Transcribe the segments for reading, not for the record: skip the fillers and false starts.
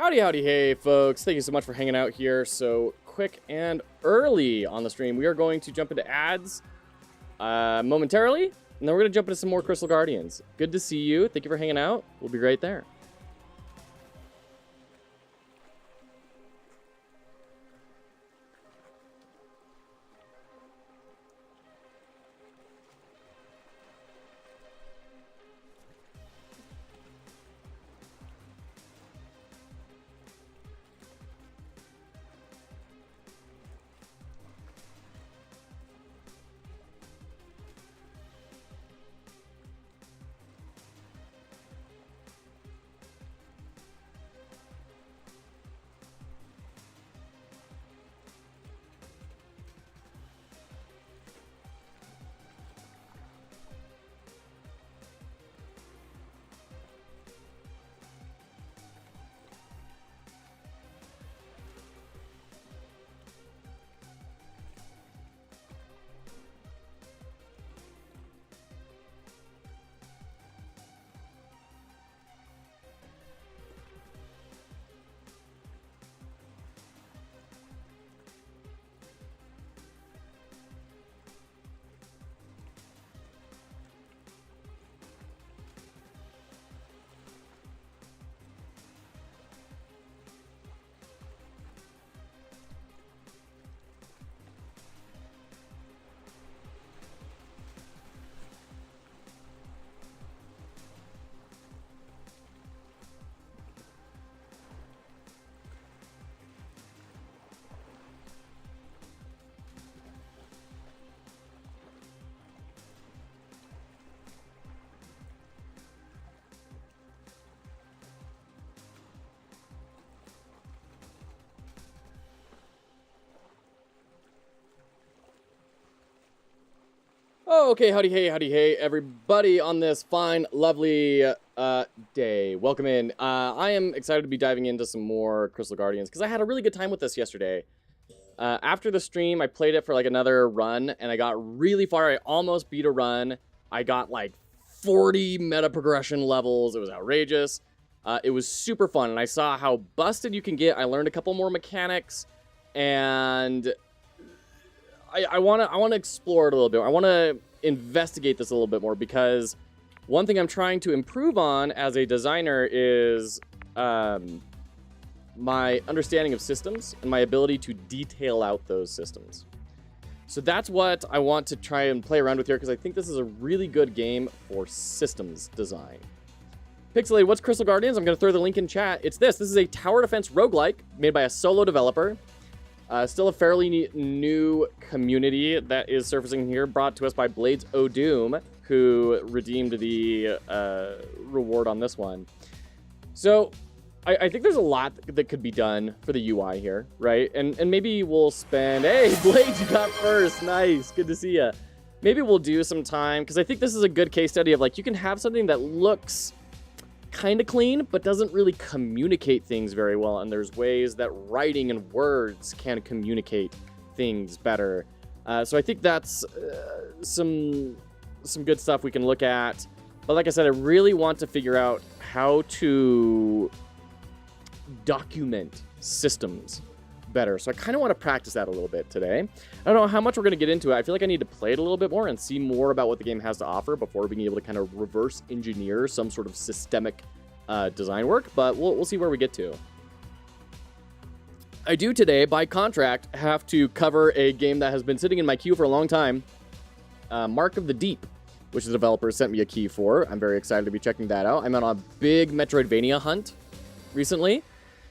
Howdy, howdy, hey, folks. Thank you so much for hanging out here so quick and early on the stream. We are going to jump into ads momentarily, and then we're going to jump into some more Crystal Guardians. Good to see you. Thank you for hanging out. We'll be right there. Okay, howdy, hey, everybody on this fine, lovely day. Welcome in. I am excited to be diving into some more Crystal Guardians, because I had a really good time with this yesterday. After the stream, I played it for like another run, and I got really far. I almost beat a run. I got like 40 meta progression levels. It was outrageous. It was super fun, and I saw how busted you can get. I learned a couple more mechanics, and I want to explore it a little bit. I want to investigate this a little bit more, because one thing I'm trying to improve on as a designer is my understanding of systems and my ability to detail out those systems. So that's what I want to try and play around with here, because I think this is a really good game for systems design. Pixelated, what's Crystal Guardians? I'm going to throw the link in chat. It's this. This is a tower defense roguelike made by a solo developer. Still a fairly new community that is surfacing here, brought to us by Blades O'Doom, who redeemed the reward on this one. So I think there's a lot that could be done for the UI here, right? And maybe we'll spend... Hey, Blades, you got first. Nice. Good to see you. Maybe we'll do some time, because I think this is a good case study of, like, you can have something that looks kind of clean, but doesn't really communicate things very well, and there's ways that writing and words can communicate things better. So I think that's some good stuff we can look at. But like I said, I really want to figure out how to document systems better. So I kind of want to practice that a little bit today. I don't know how much we're going to get into it. I feel like I need to play it a little bit more and see more about what the game has to offer before being able to kind of reverse engineer some sort of systemic design work, but we'll see where we get to. I do today, by contract, have to cover a game that has been sitting in my queue for a long time, Mark of the Deep, which the developer sent me a key for. I'm very excited to be checking that out. I'm on a big metroidvania hunt recently,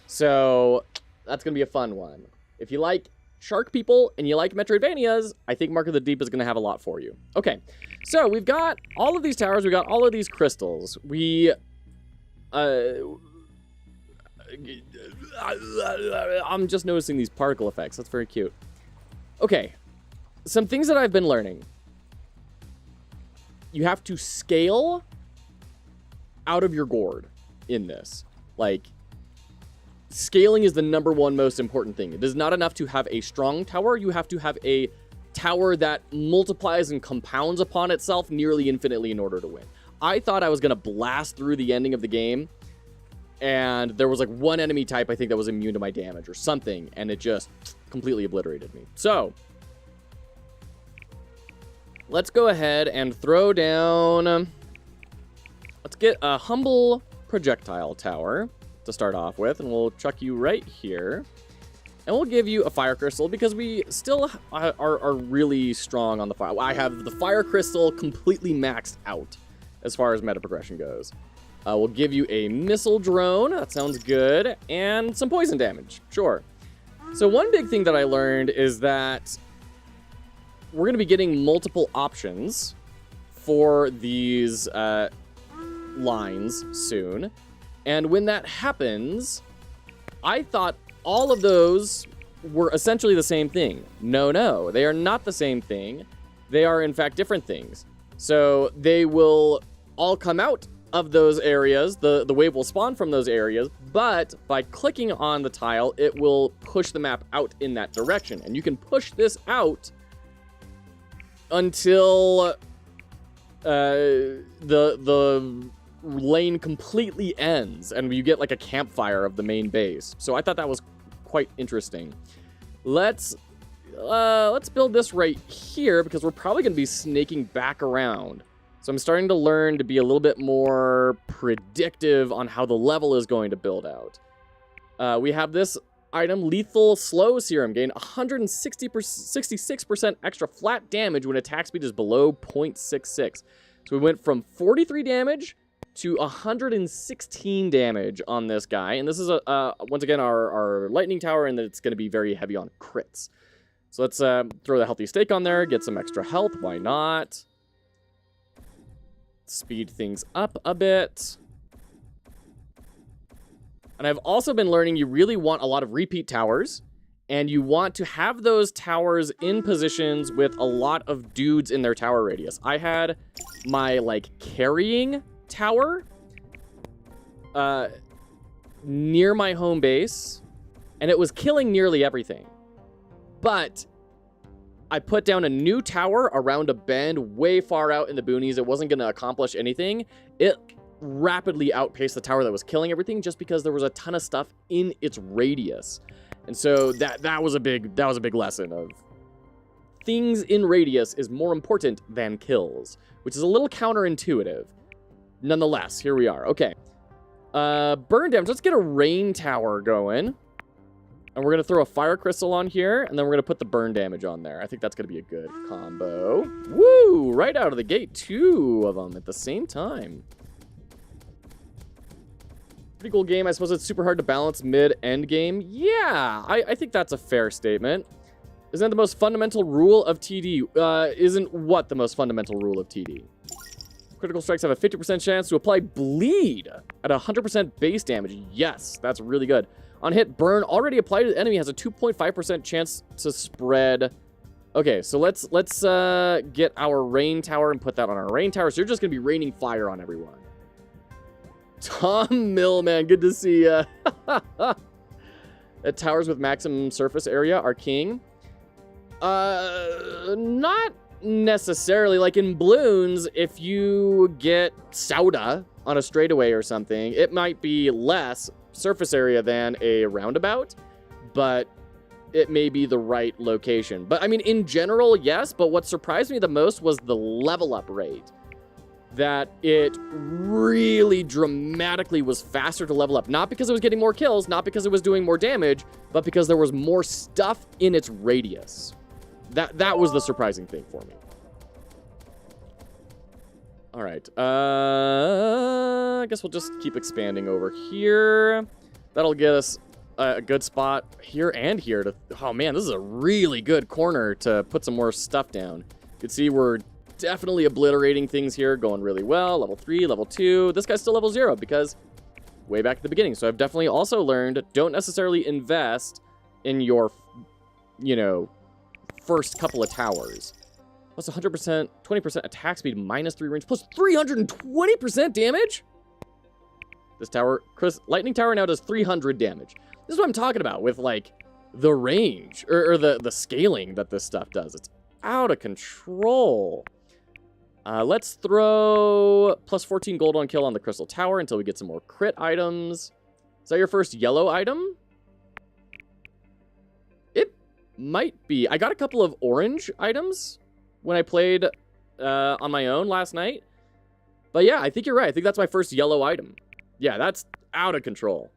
so that's going to be a fun one. If you like shark people and you like metroidvanias, I think Mark of the Deep is going to have a lot for you. Okay, so we've got all of these towers, we've got all of these crystals. I'm just noticing these particle effects. That's very cute. Okay, some things that I've been learning. You have to scale out of your gourd in this. Like, scaling is the #1 most important thing. It is not enough to have a strong tower. You have to have a tower that multiplies and compounds upon itself nearly infinitely in order to win. I thought I was going to blast through the ending of the game and there was like one enemy type I think that was immune to my damage or something, and it just completely obliterated me. So let's go ahead and throw down, let's get a humble projectile tower to start off with, and we'll chuck you right here. And we'll give you a fire crystal because we still are really strong on the fire. I have the fire crystal completely maxed out as far as meta progression goes. We'll give you a missile drone. That sounds good. And some poison damage. Sure. So one big thing that I learned is that we're going to be getting multiple options for these lines soon. And when that happens, I thought all of those were essentially the same thing. No, they are not the same thing. They are, in fact, different things. So they will all come out of those areas. The wave will spawn from those areas, but by clicking on the tile, it will push the map out in that direction. And you can push this out until the lane completely ends and you get like a campfire of the main base. So I thought that was quite interesting. Let's build this right here because we're probably going to be snaking back around. So I'm starting to learn to be a little bit more predictive on how the level is going to build out. We have this item, Lethal Slow Serum. Gain 66% extra flat damage when attack speed is below 0.66. So we went from 43 damage to 116 damage on this guy. And this is, once again, our lightning tower, and it's going to be very heavy on crits. So let's throw the healthy stake on there, get some extra health. Why not? Speed things up a bit. And I've also been learning you really want a lot of repeat towers, and you want to have those towers in positions with a lot of dudes in their tower radius. I had my, like, carrying tower near my home base, and it was killing nearly everything. But I put down a new tower around a bend way far out in the boonies. It wasn't going to accomplish anything. It rapidly outpaced the tower that was killing everything just because there was a ton of stuff in its radius. And so that was a big lesson of things in radius is more important than kills, which is a little counterintuitive. Nonetheless, here we are. Okay. Burn damage. Let's get a rain tower going. And we're going to throw a fire crystal on here, and then we're going to put the burn damage on there. I think that's going to be a good combo. Woo! Right out of the gate, 2 of them at the same time. Pretty cool game. I suppose it's super hard to balance mid-end game. Yeah, I think that's a fair statement. Isn't that the most fundamental rule of TD? Isn't what the most fundamental rule of TD? Critical strikes have a 50% chance to apply bleed at 100% base damage. Yes, that's really good. On hit, burn already applied to the enemy has a 2.5% chance to spread. Okay, so let's get our rain tower and put that on our rain tower. So you're just going to be raining fire on everyone. Tom Millman, good to see ya. Towers with maximum surface area are king. Not necessarily. Like in balloons, if you get Sauda on a straightaway or something, it might be less surface area than a roundabout, but it may be the right location. But I mean, in general, yes, but what surprised me the most was the level up rate. That it really dramatically was faster to level up. Not because it was getting more kills, not because it was doing more damage, but because there was more stuff in its radius. That was the surprising thing for me. All right. I guess we'll just keep expanding over here. That'll get us a good spot here and here. Oh, man, this is a really good corner to put some more stuff down. You can see we're definitely obliterating things here, going really well. Level 3, level 2. This guy's still level 0 because way back at the beginning. So I've definitely also learned don't necessarily invest in your, first couple of towers. Plus 100%, 20% attack speed, minus 3 range, plus 320% damage? This tower, lightning tower now does 300 damage. This is what I'm talking about with, like, the range, or the scaling that this stuff does. It's out of control. Let's throw plus 14 gold on kill on the crystal tower until we get some more crit items. that your first yellow item? It might be. I got a couple of orange items when I played on my own last night. But yeah, I think you're right. I think that's my first yellow item. Yeah, that's out of control.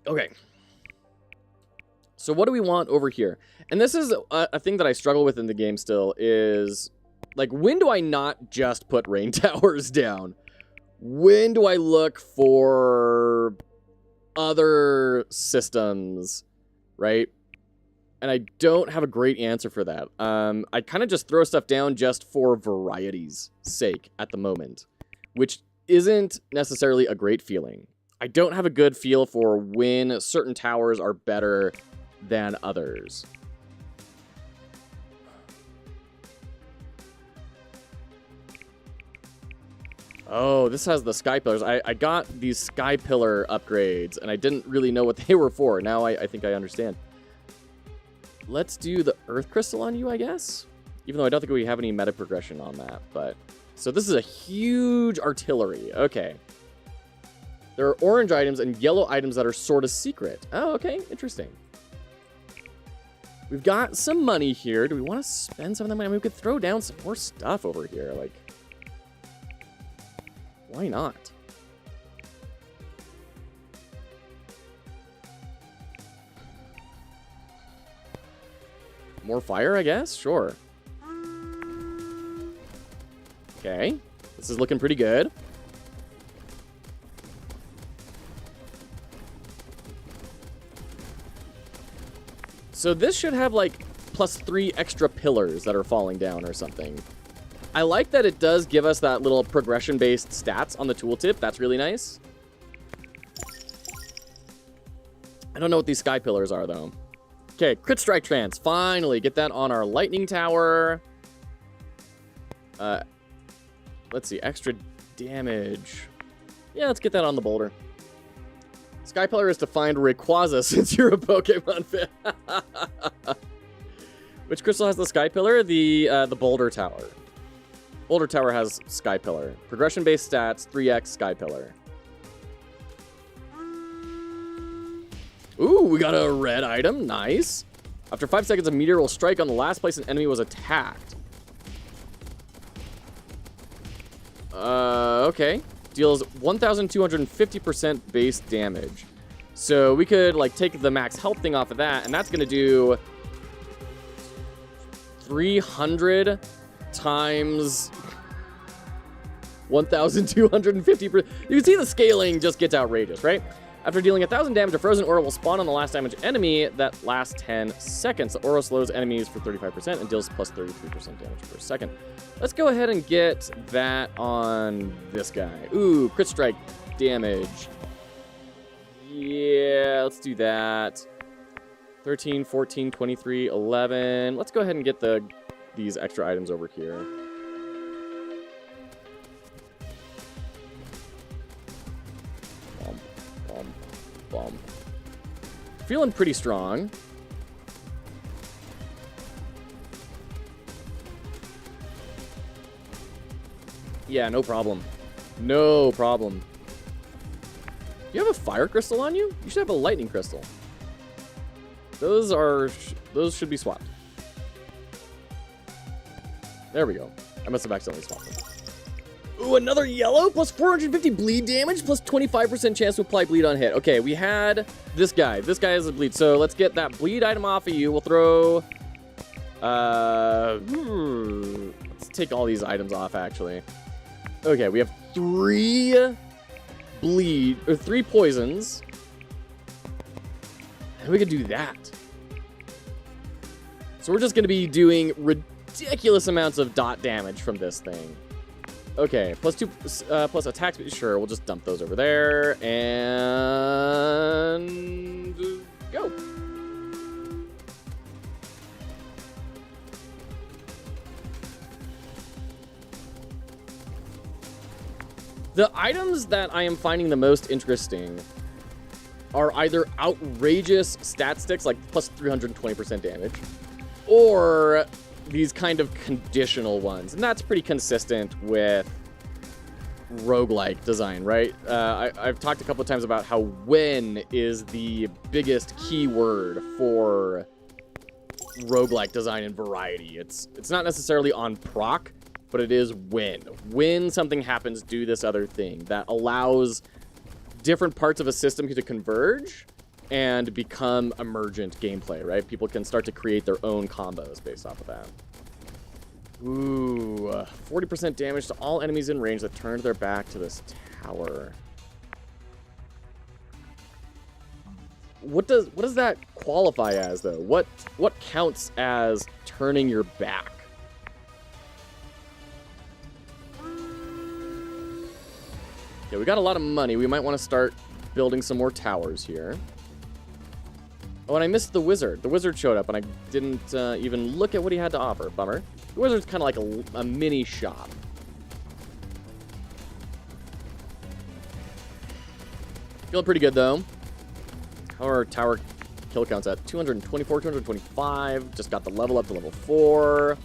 Okay. So what do we want over here? And this is a thing that I struggle with in the game still is, like, when do I not just put rain towers down? When do I look for other systems, right? And I don't have a great answer for that. I kind of just throw stuff down just for variety's sake at the moment, which isn't necessarily a great feeling. I don't have a good feel for when certain towers are better than others. Oh, this has the sky pillars. I got these sky pillar upgrades, and I didn't really know what they were for. Now I think I understand. Let's do the earth crystal on you, I guess. Even though I don't think we have any meta progression on that. But so this is a huge artillery. Okay. There are orange items and yellow items that are sort of secret. Oh, okay. Interesting. We've got some money here. Do we want to spend some of that money? I mean, we could throw down some more stuff over here. Like, why not? More fire, I guess? Sure. Okay. This is looking pretty good. So this should have, like, +3 extra pillars that are falling down or something. I like that it does give us that little progression-based stats on the tooltip. That's really nice. I don't know what these sky pillars are, though. Okay, crit strike trance. Finally, get that on our lightning tower. Let's see, extra damage. Yeah, let's get that on the boulder. Sky pillar is to find Rayquaza since you're a Pokemon fan. Which crystal has the sky pillar? The boulder tower. Boulder tower has sky pillar. Progression-based stats, 3x sky pillar. Ooh, we got a red item. Nice. After 5 seconds, a meteor will strike on the last place an enemy was attacked. Okay. Deals 1,250% base damage. So we could, like, take the max health thing off of that, and that's going to do 300 times 1,250%. You can see the scaling just gets outrageous, right? After dealing 1,000 damage, a frozen aura will spawn on the last damage enemy that lasts 10 seconds. The aura slows enemies for 35% and deals plus 33% damage per second. Let's go ahead and get that on this guy. Ooh, crit strike damage. Yeah, let's do that. 13, 14, 23, 11. Let's go ahead and get these extra items over here. Bump. Feeling pretty strong. Yeah, no problem. No problem. You have a fire crystal on you? You should have a lightning crystal. Those should be swapped. There we go. I must have accidentally swapped them. Ooh, another yellow, plus 450 bleed damage, plus 25% chance to apply bleed on hit. Okay, we had this guy. This guy has a bleed. So let's get that bleed item off of you. We'll throw... let's take all these items off, actually. Okay, we have 3 poisons. And we could do that. So we're just going to be doing ridiculous amounts of dot damage from this thing. Okay, +2, plus attack speed. Sure, we'll just dump those over there. And... go. The items that I am finding the most interesting are either outrageous stat sticks, like plus 320% damage, or these kind of conditional ones. And that's pretty consistent with roguelike design, right? I've talked a couple of times about how when is the biggest keyword for roguelike design and variety. It's not necessarily on proc, but it is when. When something happens, do this other thing that allows different parts of a system to converge and become emergent gameplay, right? People can start to create their own combos based off of that. Ooh, 40% damage to all enemies in range that turned their back to this tower. What does that qualify as, though? What counts as turning your back? Yeah, we got a lot of money. We might want to start building some more towers here. Oh, and I missed the wizard. The wizard showed up, and I didn't even look at what he had to offer. Bummer. The wizard's kind of like a mini shop. Feeling pretty good, though. How are our tower kill counts at? 224, 225. Just got the level up to level 4.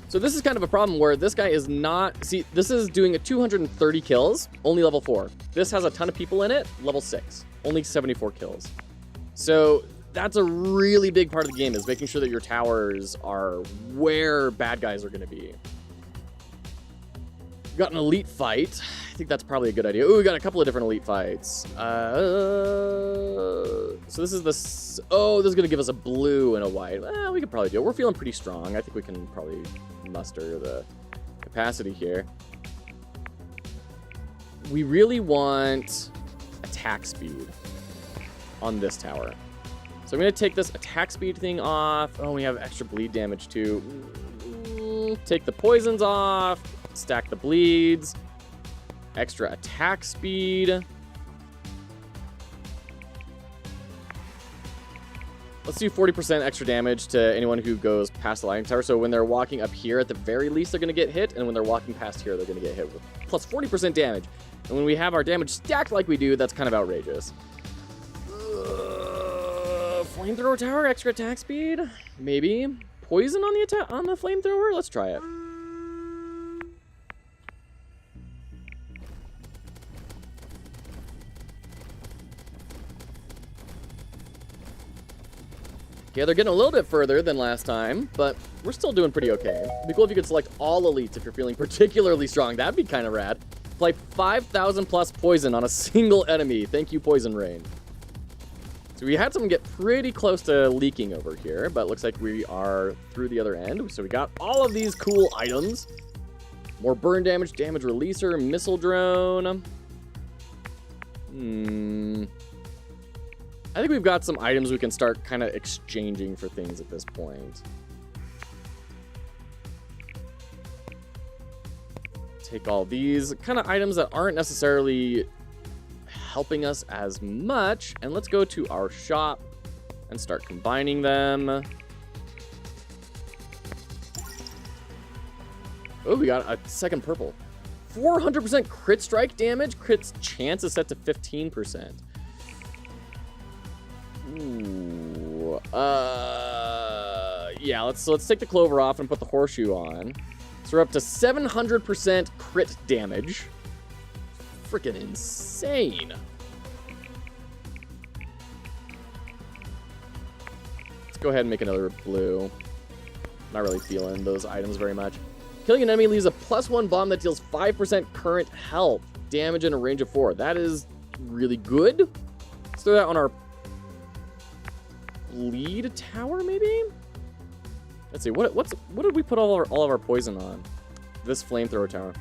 So this is kind of a problem where this guy is not... See, this is doing a 230 kills, only level 4. This has a ton of people in it, level 6. Only 74 kills. So that's a really big part of the game, is making sure that your towers are where bad guys are going to be. We got an elite fight. I think that's probably a good idea. Ooh, we got a couple of different elite fights. So this is the... Oh, this is going to give us a blue and a white. We could probably do it. We're feeling pretty strong. I think we can probably muster the capacity here. We really want attack speed on this tower. So I'm going to take this attack speed thing off. Oh, we have extra bleed damage too. Take the poisons off. Stack the bleeds. Extra attack speed. Let's do 40% extra damage to anyone who goes past the lightning tower. So when they're walking up here, at the very least, they're going to get hit. And when they're walking past here, they're going to get hit with plus 40% damage. And when we have our damage stacked like we do, that's kind of outrageous. Flamethrower tower, extra attack speed? Maybe. Poison on the flamethrower? Let's try it. Okay, they're getting a little bit further than last time, but we're still doing pretty okay. It'd be cool if you could select all elites if you're feeling particularly strong. That'd be kind of rad. Apply 5,000 plus poison on a single enemy. Thank you, Poison Rain. So we had someone get pretty close to leaking over here, but it looks like we are through the other end. So we got all of these cool items. More burn damage, damage releaser, missile drone. I think we've got some items we can start kind of exchanging for things at this point. Take all these kind of items that aren't necessarily helping us as much, and let's go to our shop and start combining them. Oh, we got a second purple. 400% crit strike damage. Crit's chance is set to 15%. Ooh. Yeah, let's take the clover off and put the horseshoe on. So we're up to 700% crit damage. Freaking insane. Let's go ahead and make another blue. Not really feeling those items very much. Killing an enemy leaves a +1 bomb that deals 5% current health. Damage in a range of 4. That is really good. Let's throw that on our lead tower, maybe? Let's see, what did we put all of our poison on? This flamethrower tower.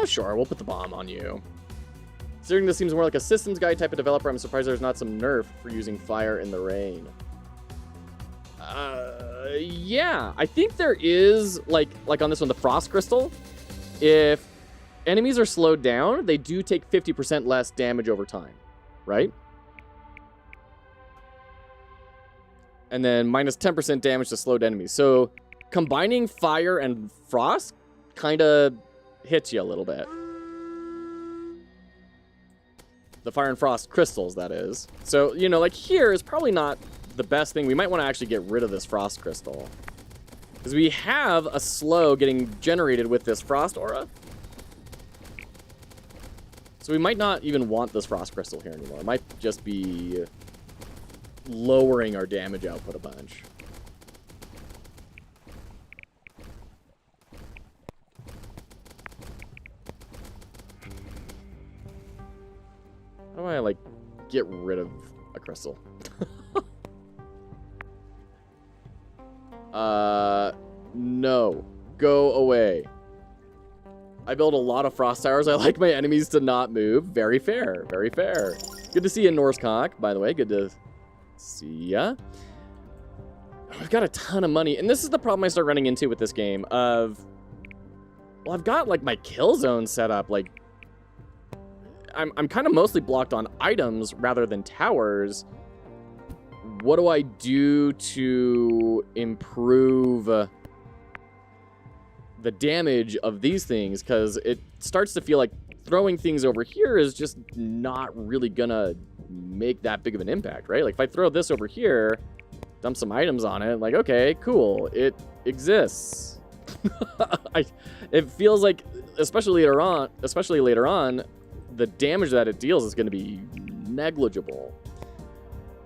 Sure, we'll put the bomb on you. Considering this seems more like a systems guide type of developer, I'm surprised there's not some nerf for using fire in the rain. Yeah, I think there is, like on this one, the frost crystal. If enemies are slowed down, they do take 50% less damage over time, right? And then minus 10% damage to slowed enemies. So combining fire and frost kind of hits you a little bit. The fire and frost crystals, that is. So, you know, like here is probably not the best thing. We might want to actually get rid of this frost crystal, because we have a slow getting generated with this frost aura. So we might not even want this frost crystal here anymore. It might just be lowering our damage output a bunch. How do I, like, get rid of a crystal? No. Go away. I build a lot of frost towers. I like my enemies to not move. Very fair. Very fair. Good to see you, Norsecock, by the way. Good to see ya. I've got a ton of money. And this is the problem I start running into with this game of... Well, I've got, like, my kill zone set up. Like, I'm kind of mostly blocked on items rather than towers. What do I do to improve the damage of these things? Because it starts to feel like throwing things over here is just not really gonna make that big of an impact, right? Like, if I throw this over here, dump some items on it, like, okay, cool, it exists. It feels like, especially later on, the damage that it deals is going to be negligible.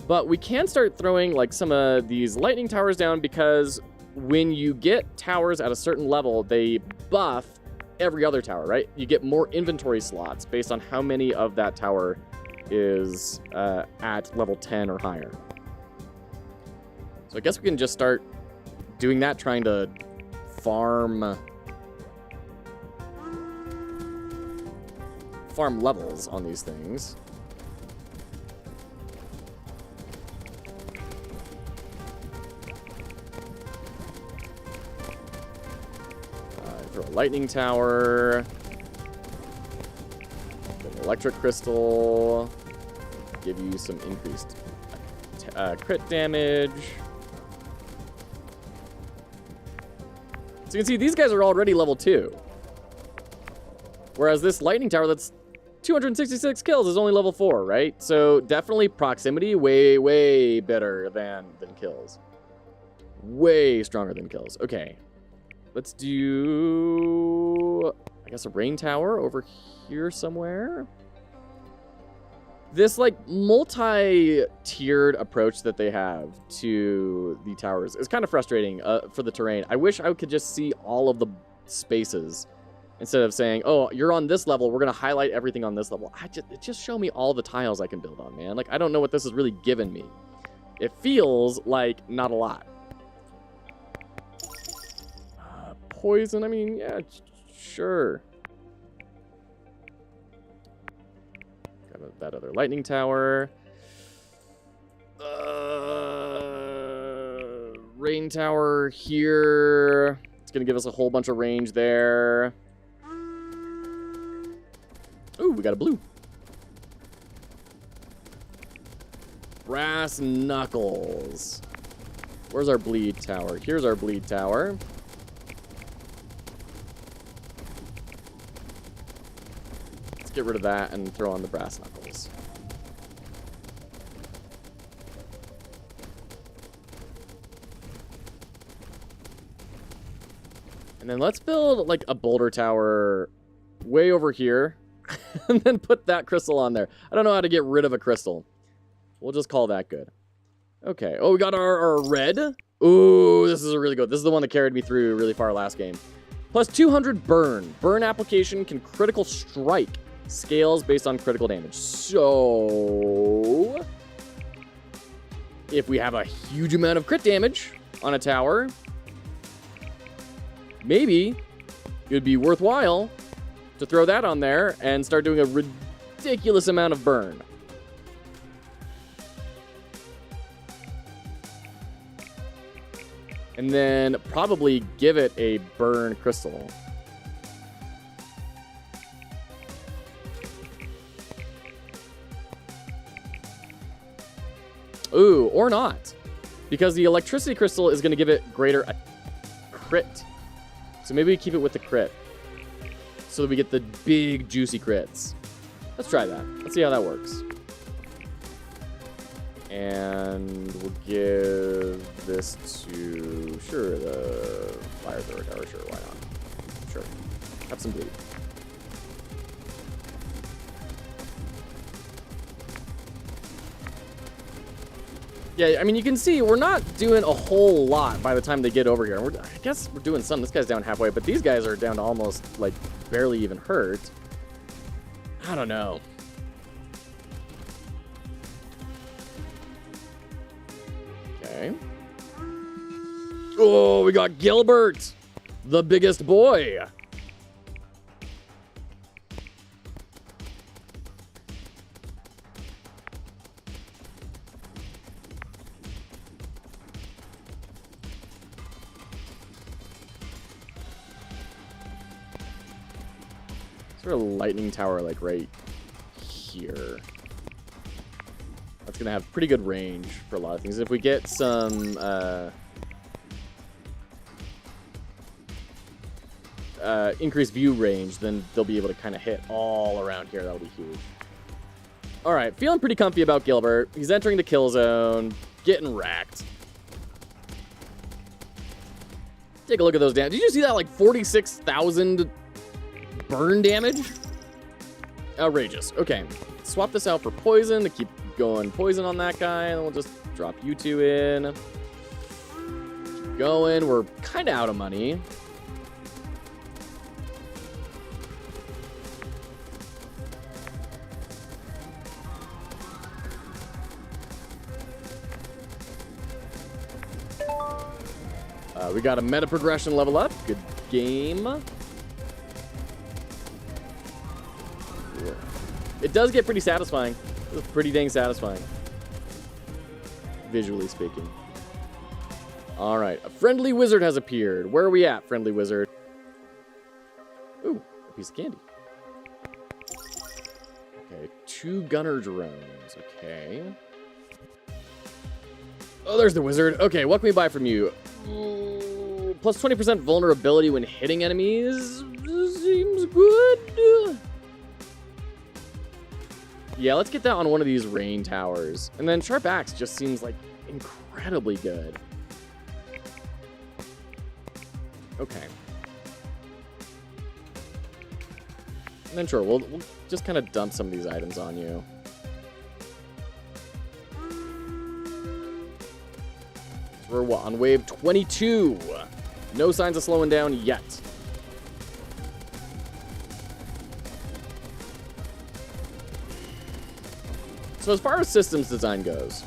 But we can start throwing, like, some of these lightning towers down, because when you get towers at a certain level, they buff every other tower, right? You get more inventory slots based on how many of that tower is at level 10 or higher. So I guess we can just start doing that, trying to farm levels on these things. Throw a lightning tower. Get an electric crystal. Give you some increased crit damage. So you can see these guys are already level 2. Whereas this lightning tower that's 266 kills is only level 4, right? So definitely proximity, way better than kills. Way stronger than kills. Okay. Let's do, I guess, a rain tower over here somewhere. This, like, multi-tiered approach that they have to the towers is kind of frustrating for the terrain. I wish I could just see all of the spaces instead of saying, oh, you're on this level, we're going to highlight everything on this level. Just show me all the tiles I can build on, man. Like, I don't know what this has really given me. It feels like not a lot. Poison, I mean, yeah, sure. Got that other lightning tower. Rain tower here. It's going to give us a whole bunch of range there. Ooh, we got a blue. Brass knuckles. Where's our bleed tower? Here's our bleed tower. Let's get rid of that and throw on the brass knuckles. And then let's build, like, a boulder tower way over here. And then put that crystal on there. I don't know how to get rid of a crystal. We'll just call that good. Okay. Oh, we got our red. Ooh, this is a really good. This is the one that carried me through really far last game. Plus 200 burn. Burn application can critical strike. Scales based on critical damage. So, if we have a huge amount of crit damage on a tower, maybe it would be worthwhile to throw that on there and start doing a ridiculous amount of burn. And then probably give it a burn crystal. Ooh, or not. Because the electricity crystal is going to give it greater crit. So maybe we keep it with the crit, so that we get the big, juicy crits. Let's try that. Let's see how that works. And we'll give this to, sure, the fire thrower tower. Sure, why not? Sure. Have some bleed. Yeah, I mean, you can see we're not doing a whole lot by the time they get over here. I guess we're doing some. This guy's down halfway, but these guys are down to almost, like, barely even hurt. I don't know. Okay. Oh, we got Gilbert, the biggest boy. Sort of lightning tower, like right here. That's gonna have pretty good range for a lot of things. If we get some increased view range, then they'll be able to kind of hit all around here. That'll be huge. All right, feeling pretty comfy about Gilbert. He's entering the kill zone, getting racked. Take a look at those damage. Did you see that, like 46,000 burn damage? Outrageous. Okay, swap this out for poison to keep going poison on that guy, and we'll just drop you two in. Keep going. We're kind of out of money. We got a meta progression level up. Good game. It does get pretty satisfying. It's pretty dang satisfying, visually speaking. All right, a friendly wizard has appeared. Where are we at, friendly wizard? Ooh, a piece of candy. Okay, 2 gunner drones. Okay. Oh, there's the wizard. Okay, what can we buy from you? Plus 20% vulnerability when hitting enemies. Seems good. Yeah, let's get that on one of these rain towers. And then Sharp Axe just seems like incredibly good. Okay. And then sure, we'll just kind of dump some of these items on you. So we're what, on wave 22. No signs of slowing down yet. So as far as systems design goes,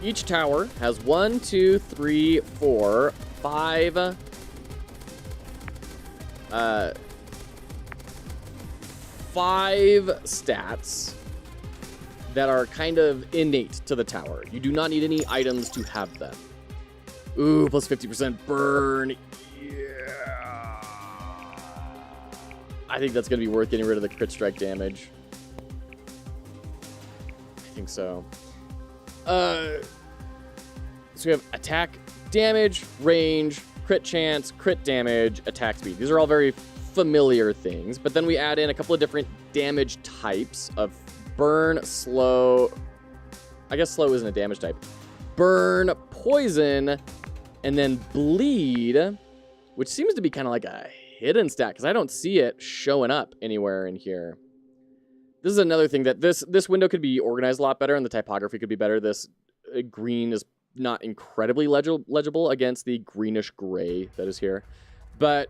each tower has 1, 2, 3, 4, 5 stats that are kind of innate to the tower. You do not need any items to have them. Ooh, plus 50% burn. Yeah. I think that's going to be worth getting rid of the crit strike damage. I think so. So we have attack damage, range, crit chance, crit damage, attack speed. These are all very familiar things, but then we add in a couple of different damage types of burn, slow. I guess slow isn't a damage type. Burn, poison, and then bleed, which seems to be kind of like a hidden stat because I don't see it showing up anywhere in here. This is another thing that this window could be organized a lot better, and the typography could be better. This green is not incredibly legible against the greenish gray that is here. But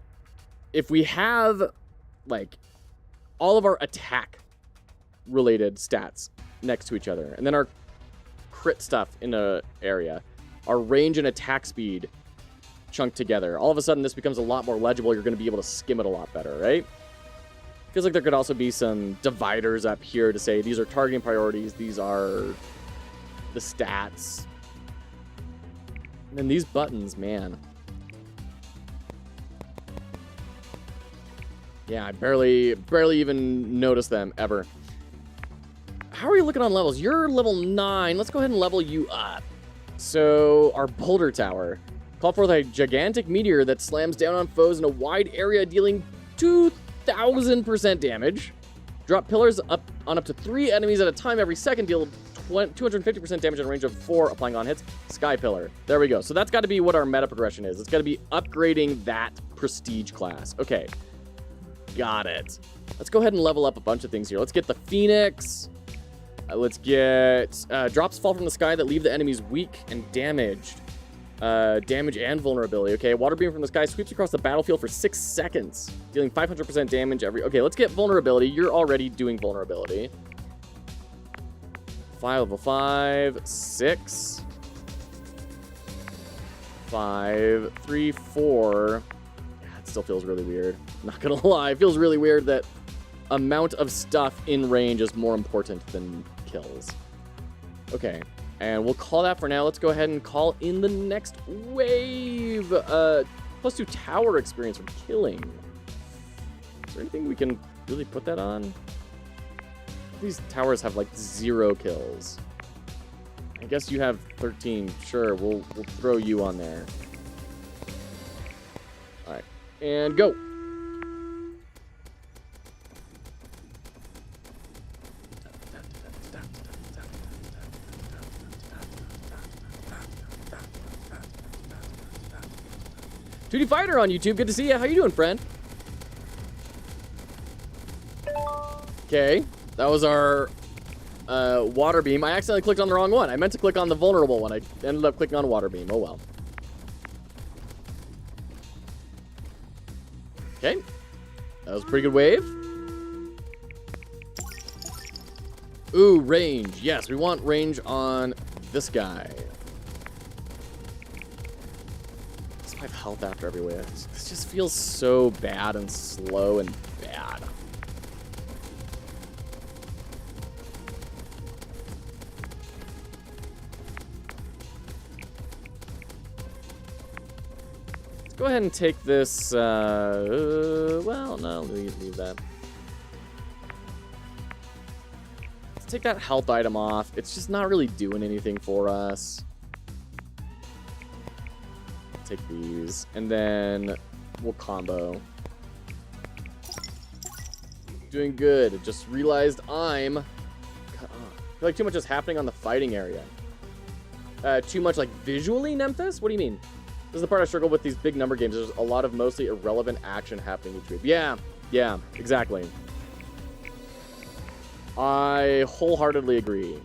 if we have like all of our attack related stats next to each other, and then our crit stuff in a area, our range and attack speed chunked together, all of a sudden this becomes a lot more legible. You're going to be able to skim it a lot better, right? Feels like there could also be some dividers up here to say these are targeting priorities, these are the stats. And then these buttons, man. Yeah, I barely even noticed them ever. How are you looking on levels? You're level 9. Let's go ahead and level you up. So, our boulder tower. Call forth a gigantic meteor that slams down on foes in a wide area, dealing 2,000% damage. Drop pillars up to 3 enemies at a time every second. Deal 250% damage in a range of 4, applying on hits. Sky pillar. There we go. So that's got to be what our meta progression is. It's got to be upgrading that prestige class. Okay. Got it. Let's go ahead and level up a bunch of things here. Let's get the Phoenix. Let's get drops fall from the sky that leave the enemies weak and damaged. Damage and vulnerability. Okay, water beam from the sky sweeps across the battlefield for 6 seconds, dealing 500% damage every... Okay, let's get vulnerability. You're already doing vulnerability. 5, level 5, 6, 5, 3, 4. Yeah, it still feels really weird. Not gonna lie, it feels really weird that amount of stuff in range is more important than kills. Okay. And we'll call that for now. Let's go ahead and call in the next wave. +2 tower experience from killing. Is there anything we can really put that on? These towers have like 0 kills. I guess you have 13. Sure, we'll throw you on there. All right, and go. Tootie Fighter on YouTube. Good to see you. How you doing, friend? Okay, that was our water beam. I accidentally clicked on the wrong one. I meant to click on the vulnerable one. I ended up clicking on water beam. Oh well. Okay, that was a pretty good wave. Ooh, range. Yes, we want range on this guy. 5 health after every wave. This just feels so bad and slow and bad. Let's go ahead and take this, well, no, leave that. Let's take that health item off. It's just not really doing anything for us. Take these, and then we'll combo. Doing good. Just realized I'm... I feel like too much is happening on the fighting area. Too much like visually, Nemthus? What do you mean? This is the part I struggle with these big number games. There's a lot of mostly irrelevant action happening each week. Yeah, exactly. I wholeheartedly agree.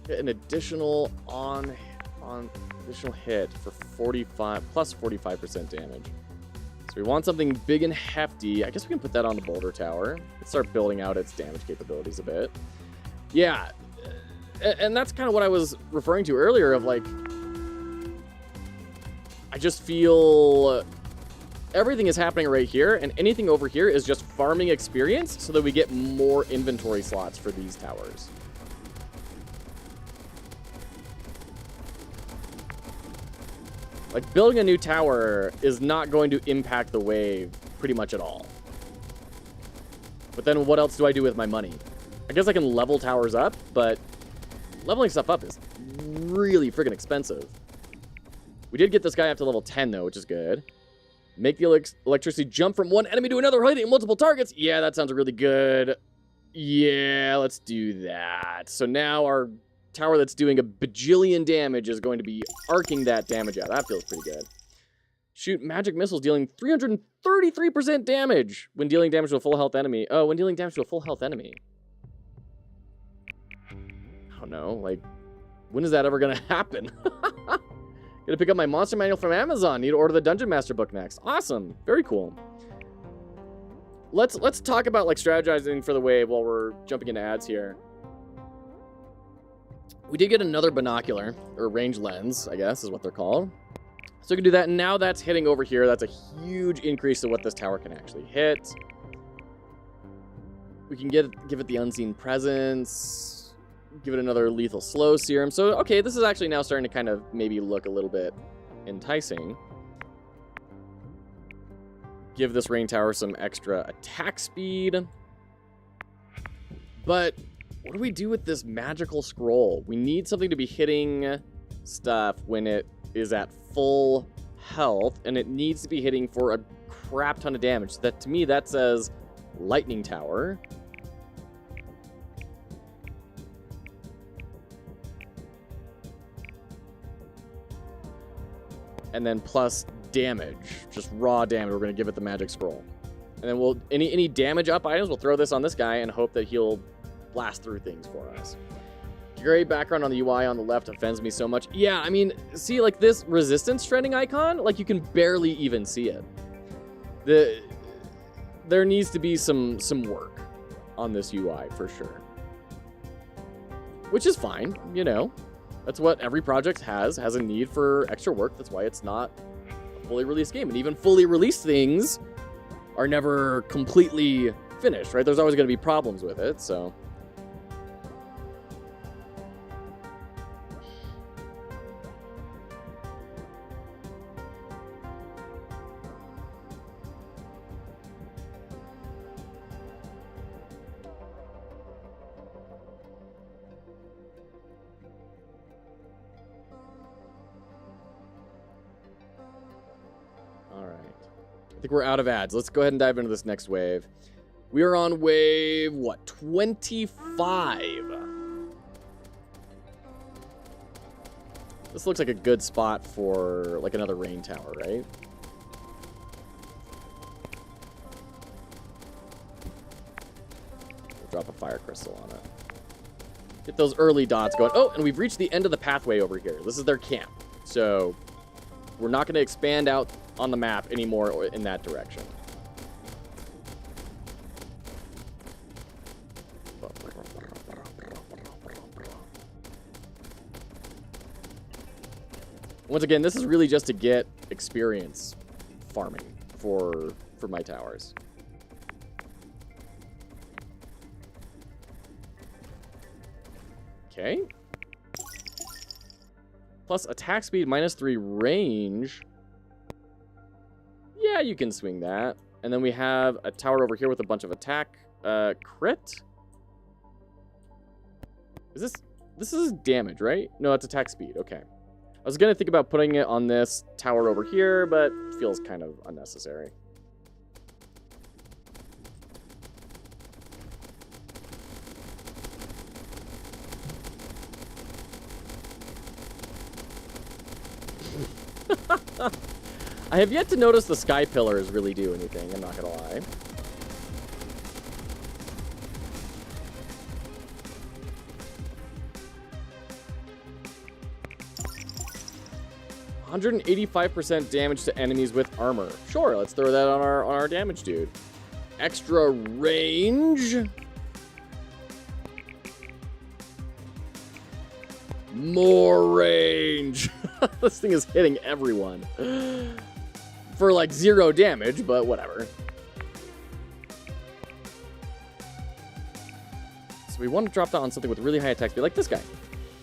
Get an additional additional hit for 45 plus 45% damage. So we want something big and hefty. I guess we can put that on the boulder tower. Let's start building out its damage capabilities a bit. Yeah, and that's kind of what I was referring to earlier of like, I just feel everything is happening right here, and anything over here is just farming experience so that we get more inventory slots for these towers. Like, building a new tower is not going to impact the wave pretty much at all. But then what else do I do with my money? I guess I can level towers up, but leveling stuff up is really freaking expensive. We did get this guy up to level 10, though, which is good. Make the electricity jump from one enemy to another, hitting multiple targets. Yeah, that sounds really good. Yeah, let's do that. So now our tower that's doing a bajillion damage is going to be arcing that damage out. That feels pretty good. Shoot magic missiles dealing 333% damage when dealing damage to a full health enemy. Oh, when dealing damage to a full health enemy. I don't know, like, when is that ever gonna happen? Gonna pick up my monster manual from Amazon. Need to order the Dungeon Master book next. Awesome, very cool. Let's talk about like strategizing for the wave while we're jumping into ads here. We did get another binocular, or range lens, I guess is what they're called. So we can do that, and now that's hitting over here. That's a huge increase to what this tower can actually hit. We can give it the unseen presence, give it another lethal slow serum. So, okay, this is actually now starting to kind of maybe look a little bit enticing. Give this rain tower some extra attack speed. But what do we do with this magical scroll? We need something to be hitting stuff when it is at full health, and it needs to be hitting for a crap ton of damage. So that, to me, that says lightning tower. And then plus damage, just raw damage. We're going to give it the magic scroll. And then we'll any damage up items, we'll throw this on this guy and hope that he'll blast through things for us. Gray background on the UI on the left offends me so much. Yeah, I mean, see, like this resistance trending icon, like you can barely even see it. There needs to be some work on this UI for sure. Which is fine, you know. That's what every project has a need for extra work. That's why it's not a fully released game. And even fully released things are never completely finished, right? There's always going to be problems with it, so. I think we're out of ads. Let's go ahead and dive into this next wave. We are on wave, what, 25? This looks like a good spot for, like, another rain tower, right? We'll drop a fire crystal on it. Get those early dots going. Oh, and we've reached the end of the pathway over here. This is their camp. So we're not going to expand out on the map anymore in that direction. Once again, this is really just to get experience farming for my towers. Okay. Plus attack speed, -3 range. Yeah, you can swing that. And then we have a tower over here with a bunch of attack. Crit? This is damage, right? No, it's attack speed. Okay. I was going to think about putting it on this tower over here, but it feels kind of unnecessary. I have yet to notice the sky pillars really do anything, I'm not gonna lie. %185% damage to enemies with armor. Sure, let's throw that on our damage dude. Extra range. More range. This thing is hitting everyone. For like 0 damage, but whatever. So we want to drop that on something with really high attack speed, like this guy.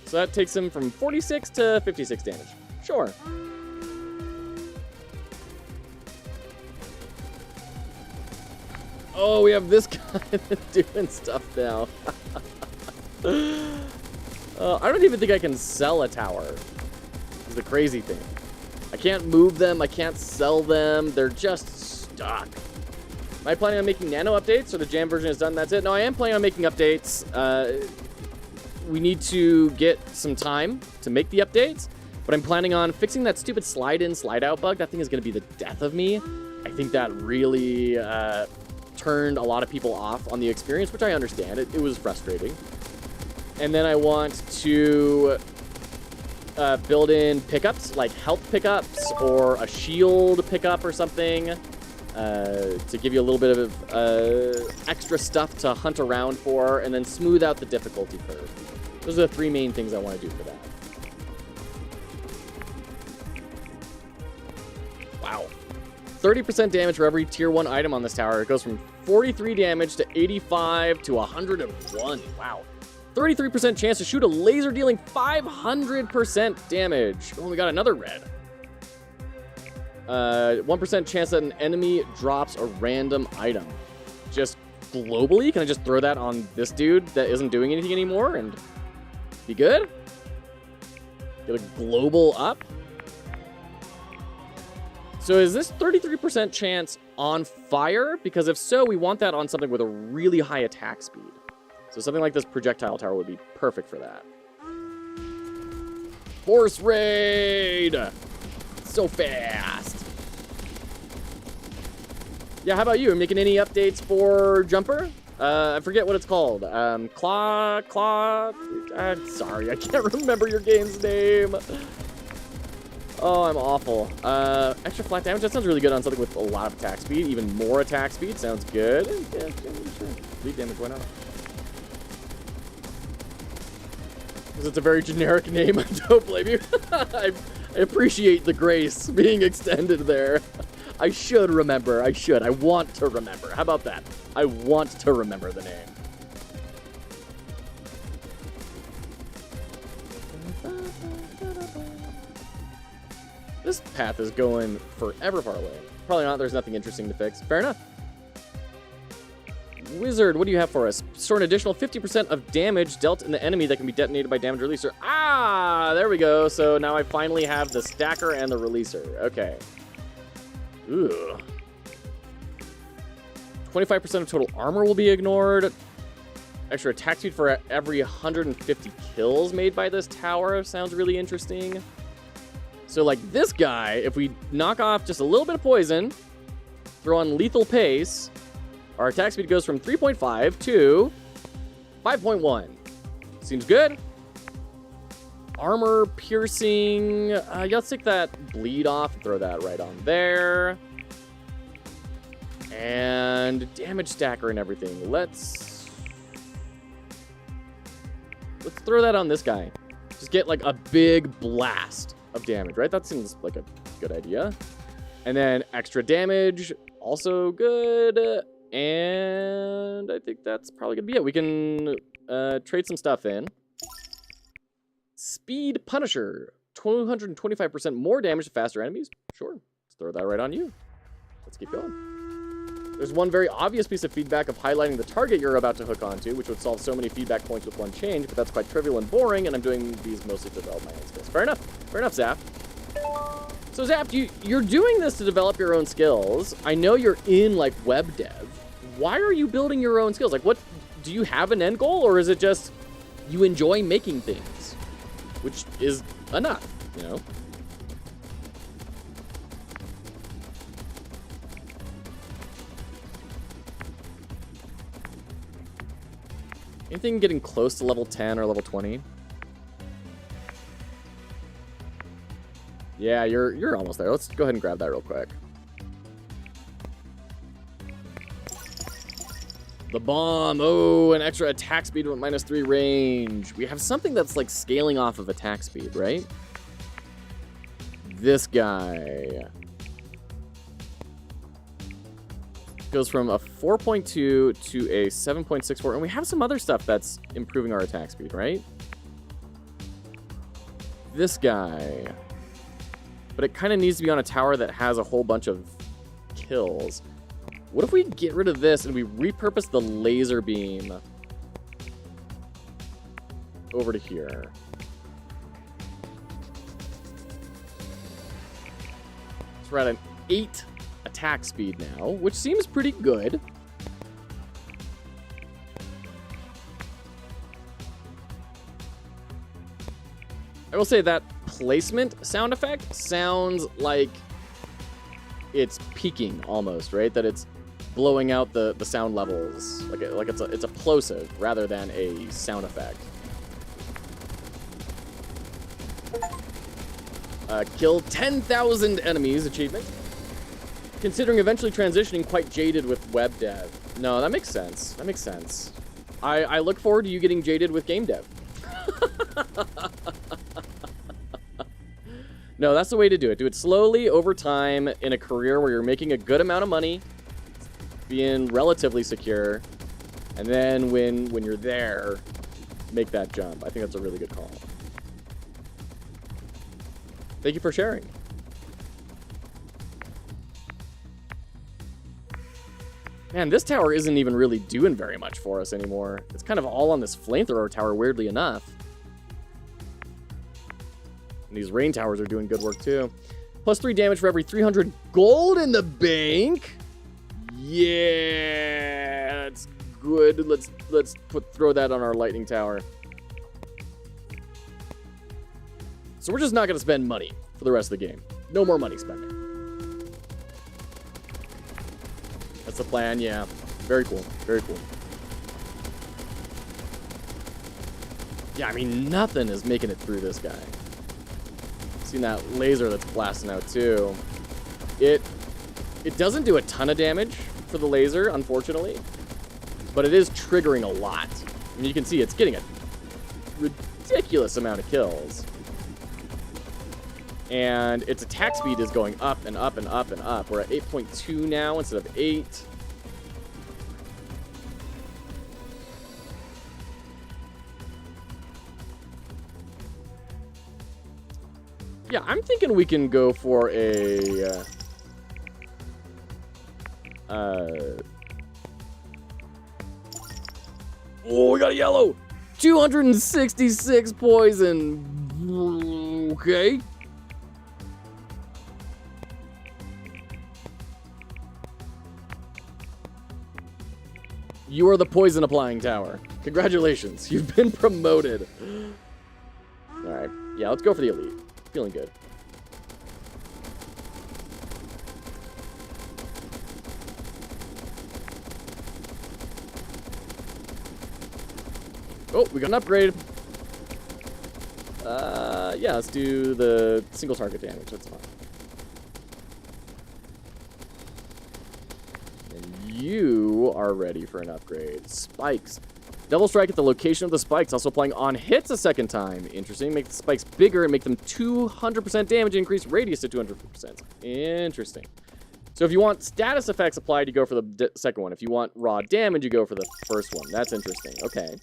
So that takes him from 46 to 56 damage. Sure. Oh, we have this guy doing stuff now. I don't even think I can sell a tower. Is the crazy thing. I can't move them. I can't sell them. They're just stuck. Am I planning on making nano updates, or the jam version is done? That's it. No, I am planning on making updates. We need to get some time to make the updates, but I'm planning on fixing that stupid slide-in, slide-out bug. That thing is going to be the death of me. I think that really turned a lot of people off on the experience, which I understand. It was frustrating. And then I want to build in pickups, like health pickups or a shield pickup or something, to give you a little bit of extra stuff to hunt around for, and then smooth out the difficulty curve. Those are the 3 main things I want to do for that. Wow. 30% damage for every tier 1 item on this tower. It goes from 43 damage to 85 to 101. Wow. 33% chance to shoot a laser dealing 500% damage. Oh, we got another red. 1% chance that an enemy drops a random item. Just globally? Can I just throw that on this dude that isn't doing anything anymore and be good? Get a global up? So is this 33% chance on fire? Because if so, we want that on something with a really high attack speed. So something like this projectile tower would be perfect for that. Horse raid! So fast. Yeah, how about you? Making any updates for Jumper? I forget what it's called. Claw. I'm sorry, I can't remember your game's name. Oh, I'm awful. Extra flat damage, that sounds really good on something with a lot of attack speed. Even more attack speed sounds good. Yeah, sure. Bleed damage, why not? Because it's a very generic name, I don't blame you. I appreciate the grace being extended there. I should remember. I want to remember. How about that? I want to remember the name. This path is going forever far away. Probably not. There's nothing interesting to fix. Fair enough. Wizard, what do you have for us? Store an additional 50% of damage dealt in the enemy that can be detonated by damage releaser. Ah, there we go. So now I finally have the stacker and the releaser. Okay. Ooh. 25% of total armor will be ignored. Extra attack speed for every 150 kills made by this tower sounds really interesting. So like this guy, if we knock off just a little bit of poison, throw on lethal pace, our attack speed goes from 3.5 to 5.1. Seems good. Armor piercing. Yeah, let's take that bleed off and throw that right on there. And damage stacker and everything. Let's throw that on this guy. Just get like a big blast of damage, right? That seems like a good idea. And then extra damage, also good. And I think that's probably gonna be it. We can trade some stuff in. Speed Punisher, 225% more damage to faster enemies. Sure, let's throw that right on you. Let's keep going. There's one very obvious piece of feedback of highlighting the target you're about to hook onto, which would solve so many feedback points with one change, but that's quite trivial and boring, and I'm doing these mostly to develop my own skills. Fair enough, Zap. So Zap, you're doing this to develop your own skills. I know you're in like web dev. Why are you building your own skills? Like, what, do you have an end goal, or is it just you enjoy making things? Which is enough, you know? Anything getting close to level 10 or level 20? Yeah, you're almost there. Let's go ahead and grab that real quick. The bomb. Oh, an extra attack speed with -3 range. We have something that's like scaling off of attack speed, right? This guy goes from a 4.2 to a 7.64, and we have some other stuff that's improving our attack speed, right? This guy. But it kind of needs to be on a tower that has a whole bunch of kills. What if we get rid of this and we repurpose the laser beam over to here? So we're at an 8 attack speed now, which seems pretty good. I will say that placement sound effect sounds like it's peaking almost, right? That it's blowing out the sound levels, like it's a plosive rather than a sound effect. Kill 10,000 enemies achievement. Considering eventually transitioning quite jaded with web dev. No, that makes sense. That makes sense. I look forward to you getting jaded with game dev. No, that's the way to do it. Do it slowly over time in a career where you're making a good amount of money, being relatively secure, and then when you're there, make that jump. I think that's a really good call. Thank you for sharing. Man, this tower isn't even really doing very much for us anymore. It's kind of all on this flamethrower tower, weirdly enough. And these rain towers are doing good work too. +3 damage for every 300 gold in the bank. Yeah, that's good. Let's throw that on our lightning tower. So we're just not going to spend money for the rest of the game. No more money spending. That's the plan, yeah. Very cool. Very cool. Yeah, I mean, nothing is making it through this guy. Seen that laser that's blasting out, too. It doesn't do a ton of damage for the laser, unfortunately. But it is triggering a lot. I mean, you can see it's getting a ridiculous amount of kills. And its attack speed is going up and up and up and up. We're at 8.2 now instead of 8. Yeah, I'm thinking we can go for a... Oh, we got a yellow! 266 poison. Okay. You are the poison applying tower. Congratulations, you've been promoted. Alright, yeah, let's go for the elite. Feeling good. Oh, we got an upgrade. Yeah, let's do the single target damage. That's fine. And you are ready for an upgrade. Spikes. Double strike at the location of the spikes, also applying on hits a second time. Interesting. Make the spikes bigger and make them 200% damage and increase radius to 200%. Interesting. So if you want status effects applied, you go for the second one. If you want raw damage, you go for the first one. That's interesting. Okay.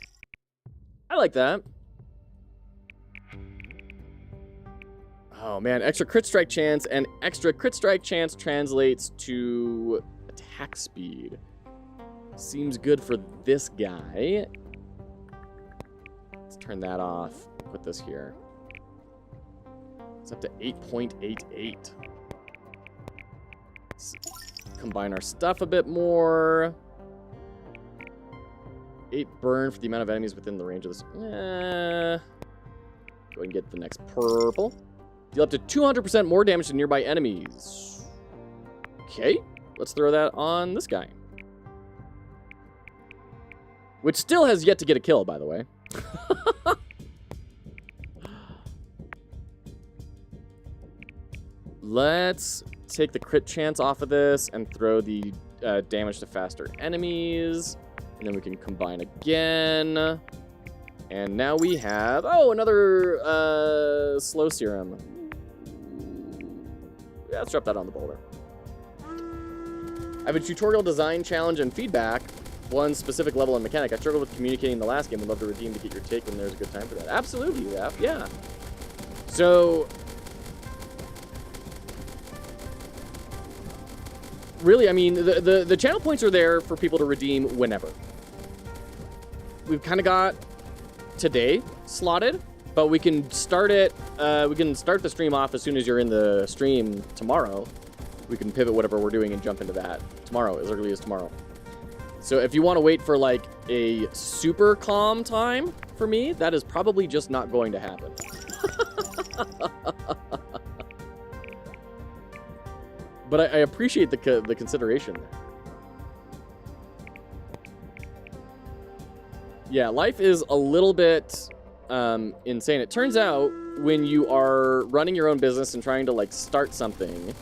I like that. Oh man, extra crit strike chance, and extra crit strike chance translates to attack speed. Seems good for this guy. Let's turn that off. Put this here. It's up to 8.88. Let's combine our stuff a bit more. 8 burn for the amount of enemies within the range of this. Go ahead and get the next purple. Deal up to 200% more damage to nearby enemies. Okay, let's throw that on this guy. Which still has yet to get a kill, by the way. Let's take the crit chance off of this and throw the damage to faster enemies. And then we can combine again. And now we have... Oh, another slow serum. Yeah, let's drop that on the boulder. I have a tutorial design challenge and feedback. One specific level and mechanic. I struggled with communicating the last game. Would love to redeem to get your take when there's a good time for that. Absolutely, yeah. So... Really, I mean, the channel points are there for people to redeem whenever. We've kind of got today slotted, but we can start it. We can start the stream off as soon as you're in the stream tomorrow. We can pivot whatever we're doing and jump into that tomorrow, as early as tomorrow. So if you want to wait for like a super calm time for me, that is probably just not going to happen. But I appreciate the consideration there. Yeah, life is a little bit insane. It turns out when you are running your own business and trying to like start something,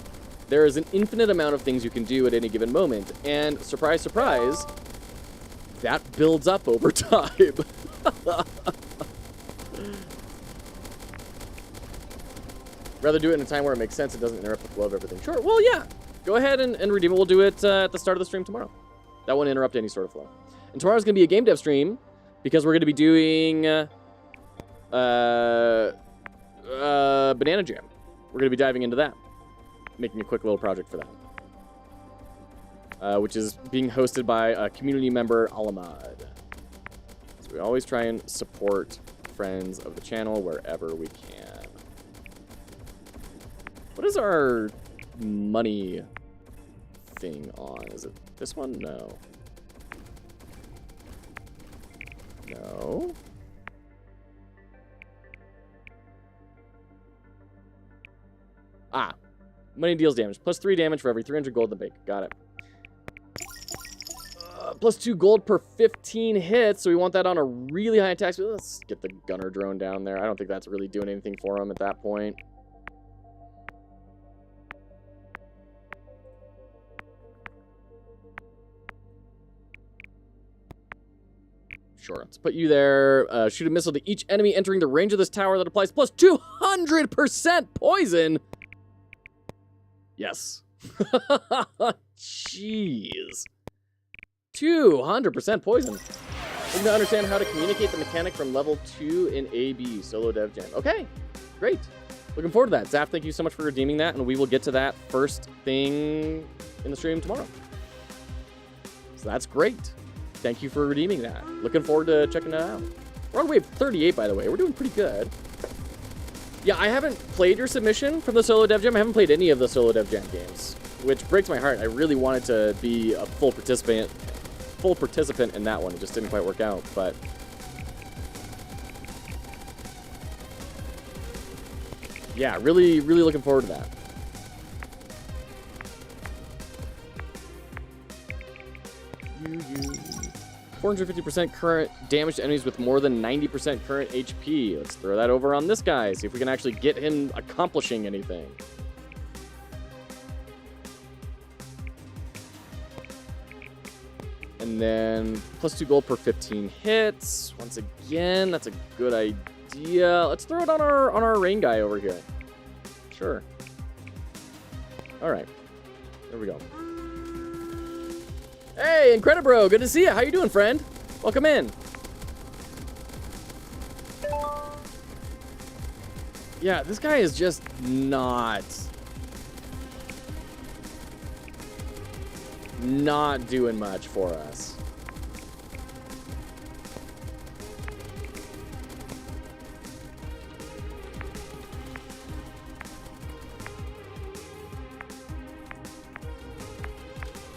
there is an infinite amount of things you can do at any given moment. And surprise, surprise, that builds up over time. Rather do it in a time where it makes sense. It doesn't interrupt the flow of everything. Sure. Well, yeah. Go ahead and redeem it. We'll do it at the start of the stream tomorrow. That won't interrupt any sort of flow. And tomorrow's going to be a game dev stream because we're going to be doing Banana Jam. We're going to be diving into that. Making a quick little project for that. Which is being hosted by a community member, Alamad. So we always try and support friends of the channel wherever we can. What is our money thing on? Is it this one? No. No. Ah. Money deals damage. Plus 3 damage for every 300 gold in the bank. Got it. Plus 2 gold per 15 hits, so we want that on a really high attack speed. Let's get the gunner drone down there. I don't think that's really doing anything for him at that point. Sure, let's put you there. Shoot a missile to each enemy entering the range of this tower that applies plus 200% poison. Yes. Jeez. 200% poison. We're going to understand how to communicate the mechanic from level 2 in AB, solo dev jam. Okay, great. Looking forward to that. Zaf, thank you so much for redeeming that, and we will get to that first thing in the stream tomorrow. So that's great. Thank you for redeeming that. Looking forward to checking it out. We're on wave 38, by the way. We're doing pretty good. Yeah, I haven't played your submission from the solo dev jam. I haven't played any of the solo dev jam games, which breaks my heart. I really wanted to be a full participant in that one. It just didn't quite work out, but yeah, really looking forward to that. You 450% current damage to enemies with more than 90% current HP. Let's throw that over on this guy, see if we can actually get him accomplishing anything. And then plus 2 gold per 15 hits. Once again, that's a good idea. Let's throw it on our rain guy over here. Sure. All right. There we go. Hey, Incredibro, good to see you. How you doing, friend? Welcome in. Yeah, this guy is just not doing much for us.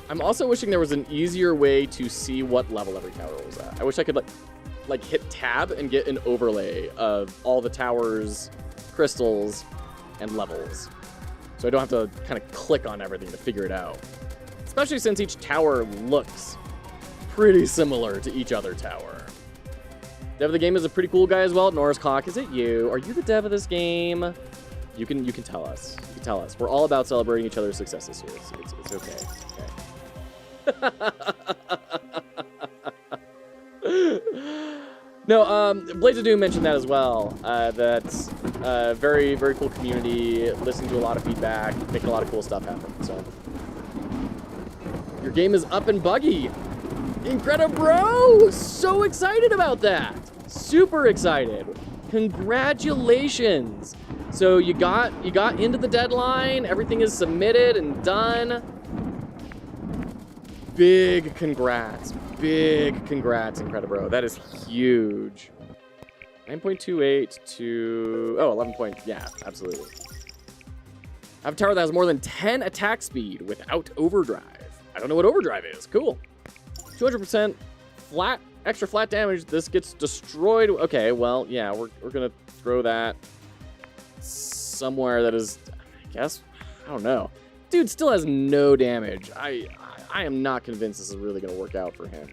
I'm also wishing there was an easier way to see what level every tower was at. I wish I could like hit tab and get an overlay of all the towers, crystals, and levels. So I don't have to kind of click on everything to figure it out. Especially since each tower looks pretty similar to each other tower. Dev of the game is a pretty cool guy as well. Norris Cock, is it you? Are you the dev of this game? You can tell us. You can tell us. We're all about celebrating each other's successes here. It's okay. No, Blades of Doom mentioned that as well. That's very cool community, listening to a lot of feedback, making a lot of cool stuff happen. So your game is up and buggy. Incredibro! So excited about that. Super excited. Congratulations. So you got into the deadline, everything is submitted and done. Big congrats, Incredibro. That is huge. 9.28 to, 11 point, yeah, absolutely. I have a tower that has more than 10 attack speed without overdrive. I don't know what overdrive is, cool. 200% flat, extra flat damage, this gets destroyed. Okay, well, yeah, we're gonna throw that somewhere that is, I guess, I don't know. Dude still has no damage. I am not convinced this is really going to work out for him.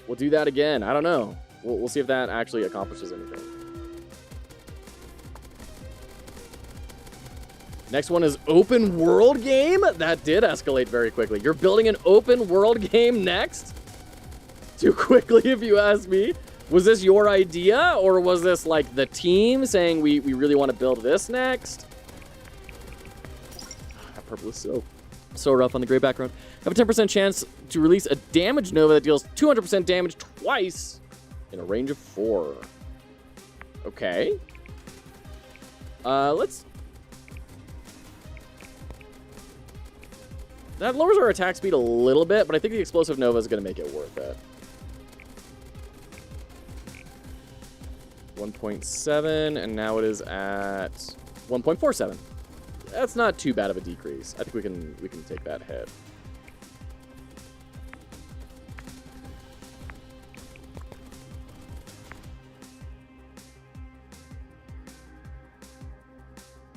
We'll do that again. I don't know. We'll see if that actually accomplishes anything. Next one is open world game. That did escalate very quickly. You're building an open world game next? Too quickly, if you ask me. Was this your idea, or was this like the team saying we really want to build this next? That purple is so rough on the gray background. Have a 10% chance to release a damage nova that deals 200% damage twice in a range of 4. Okay. Let's... That lowers our attack speed a little bit, but I think the explosive nova is going to make it worth it. 1.7, and now it is at 1.47. That's not too bad of a decrease. I think we can take that hit.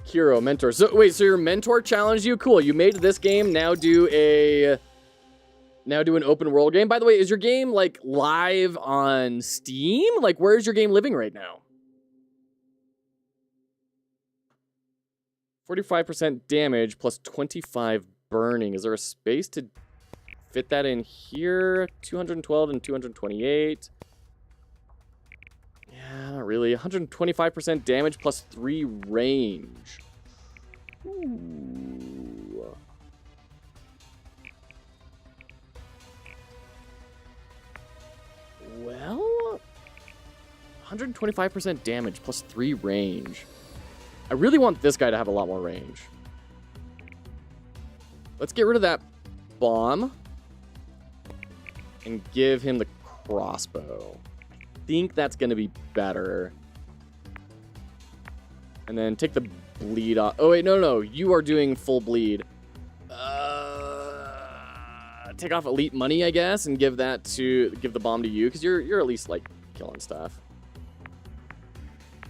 Hero, mentor. So wait, so your mentor challenged you? Cool. You made this game, now do a Now do an open world game. By the way, is your game like live on Steam? Like, where is your game living right now? 45% damage plus 25 burning. Is there a space to fit that in here? 212 and 228. Yeah, not really. 125% damage plus 3 range. Ooh. Well, 125% damage plus 3 range. I really want this guy to have a lot more range. Let's get rid of that bomb and give him the crossbow. I think that's going to be better. And then take the bleed off. Oh, wait, no. You are doing full bleed. Take off elite money, I guess, and give the bomb to you, because you're at least, like, killing stuff.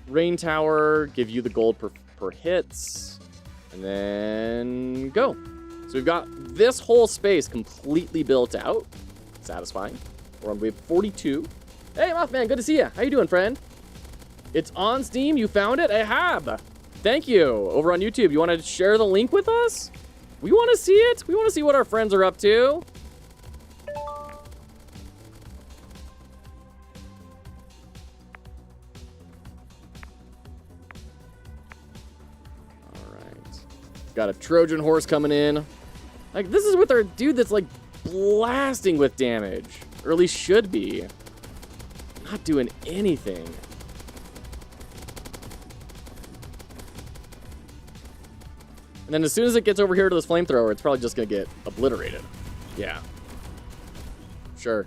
Rain Tower, give you the gold per hits, and then go. So we've got this whole space completely built out. Satisfying. We're on wave 42. Hey, Mothman, good to see you. How you doing, friend? It's on Steam. You found it? I have. Thank you. Over on YouTube, you want to share the link with us? We want to see it. We want to see what our friends are up to. Got a Trojan horse coming in. Like, this is with our dude that's, like, blasting with damage. Or at least should be. Not doing anything. And then as soon as it gets over here to this flamethrower, it's probably just going to get obliterated. Yeah. Sure.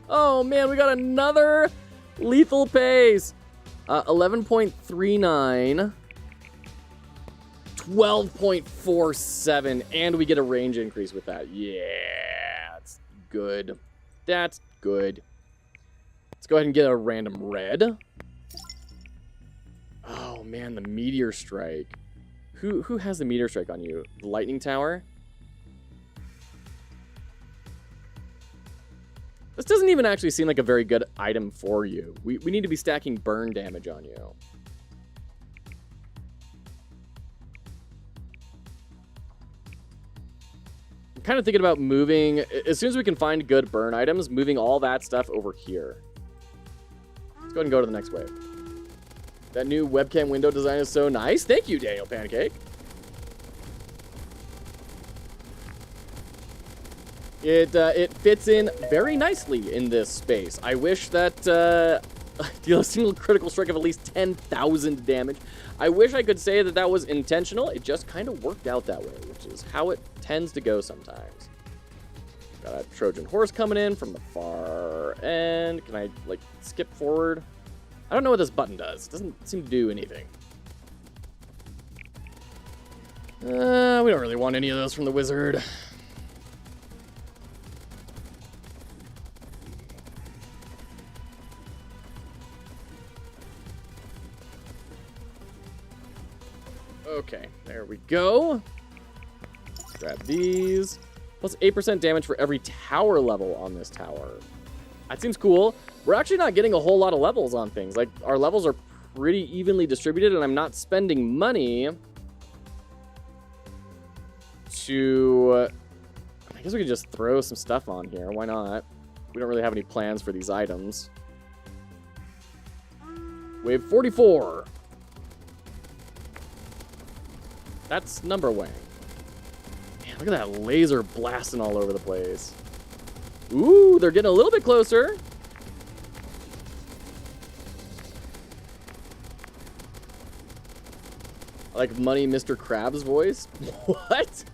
Oh, man, we got another lethal pace. 11.39. 12.47, and we get a range increase with that. Yeah, that's good. That's good. Let's go ahead and get a random red. Oh man, the meteor strike. Who has the meteor strike on you? The lightning tower? This doesn't even actually seem like a very good item for you. We need to be stacking burn damage on you. Kind of thinking about moving, as soon as we can find good burn items, moving all that stuff over here. Let's go ahead and go to the next wave. That new webcam window design is so nice. Thank you, Daniel Pancake. It fits in very nicely in this space. I wish that deal a single critical strike of at least 10,000 damage. I wish I could say that that was intentional. It just kind of worked out that way, which is how it tends to go sometimes. Got a Trojan horse coming in from the far end. Can I, like, skip forward? I don't know what this button does. It doesn't seem to do anything. We don't really want any of those from the wizard. Okay, there we go. Grab these. Plus 8% damage for every tower level on this tower. That seems cool. We're actually not getting a whole lot of levels on things. Like, our levels are pretty evenly distributed, and I'm not spending money to... I guess we could just throw some stuff on here. Why not? We don't really have any plans for these items. Wave 44. That's number wang. Man, look at that laser blasting all over the place. Ooh, they're getting a little bit closer. I like Money Mr. Krabs' voice. What?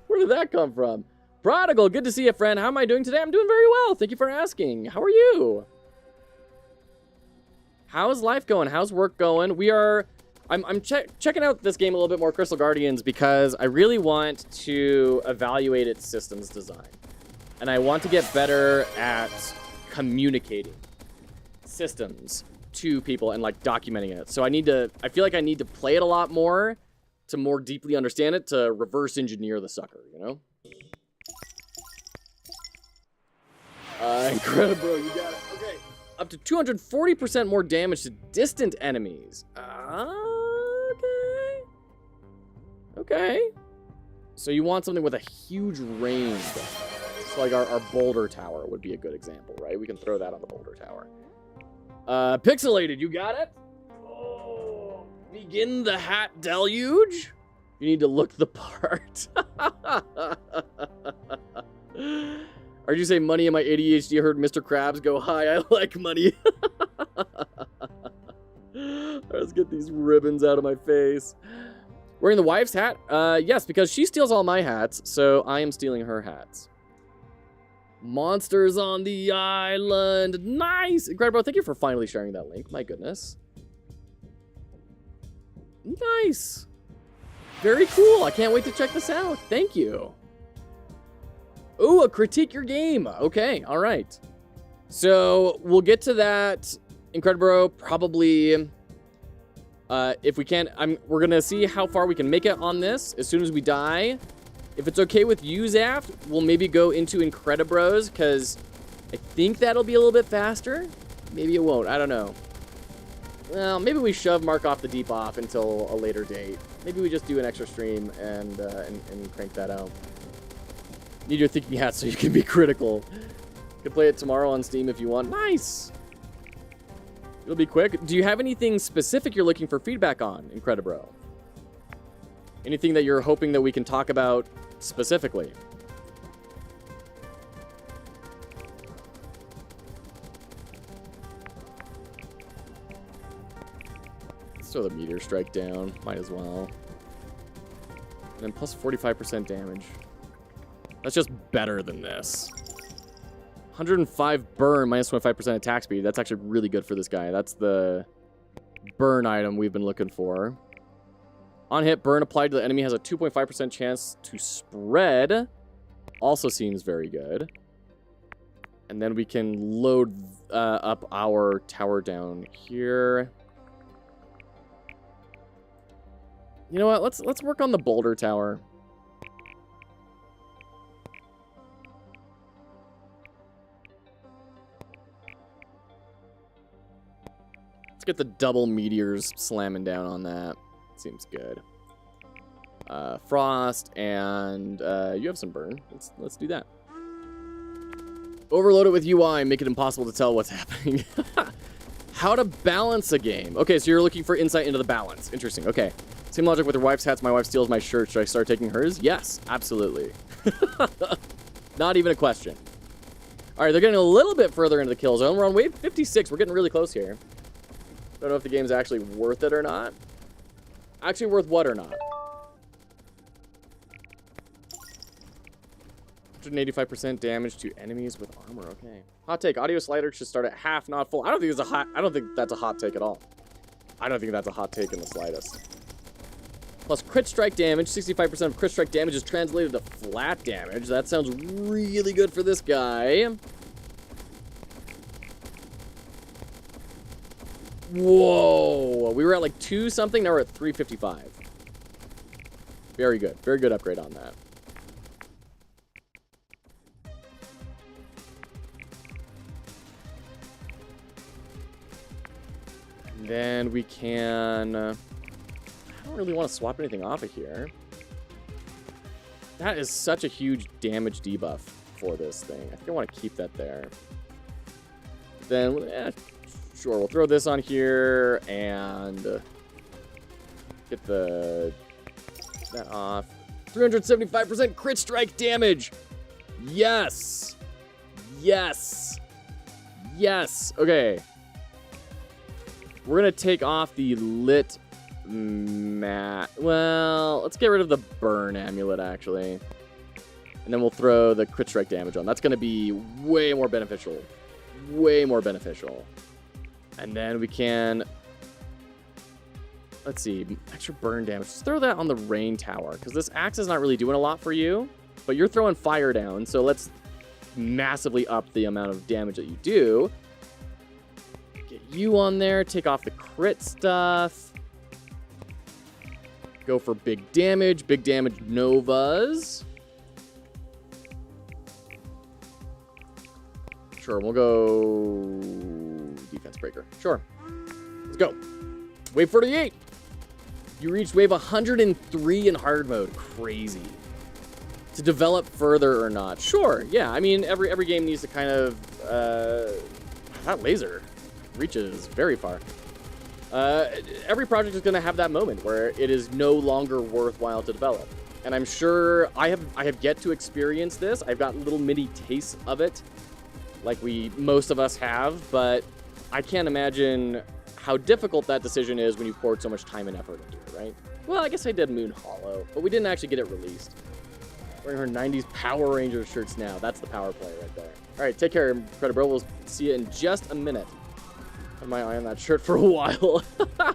Where did that come from? Prodigal, good to see you, friend. How am I doing today? I'm doing very well. Thank you for asking. How are you? How's life going? How's work going? I'm checking out this game a little bit more, Crystal Guardians, because I really want to evaluate its systems design. And I want to get better at communicating systems to people and, like, documenting it. So I feel like I need to play it a lot more to more deeply understand it, to reverse engineer the sucker, you know? Incredible, you got it. Okay. Up to 240% more damage to distant enemies. Okay. Okay. So you want something with a huge range. So like our boulder tower would be a good example, right? We can throw that on the boulder tower. Pixelated, you got it? Oh, begin the hat deluge? You need to look the part. Or did you say money in my ADHD? I heard Mr. Krabs go, hi, I like money. Let's get these ribbons out of my face. Wearing the wife's hat? Yes, because she steals all my hats, so I am stealing her hats. Monsters on the island. Nice! Incredible. Thank you for finally sharing that link. My goodness. Nice. Very cool. I can't wait to check this out. Thank you. Ooh, a critique your game. Okay, all right. So we'll get to that, Incredible, probably if we can. We're gonna see how far we can make it on this as soon as we die. If it's okay with you, Zaft, we'll maybe go into Incredibros, because I think that'll be a little bit faster. Maybe it won't. I don't know. Well, maybe we shove Mark Off the Deep off until a later date. Maybe we just do an extra stream and crank that out. Need your thinking hat so you can be critical. You can play it tomorrow on Steam if you want. Nice! It'll be quick. Do you have anything specific you're looking for feedback on, Incredibro? Anything that you're hoping that we can talk about specifically? Let's throw the meteor strike down. Might as well. And then plus 45% damage. That's just better than this. 105 burn, minus 25% attack speed. That's actually really good for this guy. That's the burn item we've been looking for. On hit, burn applied to the enemy has a 2.5% chance to spread. Also seems very good. And then we can load up our tower down here. You know what? Let's work on the boulder tower. Let's get the double meteors slamming down on that. Seems good. Frost, and you have some burn. Let's do that. Overload it with UI, make it impossible to tell what's happening. How to balance a game. Okay, so you're looking for insight into the balance. Interesting, okay. Same logic with your wife's hats. My wife steals my shirt. Should I start taking hers? Yes, absolutely. Not even a question. All right, they're getting a little bit further into the kill zone. We're on wave 56. We're getting really close here. Don't know if the game's actually worth it or not. Actually worth what or not? 185% damage to enemies with armor. Okay. Hot take. Audio slider should start at half, not full. I don't think that's a hot take at all. I don't think that's a hot take in the slightest. Plus crit strike damage. 65% of crit strike damage is translated to flat damage. That sounds really good for this guy. Whoa. We were at like 2 something. Now we're at 355. Very good. Very good upgrade on that. And then we can... I don't really want to swap anything off of here. That is such a huge damage debuff for this thing. I think I want to keep that there. Then, sure, we'll throw this on here and get that off. 375% crit strike damage. Yes. Yes. Yes. Okay. We're going to take off the lit mat. Well, let's get rid of the burn amulet, actually. And then we'll throw the crit strike damage on. That's going to be way more beneficial. Way more beneficial. And then we can... Let's see. Extra burn damage. Just throw that on the rain tower. Because this axe is not really doing a lot for you. But you're throwing fire down. So let's massively up the amount of damage that you do. Get you on there. Take off the crit stuff. Go for big damage novas. Sure, we'll go defense breaker. Sure. Let's go. Wave 48. You reached wave 103 in hard mode. Crazy. To develop further or not. Sure, yeah. I mean, every game needs to kind of... that laser reaches very far. Every project is going to have that moment where it is no longer worthwhile to develop. And I'm sure I have yet to experience this. I've got little mini tastes of it, like most of us have, but I can't imagine how difficult that decision is when you poured so much time and effort into it, right? Well, I guess I did Moon Hollow, but we didn't actually get it released. Wearing her 90s Power Rangers shirts now. That's the power play right there. All right, take care, Credit Bro. We'll see you in just a minute. Have my eye on that shirt for a while. I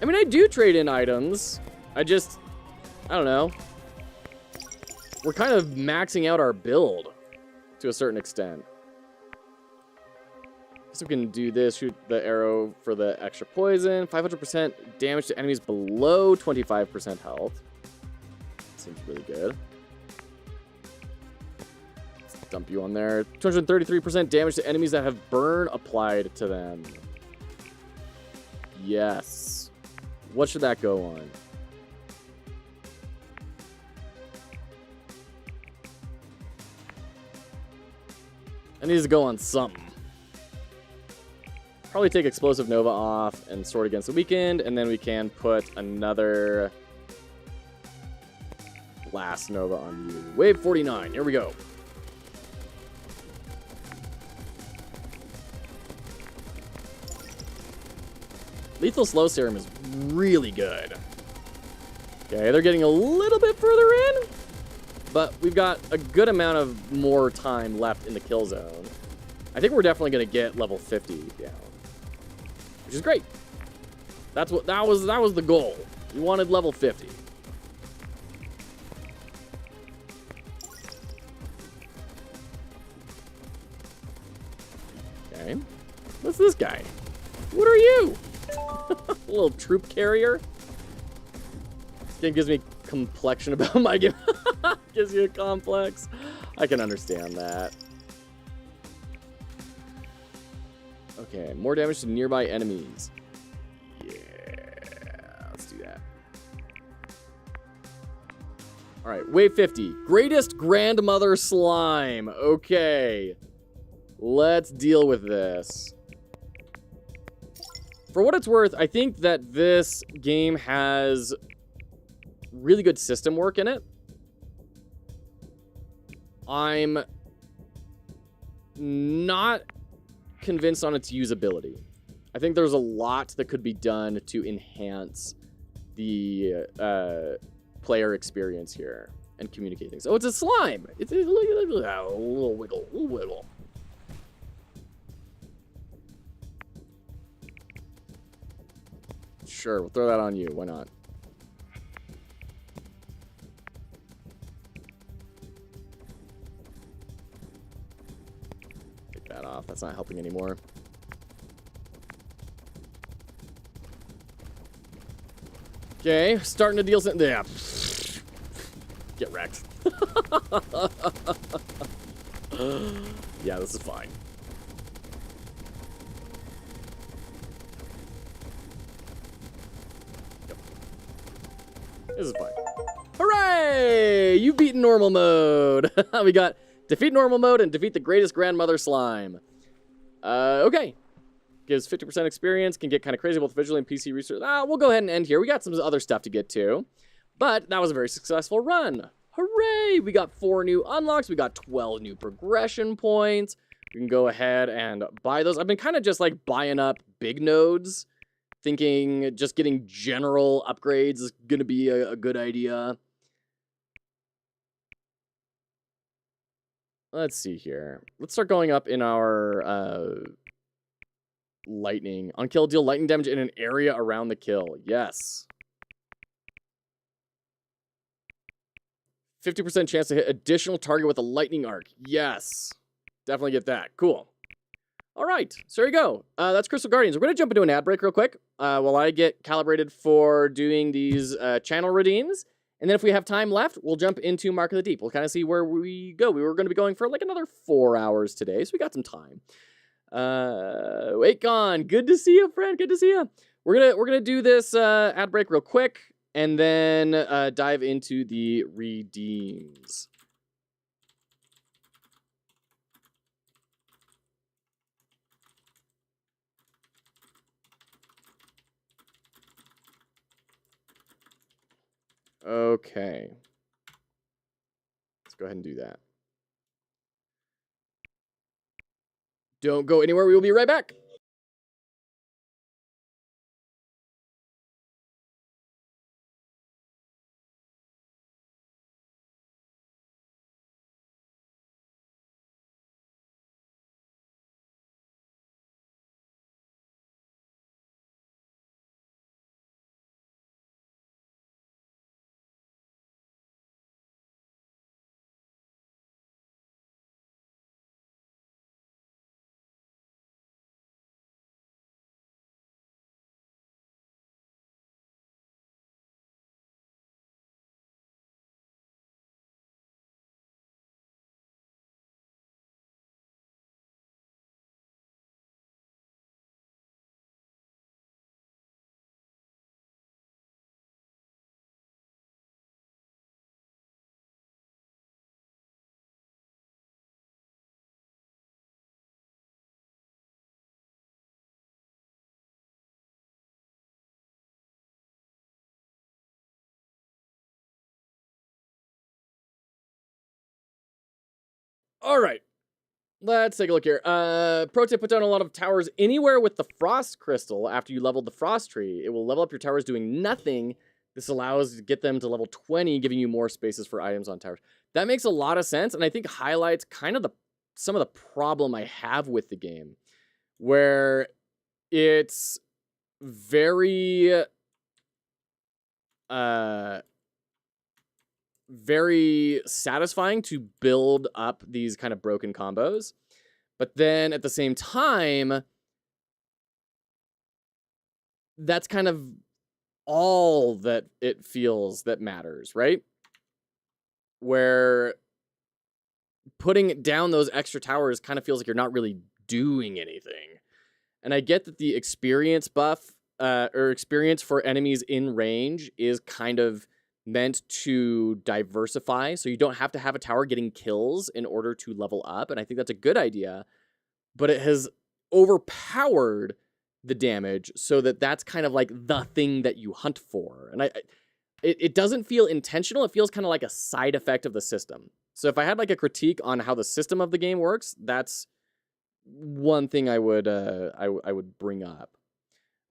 mean, I do trade in items. I don't know. We're kind of maxing out our build to a certain extent. So we can do this, shoot the arrow for the extra poison. 500% damage to enemies below 25% health. Seems really good. Let's dump you on there. 233% damage to enemies that have burn applied to them. Yes. What should that go on? It needs to go on something. Probably take Explosive Nova off and Sword Against the Weekend, and then we can put another Blast Nova on you. Wave 49, here we go. Lethal Slow Serum is really good. Okay, they're getting a little bit further in, but we've got a good amount of more time left in the kill zone. I think we're definitely going to get level 50 down, which is great. That was the goal. We wanted level 50. Okay. What's this guy? What are you? A little troop carrier. This game gives me complexion about my game. Gives you a complex. I can understand that. Okay, more damage to nearby enemies. Yeah, let's do that. All right, wave 50. Greatest Grandmother Slime. Okay, let's deal with this. For what it's worth, I think that this game has really good system work in it. I'm not convinced on its usability. I think there's a lot that could be done to enhance the player experience here and communicate things. Oh, it's a slime. It's a little wiggle, little wiggle. Sure, we'll throw that on you. Why not? Take that off. That's not helping anymore. Okay, starting to deal some... Yeah. Get wrecked. Yeah, this is fine. This is fine. Hooray! You've beaten normal mode. We got defeat normal mode and defeat the greatest grandmother slime. Okay. Gives 50% experience. Can get kind of crazy both visually and PC research. We'll go ahead and end here. We got some other stuff to get to. But that was a very successful run. Hooray! We got 4 new unlocks. We got 12 new progression points. We can go ahead and buy those. I've been kind of just like buying up big nodes, thinking just getting general upgrades is going to be a good idea. Let's see here. Let's start going up in our lightning. On kill, deal lightning damage in an area around the kill. Yes. 50% chance to hit additional target with a lightning arc. Yes. Definitely get that. Cool. All right, so there you go. That's Crystal Guardians. We're going to jump into an ad break real quick while I get calibrated for doing these channel redeems. And then if we have time left, we'll jump into Mark of the Deep. We'll kind of see where we go. We were going to be going for like another 4 hours today, so we got some time. Wakeon, good to see you, friend. Good to see you. We're gonna do this ad break real quick, and then dive into the redeems. Okay. Let's go ahead and do that. Don't go anywhere. We will be right back. All right. Let's take a look here. Pro tip, put down a lot of towers anywhere with the frost crystal after you leveled the frost tree. It will level up your towers doing nothing. This allows you to get them to level 20, giving you more spaces for items on towers. That makes a lot of sense, and I think highlights kind of some of the problem I have with the game, where it's very very satisfying to build up these kind of broken combos. But then at the same time, that's kind of all that it feels that matters, right? Where putting down those extra towers kind of feels like you're not really doing anything. And I get that the experience buff or experience for enemies in range is kind of meant to diversify, so you don't have to have a tower getting kills in order to level up, and I think that's a good idea, but it has overpowered the damage so that that's kind of like the thing that you hunt for, and it doesn't feel intentional. It feels kind of like a side effect of the system. So if I had like a critique on how the system of the game works, that's one thing I would bring up.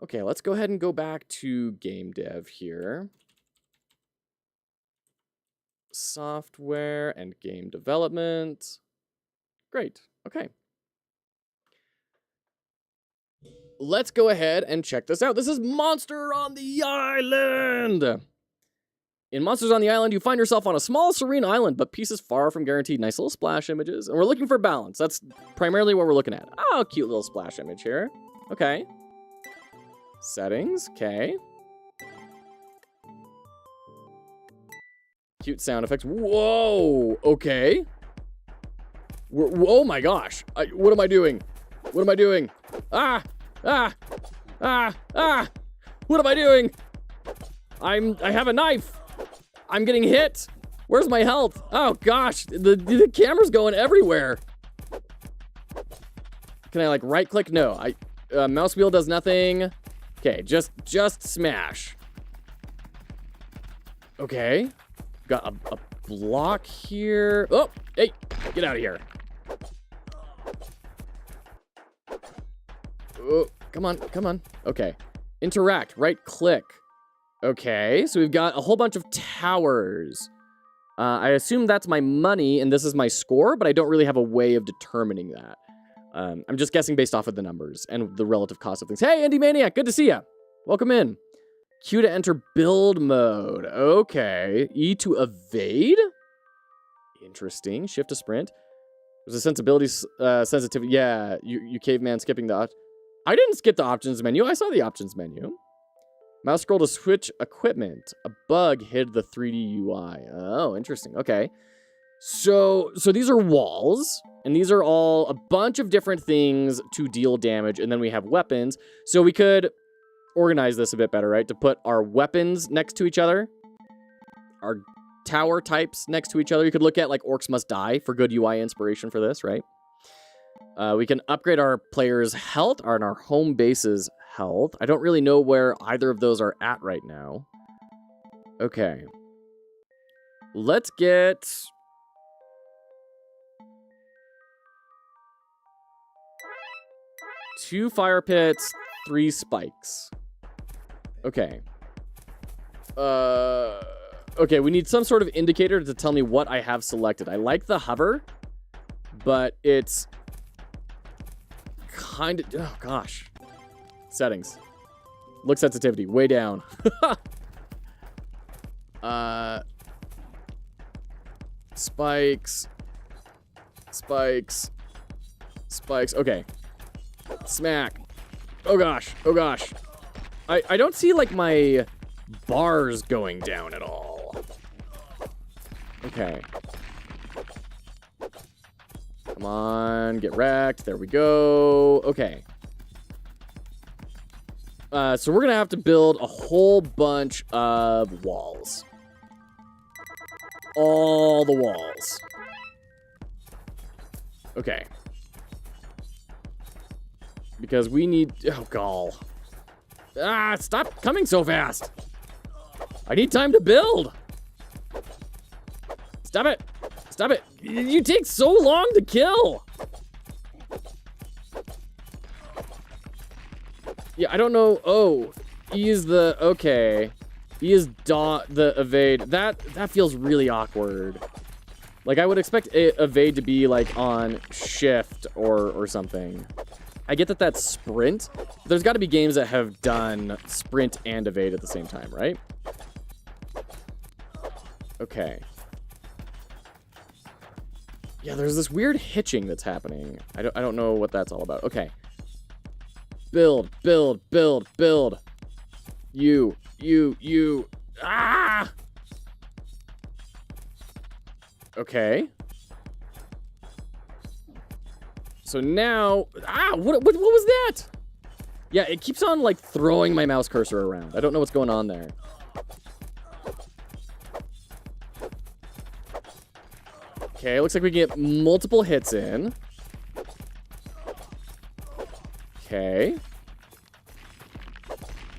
Okay, let's go ahead and go back to game dev here. Software and game development. Great. Okay. Let's go ahead and check this out. This is Monster on the Island. In Monsters on the Island, you find yourself on a small, serene island, but pieces far from guaranteed. Nice little splash images. And we're looking for balance. That's primarily what we're looking at. Oh, cute little splash image here. Okay. Settings. Okay. Cute sound effects. Whoa. Okay. Oh my gosh. What am I doing? What am I doing? Ah. Ah. Ah. Ah. What am I doing? I have a knife. I'm getting hit. Where's my health? Oh gosh. The camera's going everywhere. Can I like right click? No. Mouse wheel does nothing. Okay. Just smash. Okay. Got a block here. Oh, hey, get out of here. Oh, come on. Okay. Interact, right click. Okay, so we've got a whole bunch of towers. I assume that's my money and this is my score, but I don't really have a way of determining that. I'm just guessing based off of the numbers and the relative cost of things. Hey, Indie Maniac, good to see ya. Welcome in. Q to enter build mode. Okay. E to evade? Interesting. Shift to sprint. There's a sensitivity. Yeah, you caveman skipping the... I didn't skip the options menu. I saw the options menu. Mouse scroll to switch equipment. A bug hid the 3D UI. Oh, interesting. Okay. So these are walls, and these are all a bunch of different things to deal damage, and then we have weapons. So we could organize this a bit better, right? To put our weapons next to each other, our tower types next to each other. You could look at, like, Orcs Must Die for good UI inspiration for this, right? We can upgrade our players' health, or our home base's health. I don't really know where either of those are at right now. Okay. Let's get... 2 fire pits, 3 spikes. Okay. Okay, we need some sort of indicator to tell me what I have selected. I like the hover, but it's kind of... Oh, gosh. Settings. Look sensitivity, way down. Spikes. Spikes. Spikes. Okay. Smack. Oh, gosh. Oh, gosh. I don't see, like, my bars going down at all. Okay. Come on, get wrecked. There we go. Okay. So we're gonna have to build a whole bunch of walls. All the walls. Okay. Because we need... Oh, gall. Ah, stop coming so fast. I need time to build. Stop it. Stop it. You take so long to kill. Yeah, I don't know. Oh, he is the... Okay. He is the evade. That feels really awkward. Like, I would expect evade to be, like, on shift or something. I get that that's sprint. There's got to be games that have done sprint and evade at the same time, right? Okay. Yeah, there's this weird hitching that's happening. I don't know what that's all about. Okay. Build, build, build, build. You. Ah! Okay. So now... Ah! What was that? Yeah, it keeps on, like, throwing my mouse cursor around. I don't know what's going on there. Okay, looks like we can get multiple hits in. Okay.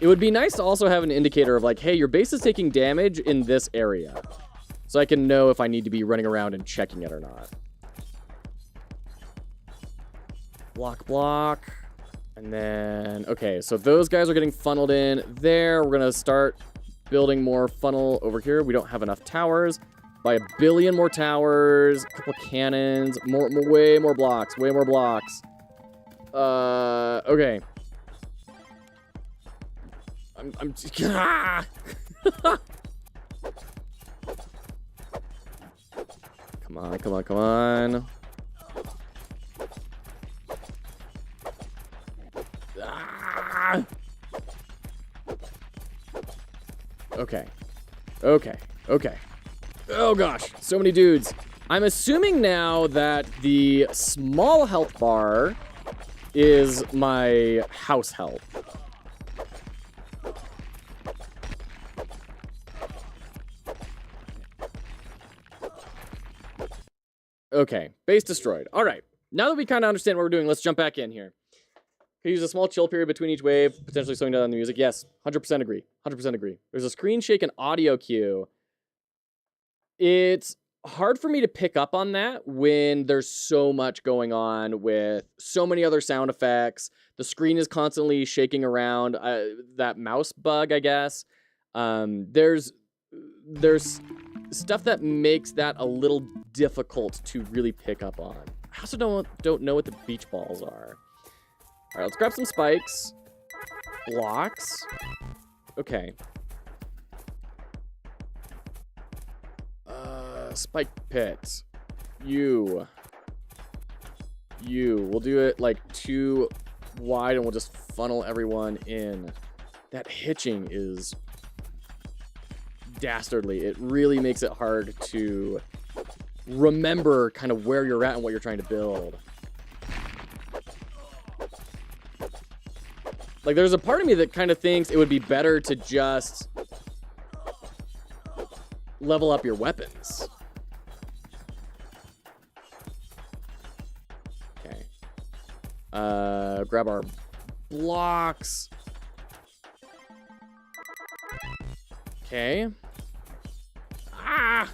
It would be nice to also have an indicator of, like, hey, your base is taking damage in this area. So I can know if I need to be running around and checking it or not. Block, block. And then, okay, so those guys are getting funneled in there. We're going to start building more funnel over here. We don't have enough towers. Buy a billion more towers, a couple cannons, way more blocks, way more blocks. Okay. I'm ah! Come on, come on, come on. Ah! Okay. Okay. Okay. Oh gosh, so many dudes. I'm assuming now that the small health bar is my house health. Okay, base destroyed. All right, now that we kind of understand what we're doing, let's jump back in here. Can use a small chill period between each wave, potentially slowing down the music. Yes, 100% agree. 100% agree. There's a screen shake and audio cue. It's hard for me to pick up on that when there's so much going on with so many other sound effects. The screen is constantly shaking around. That mouse bug, I guess. There's stuff that makes that a little difficult to really pick up on. I also don't know what the beach balls are. All right, let's grab some spikes. Blocks. Okay. Spike pit. You. you. We'll do it like 2 wide and we'll just funnel everyone in. That hitching is dastardly. It really makes it hard to remember kind of where you're at and what you're trying to build. Like, there's a part of me that kind of thinks it would be better to just level up your weapons. Okay. Grab our blocks. Okay. Ah!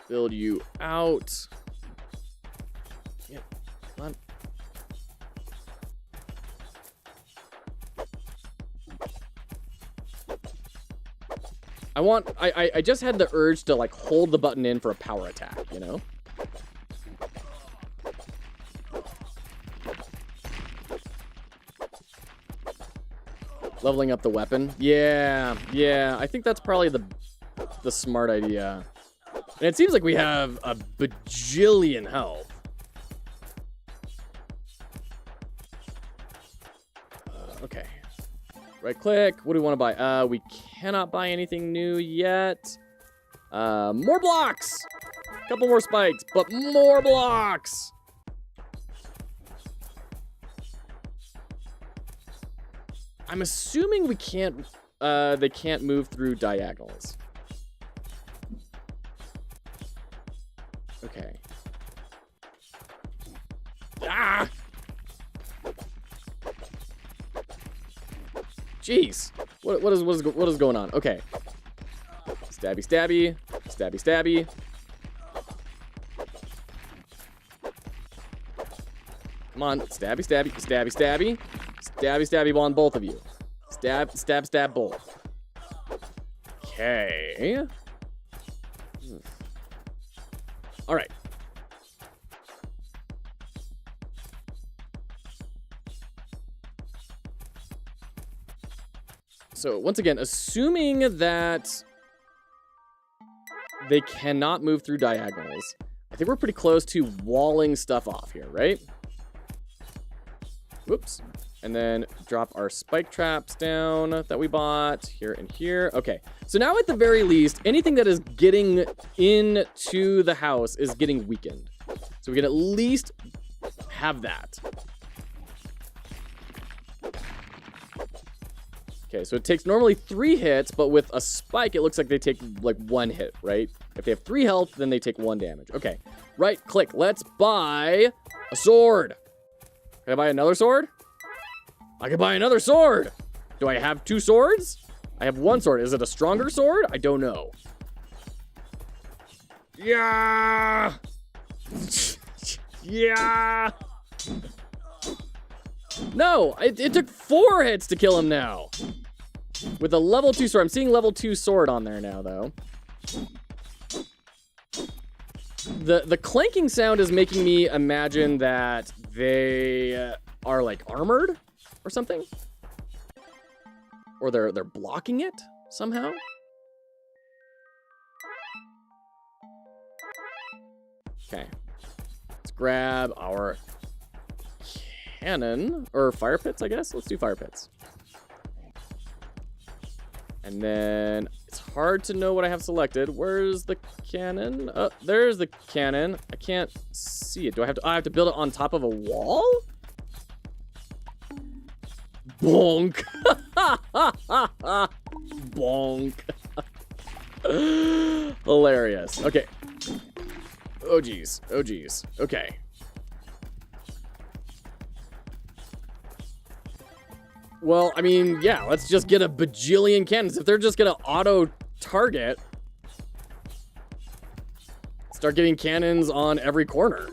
Build you out. Yeah, come on. I just had the urge to like hold the button in for a power attack, you know? Leveling up the weapon. Yeah, I think that's probably the smart idea. And it seems like we have a bajillion health. Okay. Right click. What do we want to buy? We cannot buy anything new yet. More blocks. A couple more spikes, but more blocks. I'm assuming we can't, they can't move through diagonals. Okay. Ah! Jeez. What is going on? Okay. Stabby, stabby. Stabby, stabby. Come on. Stabby, stabby. Stabby, stabby. Stabby, stabby on both of you. Stab, stab, stab both. Okay. All right. So once again, assuming that they cannot move through diagonals, I think we're pretty close to walling stuff off here, right? Whoops. And then drop our spike traps down that we bought here and here. Okay, so now at the very least, anything that is getting into the house is getting weakened. So we can at least have that. Okay, so it takes normally 3 hits, but with a spike, it looks like they take like 1 hit, right? If they have 3 health, then they take 1 damage. Okay, right click. Let's buy a sword. Can I buy another sword? I can buy another sword. Do I have 2 swords? I have 1 sword. Is it a stronger sword? I don't know. Yeah. Yeah. No, it took 4 hits to kill him now. With a level 2 sword. I'm seeing level 2 sword on there now, though. The clanking sound is making me imagine that they are like armored or something. Or they're blocking it somehow. Okay. Let's grab our cannon or fire pits, I guess. Let's do fire pits. And then it's hard to know what I have selected. Where's the cannon? Oh, there's the cannon. I can't see it. Do I have to? I have to build it on top of a wall? Bonk. Bonk. Hilarious. Okay. Oh, geez. Oh, geez. Okay. Well, I mean, yeah, let's just get a bajillion cannons. If they're just gonna auto-target, start getting cannons on every corner.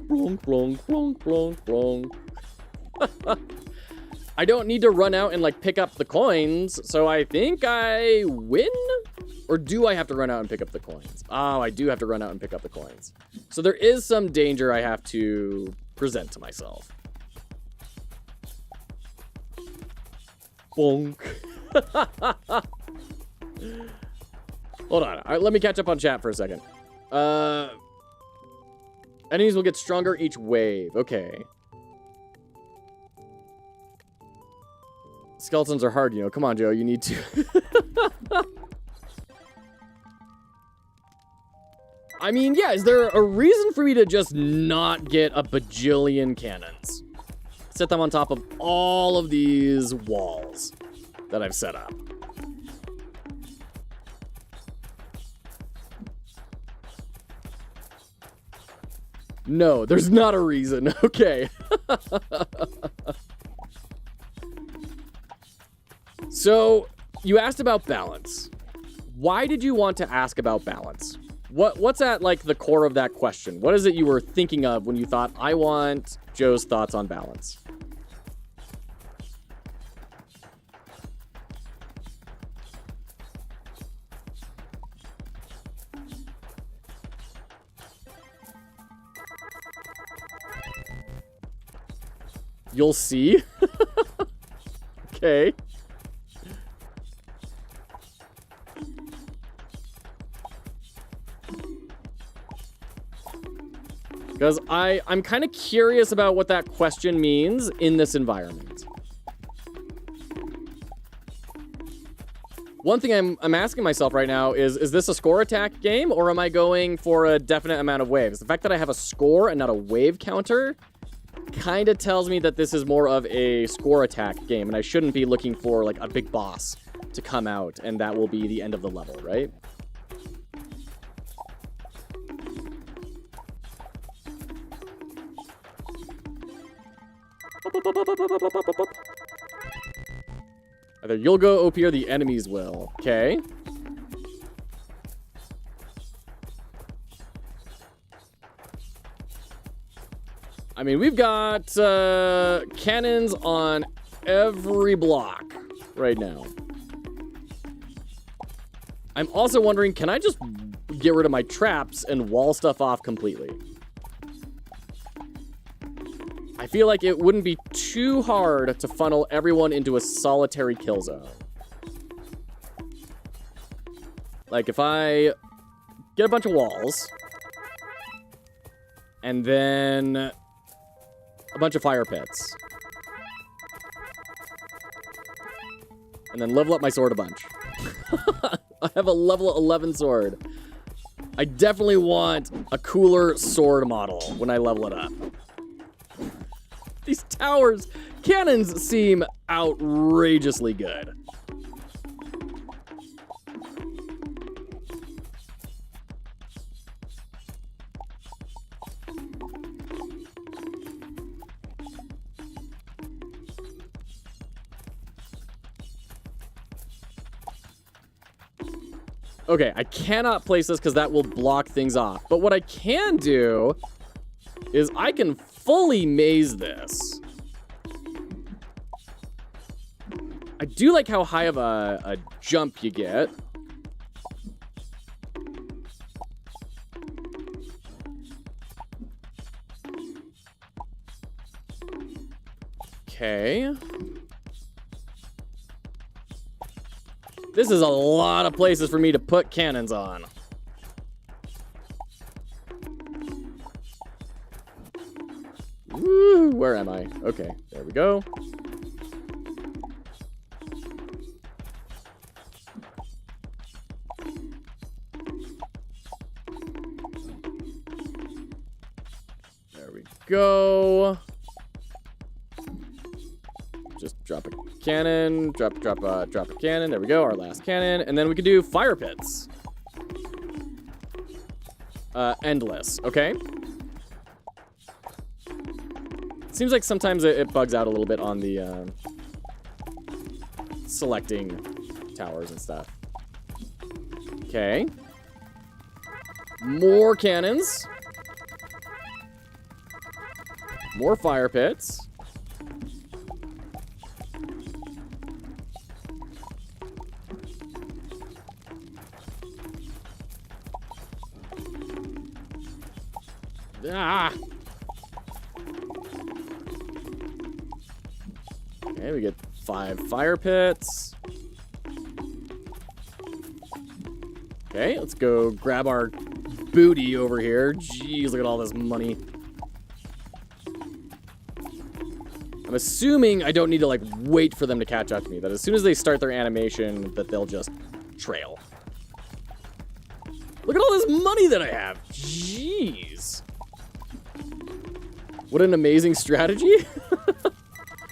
Blonk, blonk, blonk, blonk, blonk. I don't need to run out and, like, pick up the coins, so I think I win? Or do I have to run out and pick up the coins? Oh, I do have to run out and pick up the coins. So there is some danger I have to present to myself. Bonk. Hold on. All right, let me catch up on chat for a second. Enemies will get stronger each wave. Okay. Skeletons are hard, you know. Come on, Joe. You need to. I mean, yeah, is there a reason for me to just not get a bajillion cannons? Set them on top of all of these walls that I've set up. No, there's not a reason. Okay. So, you asked about balance. Why did you want to ask about balance? What's at, like, the core of that question? What is it you were thinking of when you thought, I want Joe's thoughts on balance? You'll see. Okay. Because I'm kind of curious about what that question means in this environment. One thing I'm asking myself right now is this a score attack game, or am I going for a definite amount of waves? The fact that I have a score and not a wave counter kind of tells me that this is more of a score attack game, and I shouldn't be looking for, like, a big boss to come out, and that will be the end of the level, right? Either you'll go OP or the enemies will. Okay. I mean, we've got cannons on every block right now. I'm also wondering, can I just get rid of my traps and wall stuff off completely? I feel like it wouldn't be too hard to funnel everyone into a solitary kill zone. Like, if I get a bunch of walls, and then a bunch of fire pits, and then level up my sword a bunch. I have a level 11 sword. I definitely want a cooler sword model when I level it up. These towers, cannons seem outrageously good. Okay, I cannot place this because that will block things off. But what I can do is I can fully maze this. I do like how high of a jump you get. Okay. This is a lot of places for me to put cannons on. Woo, where am I? Okay, there we go. There we go. Just drop a cannon, drop a cannon. There we go, our last cannon. And then we can do fire pits. Endless, okay. Seems like sometimes it bugs out a little bit on the selecting towers and stuff. Okay. More cannons. More fire pits. Ah! Okay, we get 5 fire pits. Okay, let's go grab our booty over here. Jeez, look at all this money. I'm assuming I don't need to, like, wait for them to catch up to me. That as soon as they start their animation, that they'll just trail. Look at all this money that I have. Jeez. What an amazing strategy.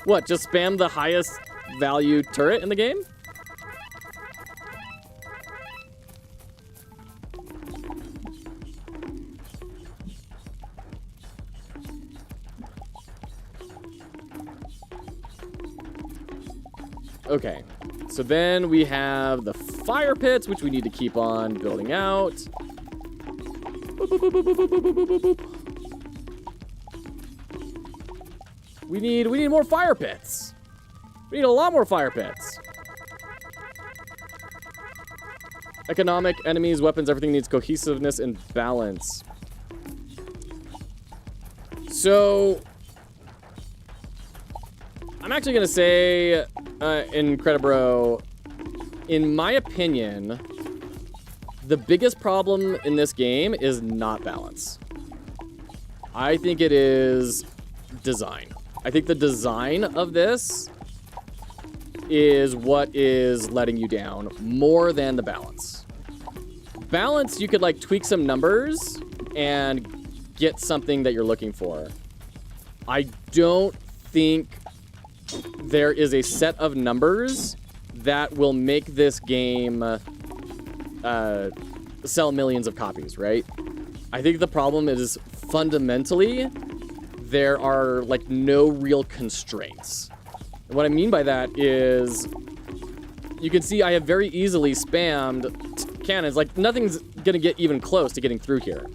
What, just spam the highest value turret in the game? Okay, so then we have the fire pits, which we need to keep on building out. Boop, boop, boop, boop, boop, boop, boop, boop, boop. We need more fire pits. We need a lot more fire pits. Economic, enemies, weapons, everything needs cohesiveness and balance. So, I'm actually gonna say, Incredibro, in my opinion, the biggest problem in this game is not balance. I think it is design. I think the design of this is what is letting you down more than the balance. Balance, you could like tweak some numbers and get something that you're looking for. I don't think there is a set of numbers that will make this game sell millions of copies, right? I think the problem is fundamentally there are like no real constraints. And what I mean by that is you can see I have very easily spammed cannons. Like nothing's gonna get even close to getting through here.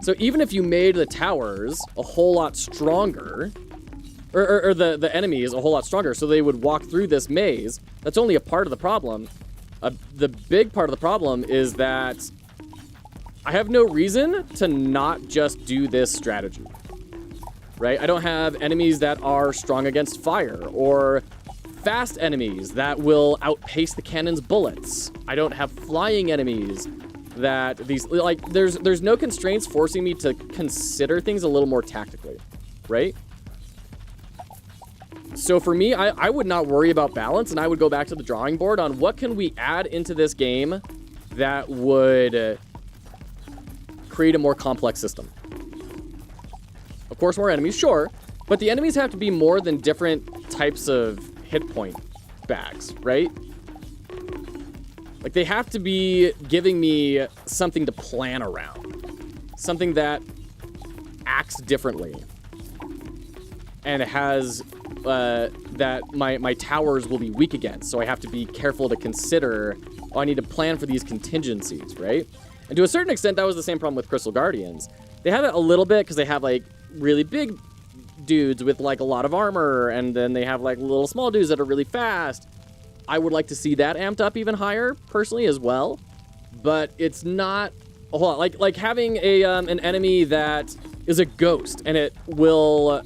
So even if you made the towers a whole lot stronger, or the enemies a whole lot stronger so they would walk through this maze, that's only a part of the problem. The big part of the problem is that I have no reason to not just do this strategy, right? I don't have enemies that are strong against fire or fast enemies that will outpace the cannon's bullets. I don't have flying enemies that these, like, there's no constraints forcing me to consider things a little more tactically, right? So for me, I would not worry about balance, and I would go back to the drawing board on what can we add into this game that would create a more complex system. Of course, more enemies, sure, but the enemies have to be more than different types of hit point bags, right? Like, they have to be giving me something to plan around, something that acts differently, and it has that my towers will be weak against, so I have to be careful to consider, oh, I need to plan for these contingencies, right? And to a certain extent, that was the same problem with Crystal Guardians. They have it a little bit because they have, like, really big dudes with, like, a lot of armor, and then they have, like, little small dudes that are really fast. I would like to see that amped up even higher, personally, as well. But it's not a whole lot. Like having a an enemy that is a ghost, and it will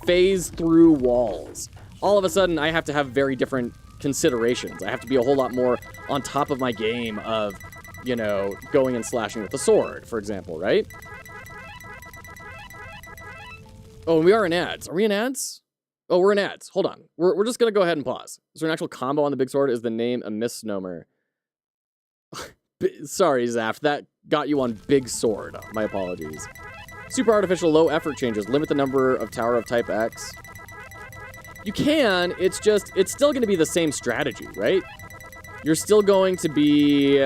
phase through walls. All of a sudden, I have to have very different considerations. I have to be a whole lot more on top of my game of, you know, going and slashing with the sword, for example, right? Oh, and we are in ads. Are we in ads? Oh, we're in ads. Hold on. We're just going to go ahead and pause. Is there an actual combo on the big sword? Is the name a misnomer? Sorry, Zaf. That got you on big sword. My apologies. Super artificial low effort changes. Limit the number of tower of type X. You can. It's just, it's still going to be the same strategy, right? You're still going to be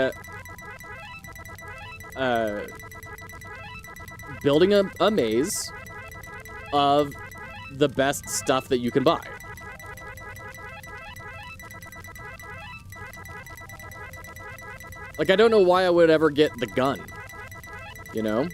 building a maze of the best stuff that you can buy. Like, I don't know why I would ever get the gun, you know?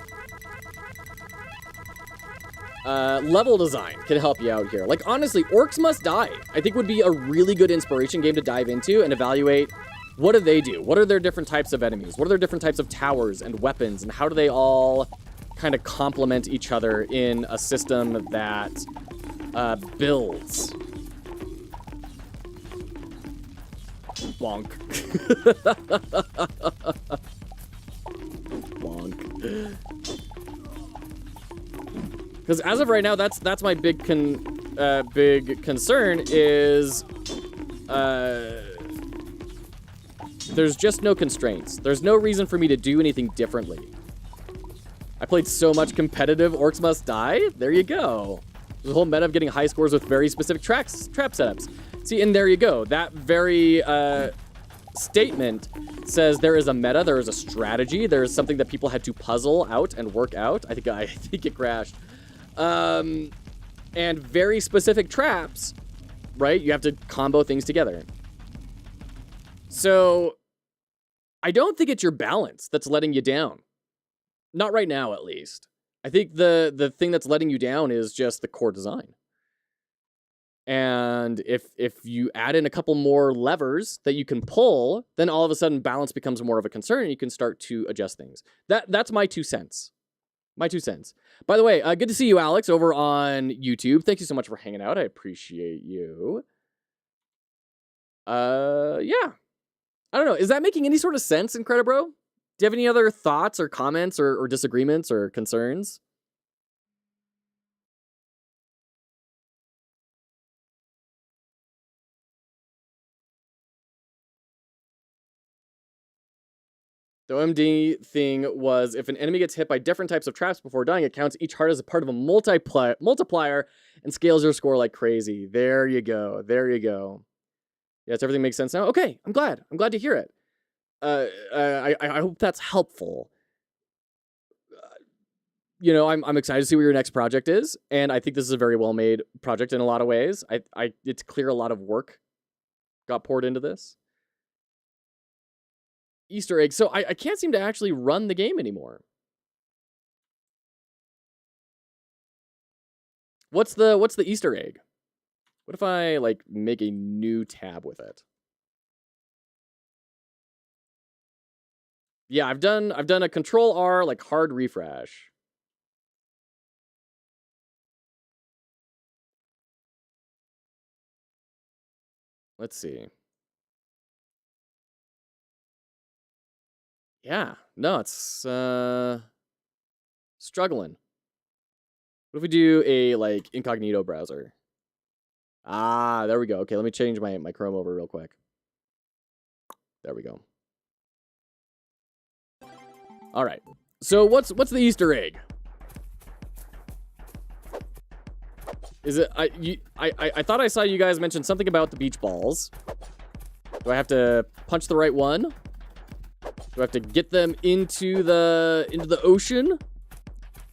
Level design can help you out here. Like, honestly, Orcs Must Die, I think, would be a really good inspiration game to dive into and evaluate what do they do? What are their different types of enemies? What are their different types of towers and weapons? And how do they all kind of complement each other in a system that builds? Bonk. Bonk. Because as of right now, that's my big concern is there's just no constraints. There's no reason for me to do anything differently. I played so much competitive Orcs Must Die. There you go. There's a whole meta of getting high scores with very specific trap setups. See, and there you go. That very statement says there is a meta, there is a strategy, there is something that people had to puzzle out and work out. I think it crashed. And very specific traps, right? You have to combo things together. So I don't think it's your balance that's letting you down. Not right now, at least. I think the thing that's letting you down is just the core design. And if you add in a couple more levers that you can pull, then all of a sudden balance becomes more of a concern and you can start to adjust things. That's my 2 cents. My 2 cents. By the way, good to see you, Alex, over on YouTube. Thank you so much for hanging out. I appreciate you. Yeah. I don't know. Is that making any sort of sense, Incredibro? Do you have any other thoughts or comments or disagreements or concerns? The OMD thing was if an enemy gets hit by different types of traps before dying, it counts each heart as a part of a multiplier and scales your score like crazy. There you go. There you go. Yes, everything makes sense now. Okay, I'm glad. I'm glad to hear it. I hope that's helpful. You know, I'm excited to see what your next project is, and I think this is a very well-made project in a lot of ways. It's clear a lot of work got poured into this. Easter egg. So I can't seem to actually run the game anymore. What's the Easter egg? What if I like make a new tab with it? Yeah, I've done a Control R like hard refresh. Let's see. Yeah, no, it's struggling. What if we do a like incognito browser? Ah, there we go. Okay, let me change my Chrome over real quick. There we go. All right. So what's the Easter egg? Is it I thought I saw you guys mention something about the beach balls. Do I have to punch the right one? Do I have to get them into the ocean?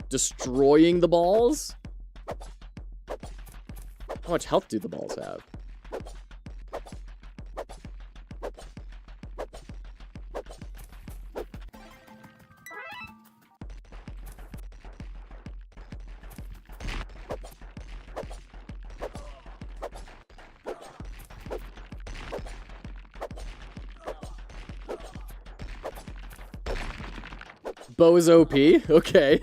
Destroying the balls? How much health do the balls have? Bow is OP. Okay.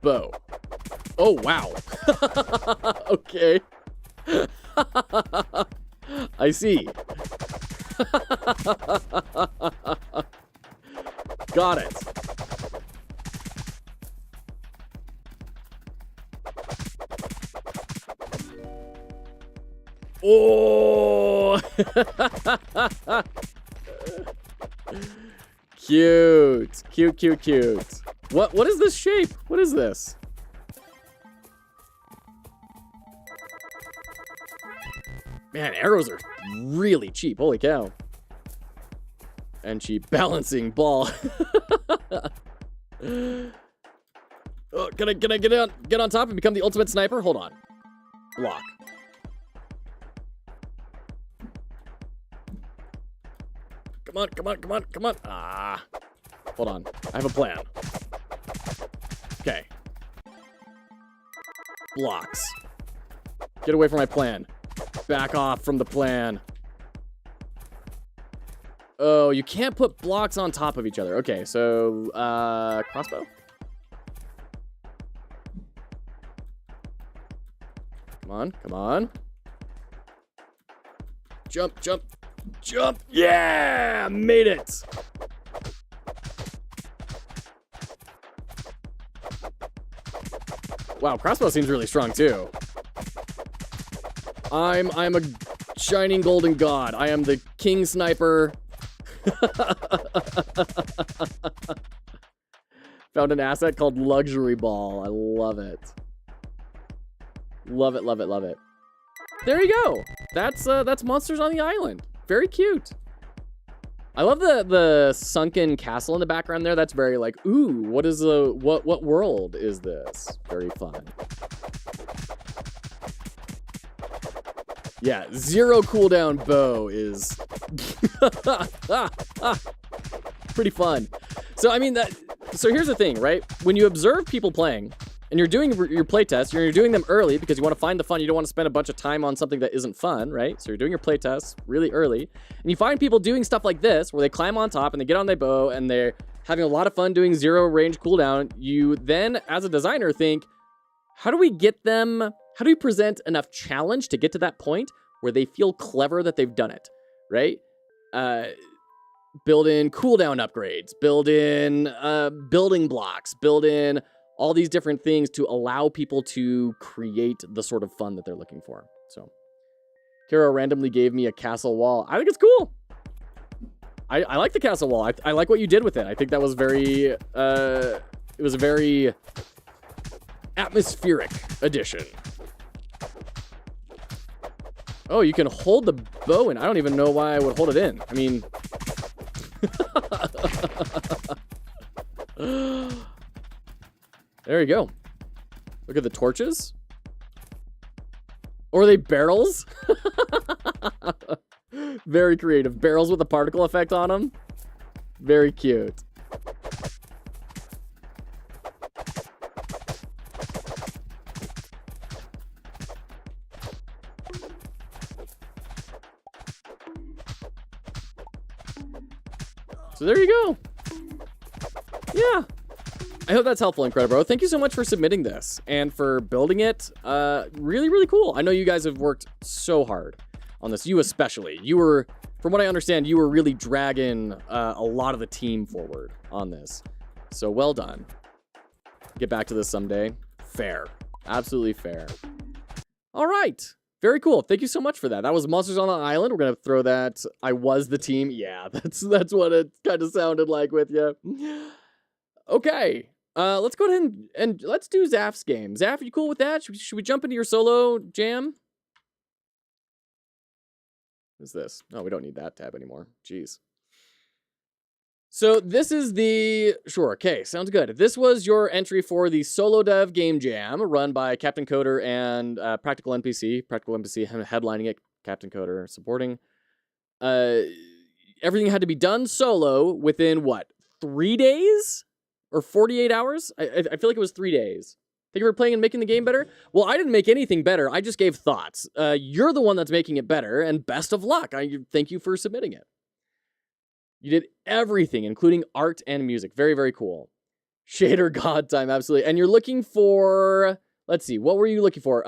Bow. Oh, wow. Okay. I see. Got it. Oh! Cute. Cute, cute, cute. What is this shape? What is this? Man, arrows are really cheap. Holy cow. And cheap balancing ball. Oh, can I get on top and become the ultimate sniper? Hold on. Block. Come on, come on, come on, come on. Ah. Hold on. I have a plan. Okay. Blocks. Get away from my plan. Back off from the plan. Oh, you can't put blocks on top of each other. Okay, so, crossbow? Come on, come on. jump, jump, jump. Yeah, made it. Wow, crossbow seems really strong too. I'm a shining golden god. I am the king sniper. Found an asset called Luxury Ball. I love it. Love it, love it, love it. There you go. That's Monsters on the Island. Very cute. I love the sunken castle in the background there. That's very like, ooh, what world is this? Very fun. Yeah, 0 cooldown bow is pretty fun. So I mean so here's the thing, right? When you observe people playing and you're doing your playtests, you're doing them early because you want to find the fun. You don't want to spend a bunch of time on something that isn't fun, right? So you're doing your playtests really early, and you find people doing stuff like this where they climb on top and they get on their bow and they're having a lot of fun doing 0 range cooldown. You then, as a designer, think, how do we present enough challenge to get to that point where they feel clever that they've done it, right? Build in cooldown upgrades, build in building blocks, build in all these different things to allow people to create the sort of fun that they're looking for. So, Kara randomly gave me a castle wall. I think it's cool. I like the castle wall. I like what you did with it. I think that was very, it was a very atmospheric addition. Oh, you can hold the bow in. I don't even know why I would hold it in. I mean... There you go. Look at the torches. Or are they barrels? Very creative. Barrels with a particle effect on them. Very cute. So there you go. Yeah. I hope that's helpful, Incredibro. Thank you so much for submitting this and for building it. Really, really cool. I know you guys have worked so hard on this. You especially. You were, from what I understand, you were really dragging a lot of the team forward on this. So well done. Get back to this someday. Fair. Absolutely fair. All right. Very cool. Thank you so much for that. That was Monsters on the Island. We're going to throw that. I was the team. Yeah, that's what it kind of sounded like with you. Okay. Let's go ahead and let's do Zaph's game. Zaph, are you cool with that? Should we jump into your solo jam? What's this? Oh, we don't need that tab anymore. Jeez. So this is the... Sure, okay, sounds good. This was your entry for the Solo Dev Game Jam, run by Captain Coder and Practical NPC. Practical NPC headlining it, Captain Coder supporting. Everything had to be done solo within, what, 3 days? Or 48 hours? I feel like it was 3 days. Think you were playing and making the game better? Well, I didn't make anything better. I just gave thoughts. You're the one that's making it better, and best of luck. I thank you for submitting it. You did everything, including art and music. Very, very cool. Shader God time, absolutely. And you're looking for... Let's see, what were you looking for?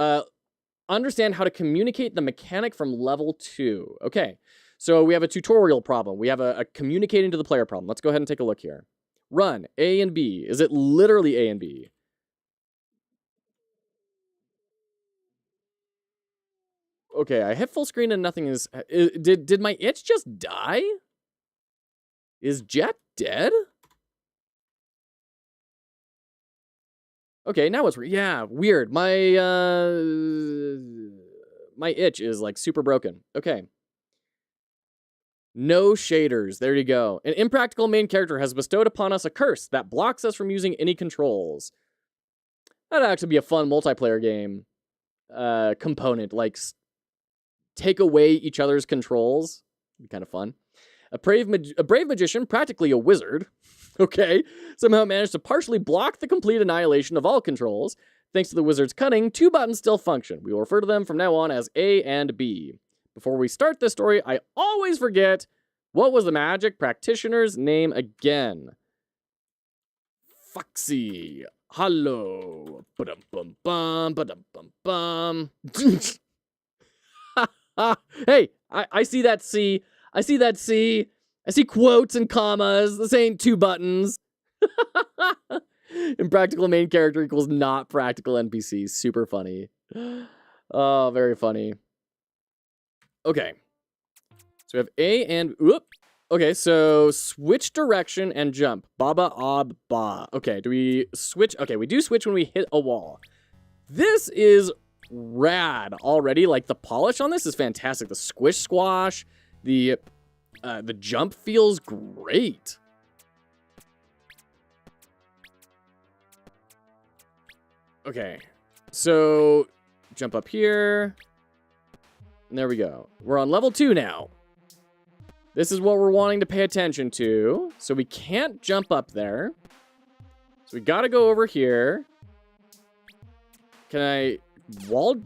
Understand how to communicate the mechanic from level 2. Okay, so we have a tutorial problem. We have a communicating to the player problem. Let's go ahead and take a look here. Run, A and B. Is it literally A and B? Okay, I hit full screen and nothing is... Did my itch just die? Is Jet dead? Okay, now it's... Yeah, weird. My itch is, like, super broken. Okay. No shaders. There you go. An impractical main character has bestowed upon us a curse that blocks us from using any controls. That'd actually be a fun multiplayer game component. Like, take away each other's controls. Be kind of fun. A brave magician, practically a wizard, okay, somehow managed to partially block the complete annihilation of all controls. Thanks to the wizard's cunning, 2 buttons still function. We will refer to them from now on as A and B. Before we start this story, I always forget, what was the magic practitioner's name again? Foxy. Hello. Ba-dum-bum-bum, ba-dum-bum-bum. Hey, I see that C. I see that C. I see quotes and commas. This ain't 2 buttons. Impractical main character equals not practical NPC. Super funny. Oh, very funny. Okay. So we have A and... Whoop. Okay, so switch direction and jump. Baba, ob, ba. Okay, do we switch? Okay, we do switch when we hit a wall. This is rad already. Like, the polish on this is fantastic. The squish squash, the jump feels great. Okay, so jump up here. And there we go. We're on level 2 now. This is what we're wanting to pay attention to. So we can't jump up there. So we gotta go over here. Can I... What?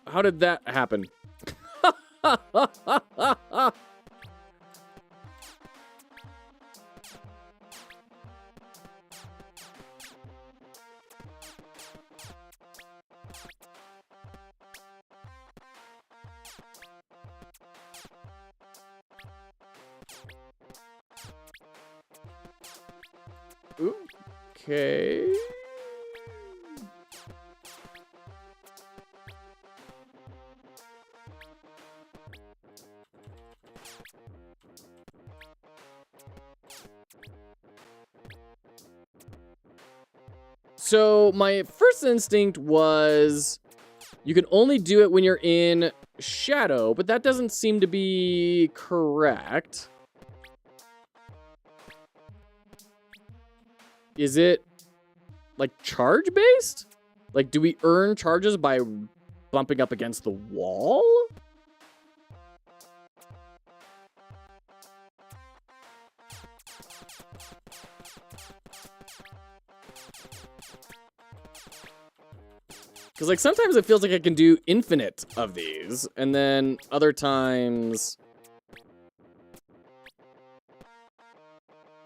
How did that happen? Okay. So my first instinct was you can only do it when you're in shadow, but that doesn't seem to be correct. Is it like charge based? Like, do we earn charges by bumping up against the wall? Because, like, sometimes it feels like I can do infinite of these, and then other times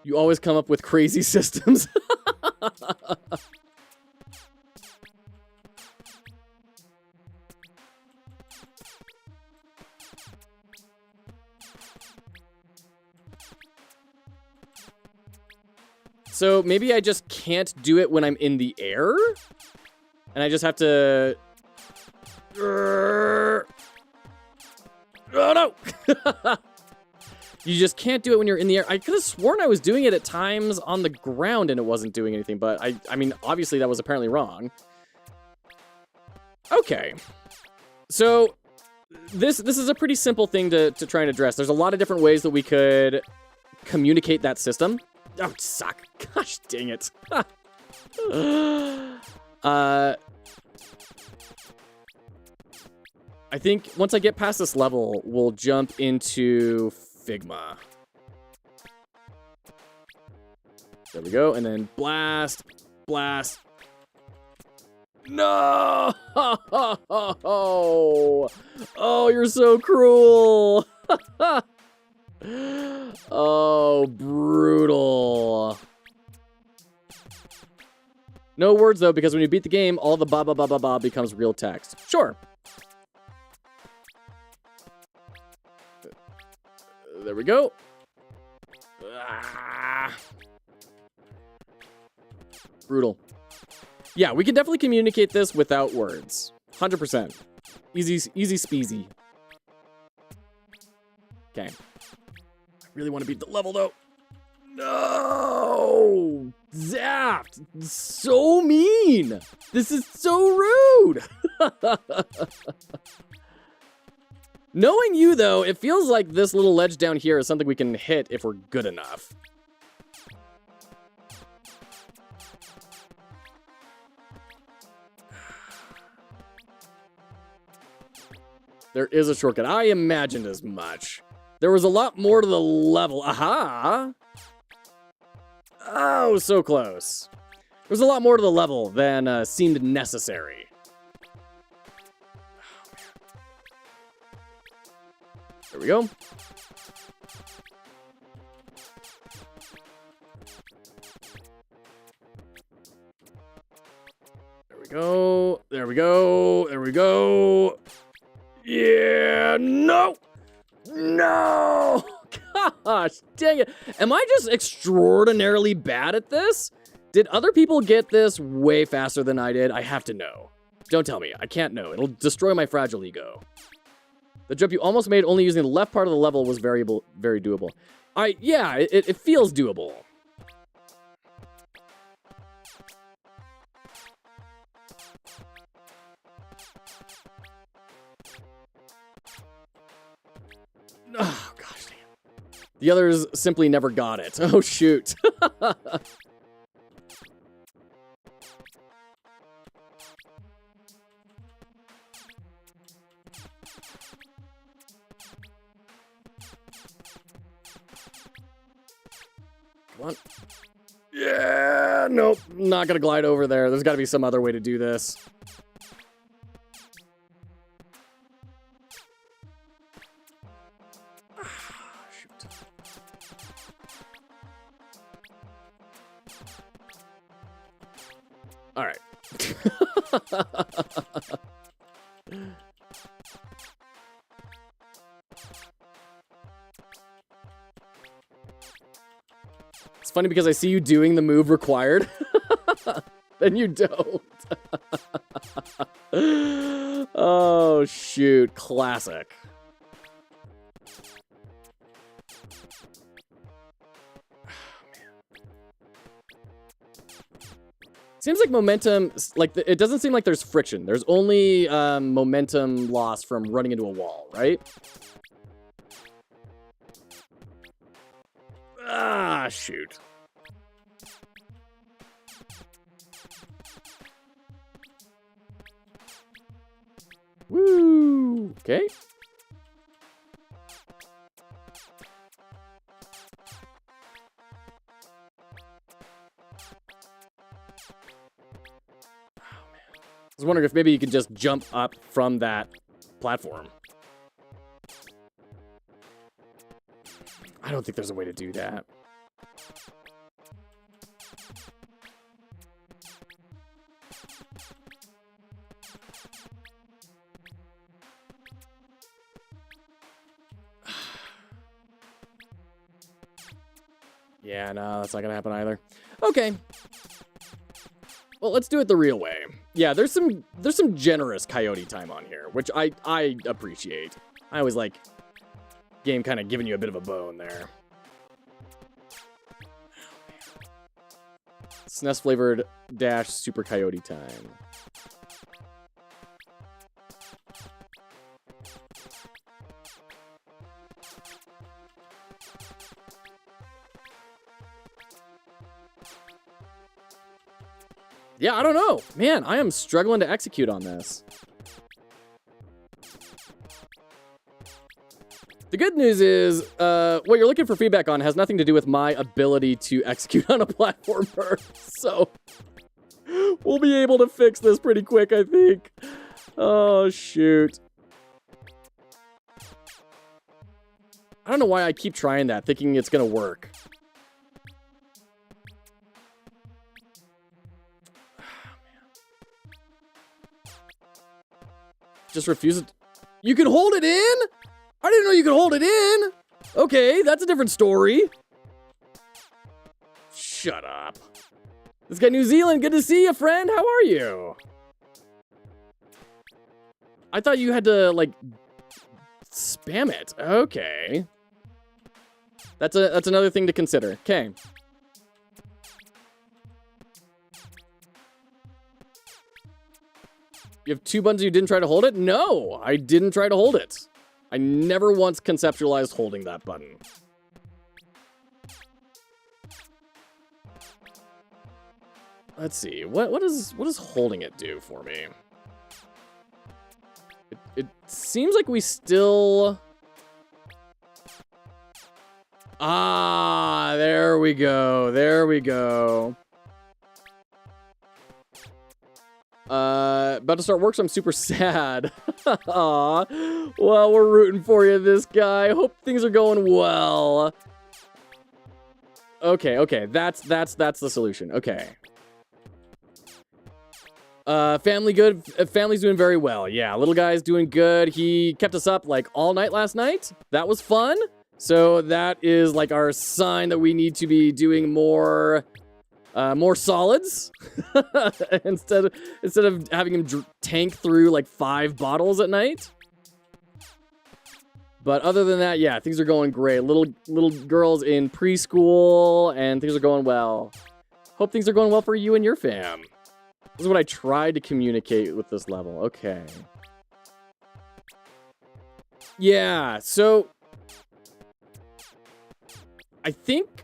you always come up with crazy systems. So maybe I just can't do it when I'm in the air? And I just have to... Oh, no! You just can't do it when you're in the air. I could have sworn I was doing it at times on the ground and it wasn't doing anything, but I mean, obviously that was apparently wrong. Okay. So, this is a pretty simple thing to try and address. There's a lot of different ways that we could communicate that system. Oh, suck. Gosh dang it. I think once I get past this level, we'll jump into Figma. There we go, and then blast, blast. No! Oh, you're so cruel. Oh, brutal. No words, though, because when you beat the game, all the ba ba ba ba ba becomes real text. Sure. There we go. Ah. Brutal. Yeah, we can definitely communicate this without words. 100%. Easy speasy. Okay. I really want to beat the level, though. No! Zapped! So mean! This is so rude! Knowing you, though, it feels like this little ledge down here is something we can hit if we're good enough. There is a shortcut. I imagined as much. There was a lot more to the level. Aha! Oh, so close. There's a lot more to the level than seemed necessary. There we go. There we go. There we go. Yeah, no! No! Gosh, dang it. Am I just extraordinarily bad at this? Did other people get this way faster than I did? I have to know. Don't tell me. I can't know. It'll destroy my fragile ego. The jump you almost made only using the left part of the level was very doable. Yeah, it feels doable. Oh, gosh damn. The others simply never got it. Oh, shoot. Come on. Yeah, nope. Not gonna glide over there. There's gotta be some other way to do this. Shoot. All right. It's funny because I see you doing the move required, then you don't. Oh, shoot. Classic. Seems like momentum, it doesn't seem like there's friction. There's only momentum loss from running into a wall, right? Ah, shoot. Woo! Okay. I was wondering if maybe you could just jump up from that platform. I don't think there's a way to do that. Yeah, no, that's not gonna happen either. Okay. Well, let's do it the real way. Yeah, there's some generous coyote time on here, which I appreciate. I always like game kind of giving you a bit of a bone there. SNES flavored dash super coyote time. Yeah, I don't know. Man, I am struggling to execute on this. The good news is, what you're looking for feedback on has nothing to do with my ability to execute on a platformer. So, we'll be able to fix this pretty quick, I think. Oh, shoot. I don't know why I keep trying that, thinking it's gonna work. Just refuse it. You can hold it in? I didn't know you could hold it in. Okay, that's a different story. Shut up. This guy New Zealand, good to see you, friend. How are you? I thought you had to, like, spam it. Okay. That's another thing to consider. Okay. You have two buttons, you didn't try to hold it? No, I didn't try to hold it. I never once conceptualized holding that button. Let's see. What does holding it do for me? It seems like we still... Ah, there we go. There we go. About to start work, so I'm super sad. Aw. Well, we're rooting for you, this guy. Hope things are going well. Okay, that's the solution. Okay. Family good. Family's doing very well. Yeah, little guy's doing good. He kept us up like all night last night. That was fun. So that is like our sign that we need to be doing more solids instead of having him tank through like 5 bottles at night. But other than that, yeah, things are going great. Little girls in preschool, and things are going well. Hope things are going well for you and your fam. This is what I tried to communicate with this level. Okay. Yeah, so I think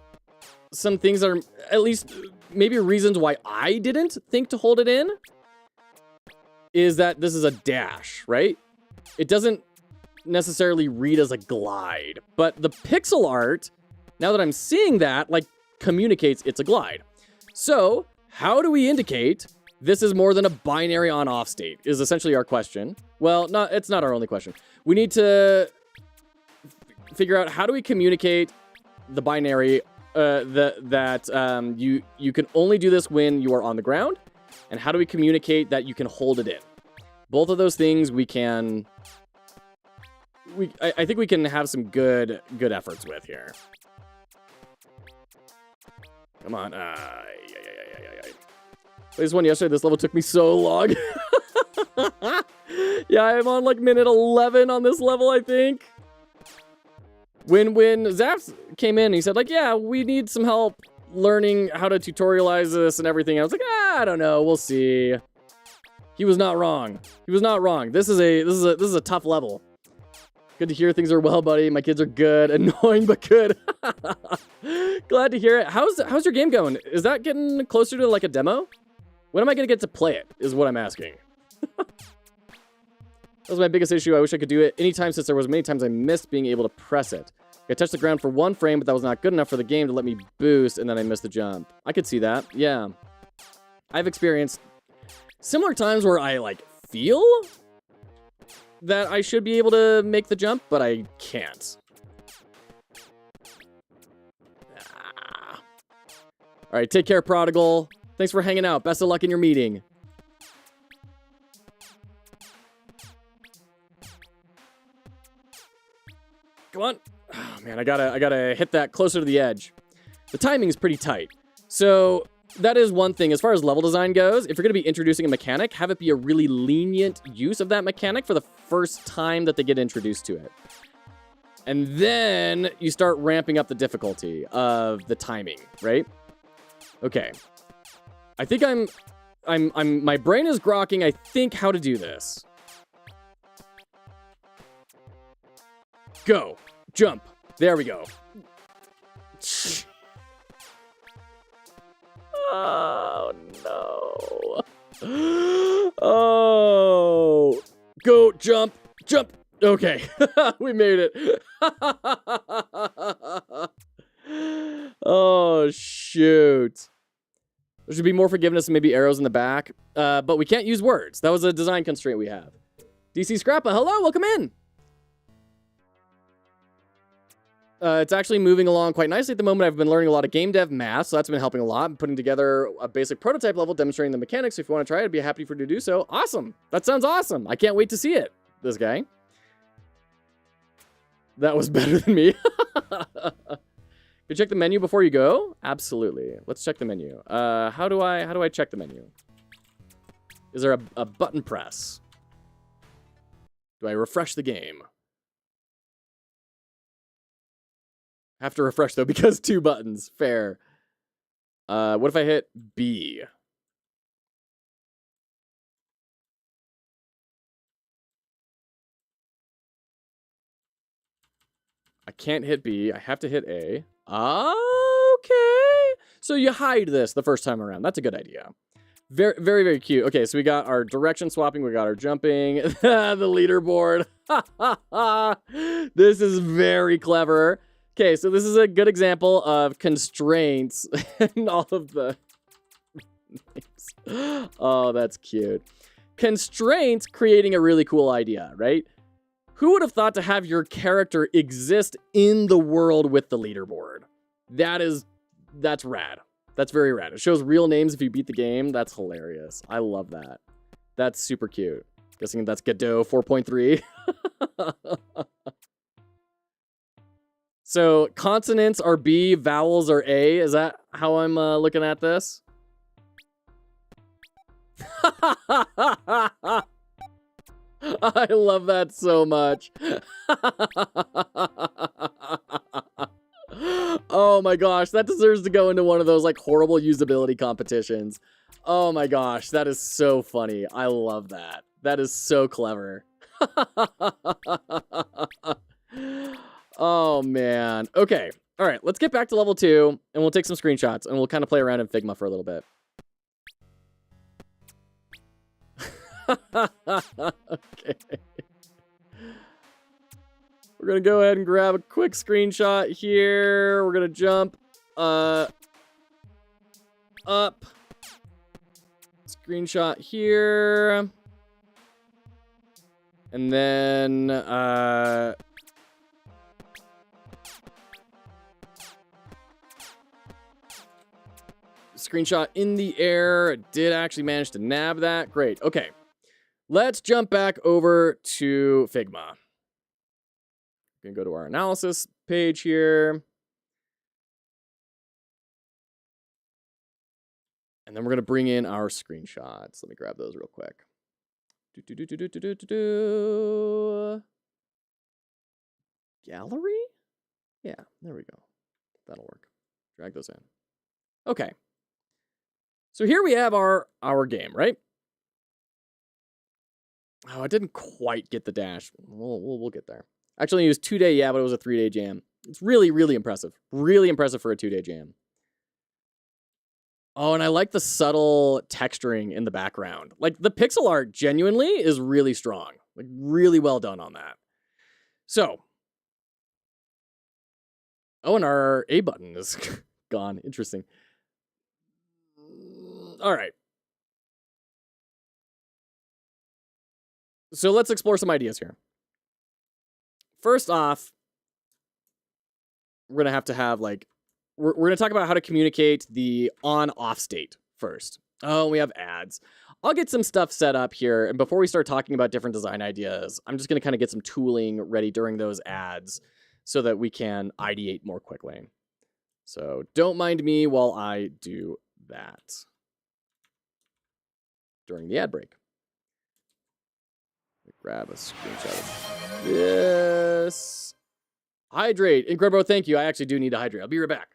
some things are, at least maybe reasons why I didn't think to hold it in, is that this is a dash, right? It doesn't necessarily read as a glide, but the pixel art, now that I'm seeing that, like, communicates it's a glide. So how do we indicate this is more than a binary on-off state, is essentially our question. Well, it's not our only question. We need to figure out how do we communicate the binary that you can only do this when you are on the ground, and how do we communicate that you can hold it in? Both of those things we can... I think we can have some good efforts with here. Come on. This one yesterday, this level took me so long. Yeah, I'm on like minute 11 on this level, I think. When Zaps came in, he said like, yeah, we need some help learning how to tutorialize this and everything. I was like, I don't know, we'll see. He was not wrong. He was not wrong. This is a tough level. Good to hear things are well, buddy. My kids are good. Annoying, but good. Glad to hear it. How's your game going? Is that getting closer to like a demo? When am I going to get to play it, is what I'm asking. That was my biggest issue. I wish I could do it anytime, since there was many times I missed being able to press it. I touched the ground for 1 frame, but that was not good enough for the game to let me boost, and then I missed the jump. I could see that, yeah. I've experienced similar times where I, like, feel that I should be able to make the jump, but I can't. All right, take care, Prodigal. Thanks for hanging out. Best of luck in your meeting. Come on. Oh, man, I gotta hit that closer to the edge. The timing is pretty tight. So that is one thing. As far as level design goes, if you're gonna be introducing a mechanic, have it be a really lenient use of that mechanic for the first time that they get introduced to it. And then you start ramping up the difficulty of the timing, right? Okay. I think my brain is grokking, I think, how to do this. Go. Jump. There we go. Oh, no. Oh. Go. Jump. Jump. Okay. We made it. Oh, shoot. There should be more forgiveness and maybe arrows in the back. But we can't use words. That was a design constraint we have. DC Scrappa, hello, welcome in. It's actually moving along quite nicely at the moment. I've been learning a lot of game dev math, so that's been helping a lot. I'm putting together a basic prototype level demonstrating the mechanics. If you want to try it, I'd be happy for you to do so. Awesome. That sounds awesome. I can't wait to see it. This guy. That was better than me. You check the menu before you go? Absolutely. Let's check the menu. How do I check the menu? Is there a button press? Do I refresh the game? I have to refresh though because 2 buttons. Fair. What if I hit B? I can't hit B. I have to hit A. Okay. So you hide this the first time around. That's a good idea. Very, very, very cute. Okay, so we got our direction swapping. We got our jumping. The leaderboard. This is very clever. Okay, so this is a good example of constraints and all of the... Oh, that's cute. Constraints creating a really cool idea, right? Who would have thought to have your character exist in the world with the leaderboard? That's rad. That's very rad. It shows real names if you beat the game. That's hilarious. I love that. That's super cute. Guessing that's Godot 4.3. So consonants are B, vowels are A. Is that how I'm looking at this? I love that so much. Oh my gosh, that deserves to go into one of those like horrible usability competitions. Oh my gosh, that is so funny. I love that. That is so clever. Oh man. Okay. All right, let's get back to level 2 and we'll take some screenshots and we'll kind of play around in Figma for a little bit. Okay. We're gonna go ahead and grab a quick screenshot here. We're gonna jump up. Screenshot here. And then screenshot in the air. Did actually manage to nab that. Great. Okay. Let's jump back over to Figma. We're going to go to our analysis page here. And then we're going to bring in our screenshots. Let me grab those real quick. Gallery? Yeah, there we go. That'll work. Drag those in. Okay. So here we have our game, right? Oh, I didn't quite get the dash. We'll get there. Actually, it was 2-day, yeah, but it was a 3-day jam. It's really, really impressive. Really impressive for a 2-day jam. Oh, and I like the subtle texturing in the background. Like, the pixel art genuinely is really strong. Like, really well done on that. So. Oh, and our A button is gone. Interesting. All right. So let's explore some ideas here. First off, we're going to have like, we're going to talk about how to communicate the on-off state first. Oh, we have ads. I'll get some stuff set up here. And before we start talking about different design ideas, I'm just going to kind of get some tooling ready during those ads so that we can ideate more quickly. So don't mind me while I do that during the ad break. Grab a screenshot of this. Hydrate. Incredible, thank you. I actually do need to hydrate. I'll be right back.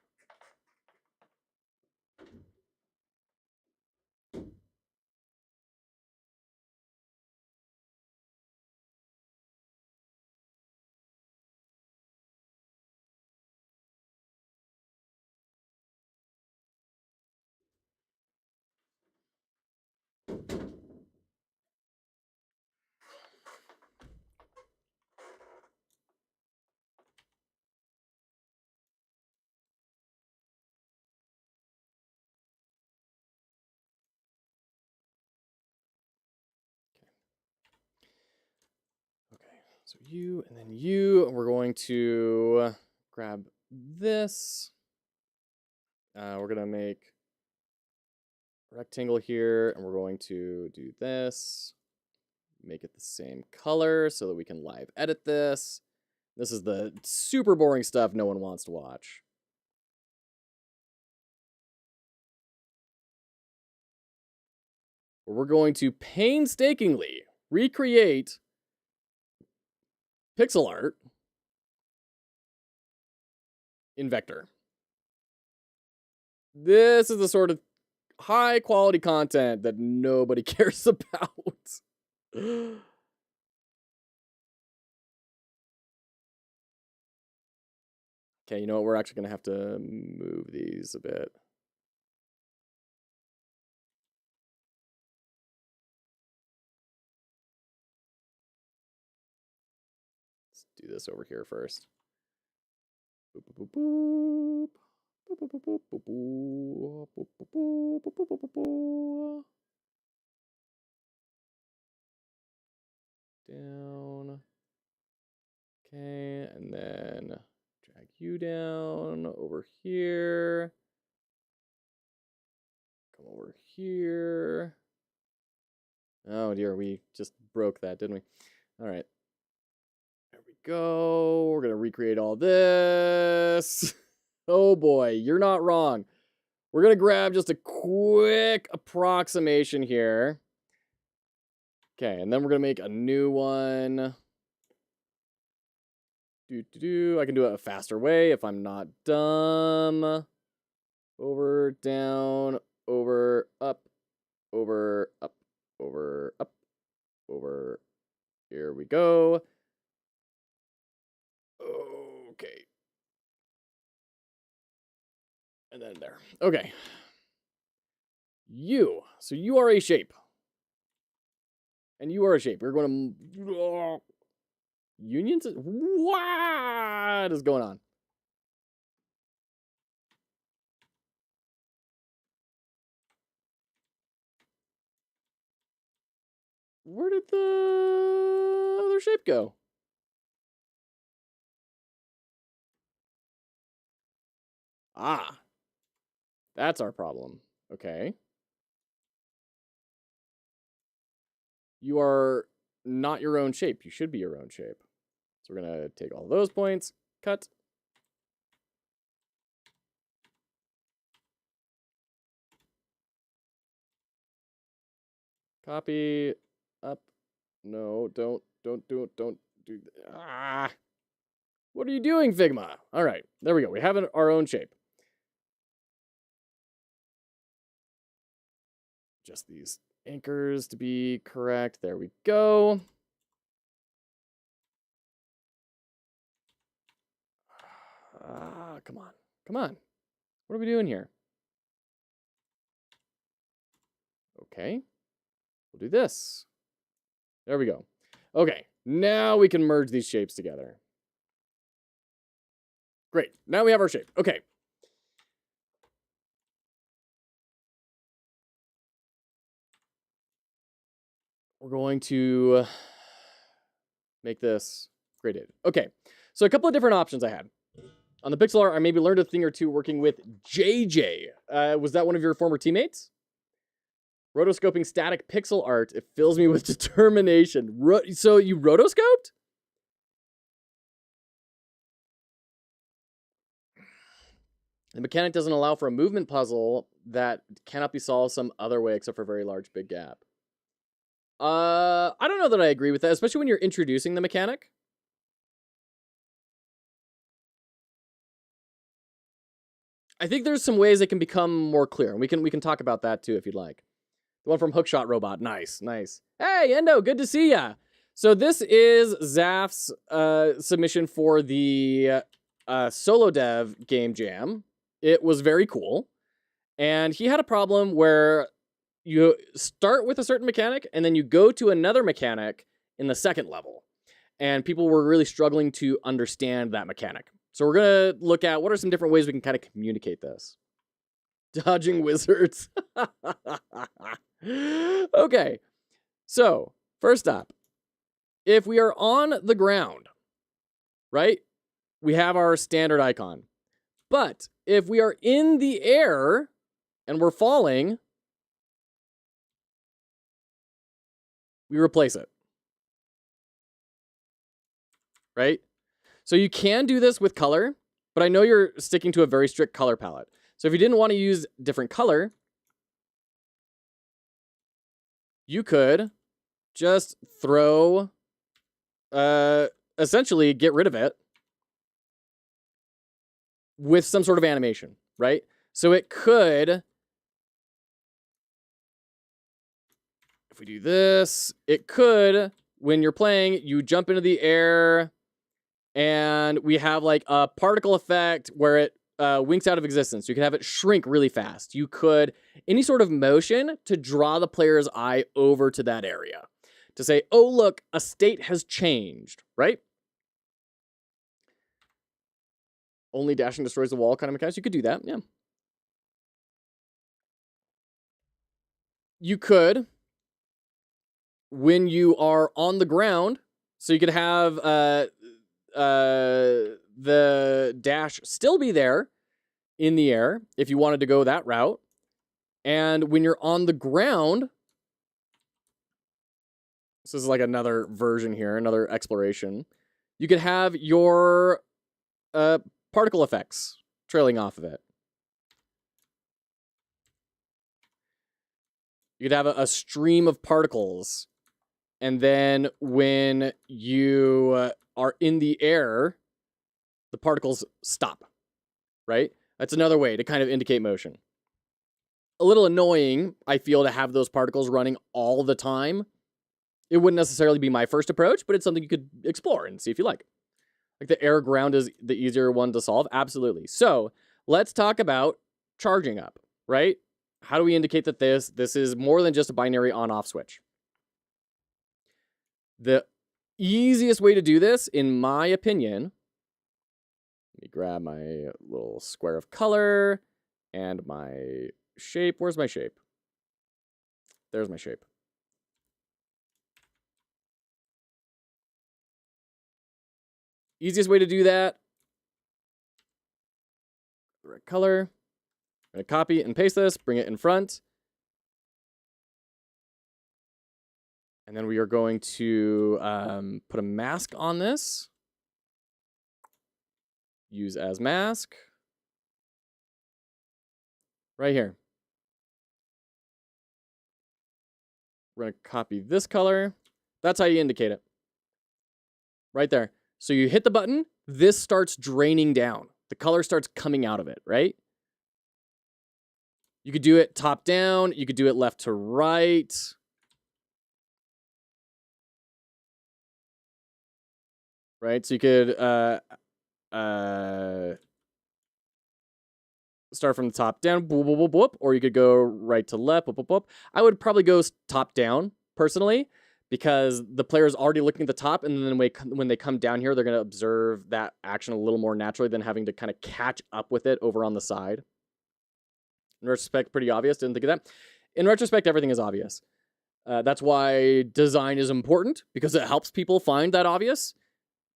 So you, and then you, and we're going to grab this. We're going to make a rectangle here, and we're going to do this. Make it the same color so that we can live edit this. This is the super boring stuff no one wants to watch. We're going to painstakingly recreate pixel art in vector. This is the sort of high quality content that nobody cares about. Okay, you know what? We're actually going to have to move these a bit. Let's do this over here first. Boop, boop, boop, boop. Boop, boop, boop, boop, boop, boop, boop, boop, boop, boop, boop, boop. Down. Okay, and then drag you down over here. Come over here. Oh dear, we just broke that, didn't we? All right. There we go. We're going to recreate all this. Oh boy, you're not wrong. We're going to grab just a quick approximation here. Okay, and then we're going to make a new one. I can do it a faster way if I'm not dumb. Over, down, over, up, over, up, over, up, over. Here we go. Okay. And then there. Okay. So you are a shape. And you are a shape. We're going to... Unions? What is going on? Where did the other shape go? Ah. That's our problem. Okay. You are not your own shape. You should be your own shape. So we're going to take all those points, cut. Copy, up. No, don't do ah. What are you doing, Figma? All right, there we go. We have our own shape. Just these anchors to be correct. There we go. Ah, come on. Come on. What are we doing here? Okay. We'll do this. There we go. Okay. Now we can merge these shapes together. Great. Now we have our shape. Okay. We're going to make this graded. Okay. So a couple of different options I had. On the pixel art, I maybe learned a thing or two working with JJ. Was that one of your former teammates? Rotoscoping static pixel art. It fills me with determination. So you rotoscoped? The mechanic doesn't allow for a movement puzzle that cannot be solved some other way except for a very large big gap. I don't know that I agree with that, especially when you're introducing the mechanic. I think there's some ways it can become more clear, and we can talk about that too if you'd like. The one from Hookshot Robot, nice. Hey, Endo, good to see ya. So this is Zaf's submission for the solo dev game jam. It was very cool, and he had a problem where you start with a certain mechanic, and then you go to another mechanic in the second level, and people were really struggling to understand that mechanic. So we're going to look at what are some different ways we can kind of communicate this. Dodging wizards. Okay. So, first up, if we are on the ground, right, we have our standard icon. But if we are in the air and we're falling, we replace it. Right? So you can do this with color, but I know you're sticking to a very strict color palette. So if you didn't want to use different color, you could just throw, essentially get rid of it with some sort of animation, right? So it could, if we do this, it could, when you're playing, you jump into the air, and we have like a particle effect where it winks out of existence. You can have it shrink really fast. You could, any sort of motion to draw the player's eye over to that area. To say, oh, look, a state has changed, right? Only dashing destroys the wall kind of mechanics. You could do that, yeah. You could, when you are on the ground, so you could have the dash still be there in the air if you wanted to go that route. And when you're on the ground, So this is like another version here, another exploration. You could have your particle effects trailing off of it. You could have a stream of particles. And then when you are in the air, the particles stop, right? That's another way to kind of indicate motion. A little annoying, I feel, to have those particles running all the time. It wouldn't necessarily be my first approach, but it's something you could explore and see if you like. Like the air ground is the easier one to solve. Absolutely. So let's talk about charging up, right? How do we indicate that this is more than just a binary on-off switch? The easiest way to do this, in my opinion, let me grab my little square of color and my shape. Where's my shape? There's my shape. Easiest way to do that, the right color. I'm going to copy and paste this, bring it in front. And then we are going to put a mask on this. Use as mask. Right here. We're going to copy this color. That's how you indicate it. Right there. So you hit the button, this starts draining down. The color starts coming out of it, right? You could do it top down. You could do it left to right. Right? So you could start from the top down, boop, boop, boop, boop, or you could go right to left, boop, boop, boop. I would probably go top down, personally, because the player is already looking at the top, and then when they come down here, they're going to observe that action a little more naturally than having to kind of catch up with it over on the side. In retrospect, pretty obvious. Didn't think of that. In retrospect, everything is obvious. That's why design is important, because it helps people find that obvious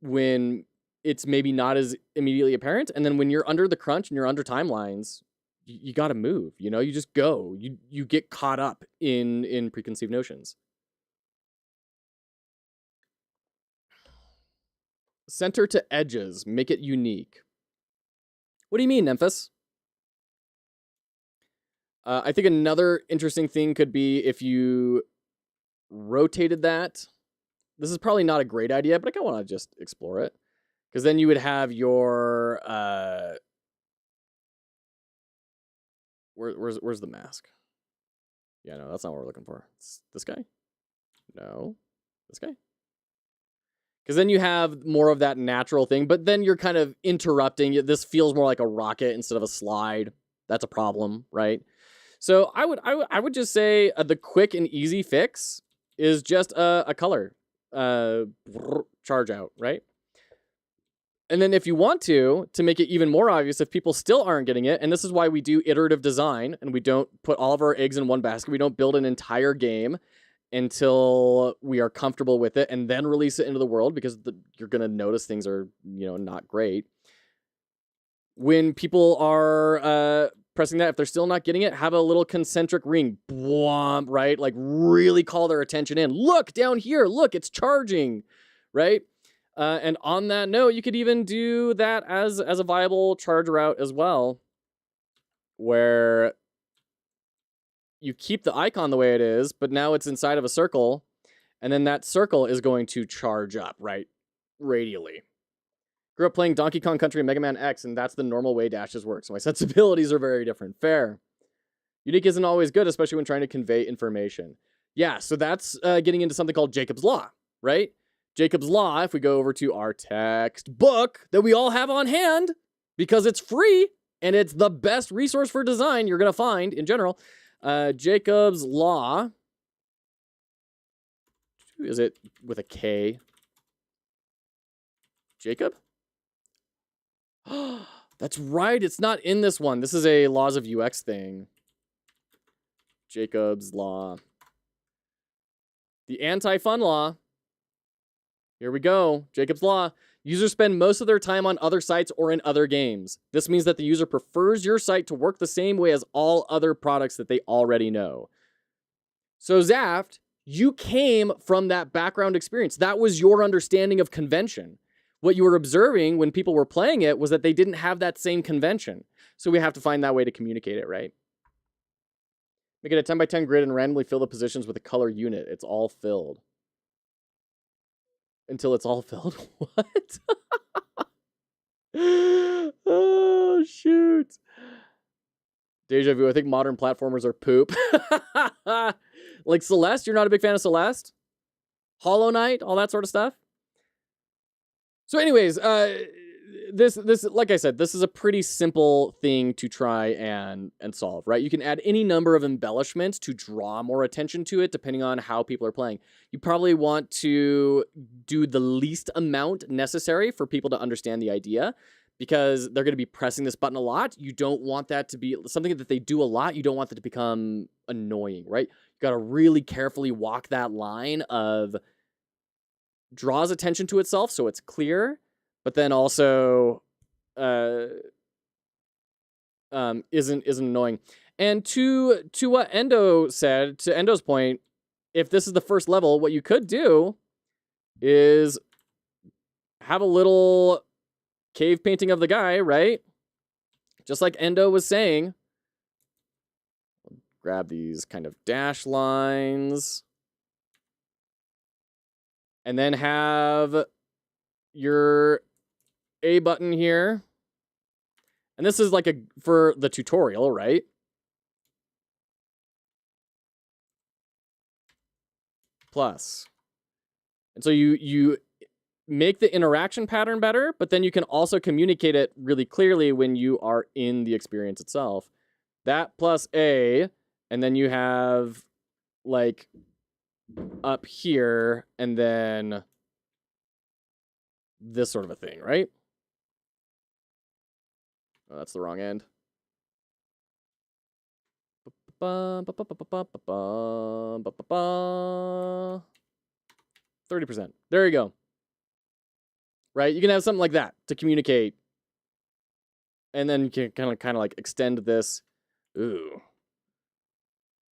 when it's maybe not as immediately apparent. And then when you're under the crunch and you're under timelines, you got to move. You know, you just go. You get caught up in preconceived notions. Center to edges, make it unique. What do you mean, Memphis? I think another interesting thing could be if you rotated that. This is probably not a great idea, but I kind of want to just explore it. Because then you would have your... Where's the mask? Yeah, no, that's not what we're looking for. It's this guy? No. This guy? Because then you have more of that natural thing, but then you're kind of interrupting. This feels more like a rocket instead of a slide. That's a problem, right? So I would just say the quick and easy fix is just a color charge out, right? And then if you want to make it even more obvious, if people still aren't getting it, and this is why we do iterative design, and we don't put all of our eggs in one basket. We don't build an entire game until we are comfortable with it and then release it into the world, because you're going to notice things are, not great. When people are pressing that, if they're still not getting it, have a little concentric ring, bwomp, right? Like really call their attention in. Look down here, look, it's charging, right? And on that note, you could even do that as a viable charge route as well, where you keep the icon the way it is, but now it's inside of a circle, and then that circle is going to charge up, right? Radially. Grew up playing Donkey Kong Country and Mega Man X, and that's the normal way dashes work, so my sensibilities are very different. Fair. Unique isn't always good, especially when trying to convey information. Yeah, so that's getting into something called Jacob's Law, right? Jacob's Law, if we go over to our textbook that we all have on hand, because it's free, and it's the best resource for design you're going to find in general. Jacob's Law, is it with a K? Jacob? That's right, it's not in this one. This is a Laws of UX thing. Jacob's Law. The anti-fun law. Here we go. Jacob's Law. Users spend most of their time on other sites or in other games. This means that the user prefers your site to work the same way as all other products that they already know. So Zaft, You came from that background experience. That was your understanding of convention. What you were observing when people were playing it was that they didn't have that same convention. So we have to find that way to communicate it, right? Make it a 10 by 10 grid and randomly fill the positions with a color unit. It's all filled. Until it's all filled? What? Oh, shoot. Deja vu. I think modern platformers are poop. Like Celeste, you're not a big fan of Celeste? Hollow Knight, all that sort of stuff? So anyways, this like I said, this is a pretty simple thing to try and solve, right? You can add any number of embellishments to draw more attention to it, depending on how people are playing. You probably want to do the least amount necessary for people to understand the idea, because they're going to be pressing this button a lot. You don't want that to be something that they do a lot. You don't want that to become annoying, right? You got to really carefully walk that line of draws attention to itself so it's clear, but then also isn't annoying. And to what Endo said, to Endo's point, if this is the first level, what you could do is have a little cave painting of the guy, right? Just like Endo was saying. Grab these kind of dash lines. And then have your A button here. And this is like for the tutorial, right? Plus. And so you make the interaction pattern better, but then you can also communicate it really clearly when you are in the experience itself. That plus A, and then you have like up here, and then this sort of a thing, right? Oh, that's the wrong end. 30%. There you go. Right? You can have something like that to communicate. And then you can kind of like extend this. Ooh.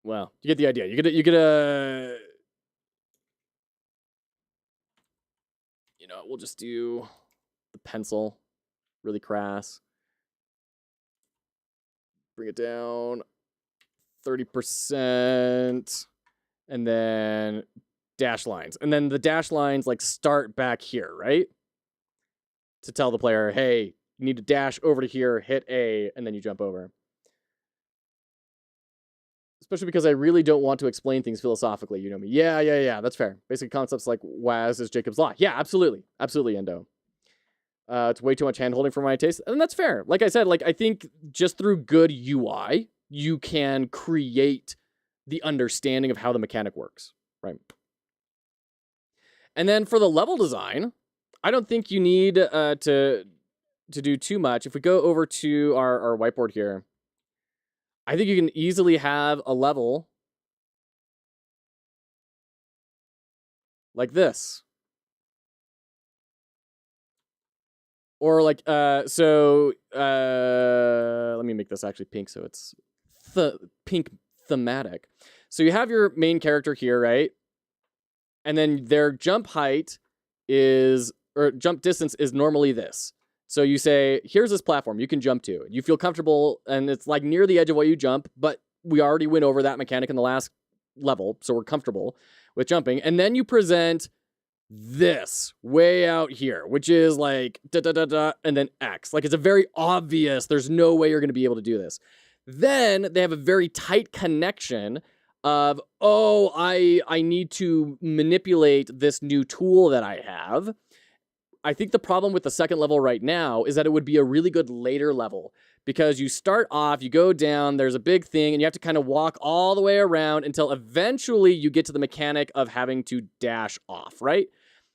Well, you get the idea. You get a you know, we'll just do the pencil. Really crass. Bring it down 30%. And then dash lines. And then the dash lines like start back here, right? To tell the player, hey, you need to dash over to here, hit A, and then you jump over. Especially because I really don't want to explain things philosophically. You know me. Yeah. That's fair. Basic concepts like WAS is Jacob's Law. Yeah, absolutely. Absolutely, Endo. It's way too much hand-holding for my taste. And that's fair. Like I said, like I think just through good UI, you can create the understanding of how the mechanic works. Right. And then for the level design, I don't think you need to do too much. If we go over to our whiteboard here, I think you can easily have a level like this. Or like, let me make this actually pink so it's pink thematic. So you have your main character here, right? And then their jump height is, or jump distance is normally this. So you say, here's this platform you can jump to. You feel comfortable, and it's like near the edge of what you jump, but we already went over that mechanic in the last level, so we're comfortable with jumping. And then you present this way out here, which is like and then X. Like it's a very obvious, there's no way you're going to be able to do this. Then they have a very tight connection of, oh, I need to manipulate this new tool that I have. I think the problem with the second level right now is that it would be a really good later level, because you start off, you go down, there's a big thing, and you have to kind of walk all the way around until eventually you get to the mechanic of having to dash off, right?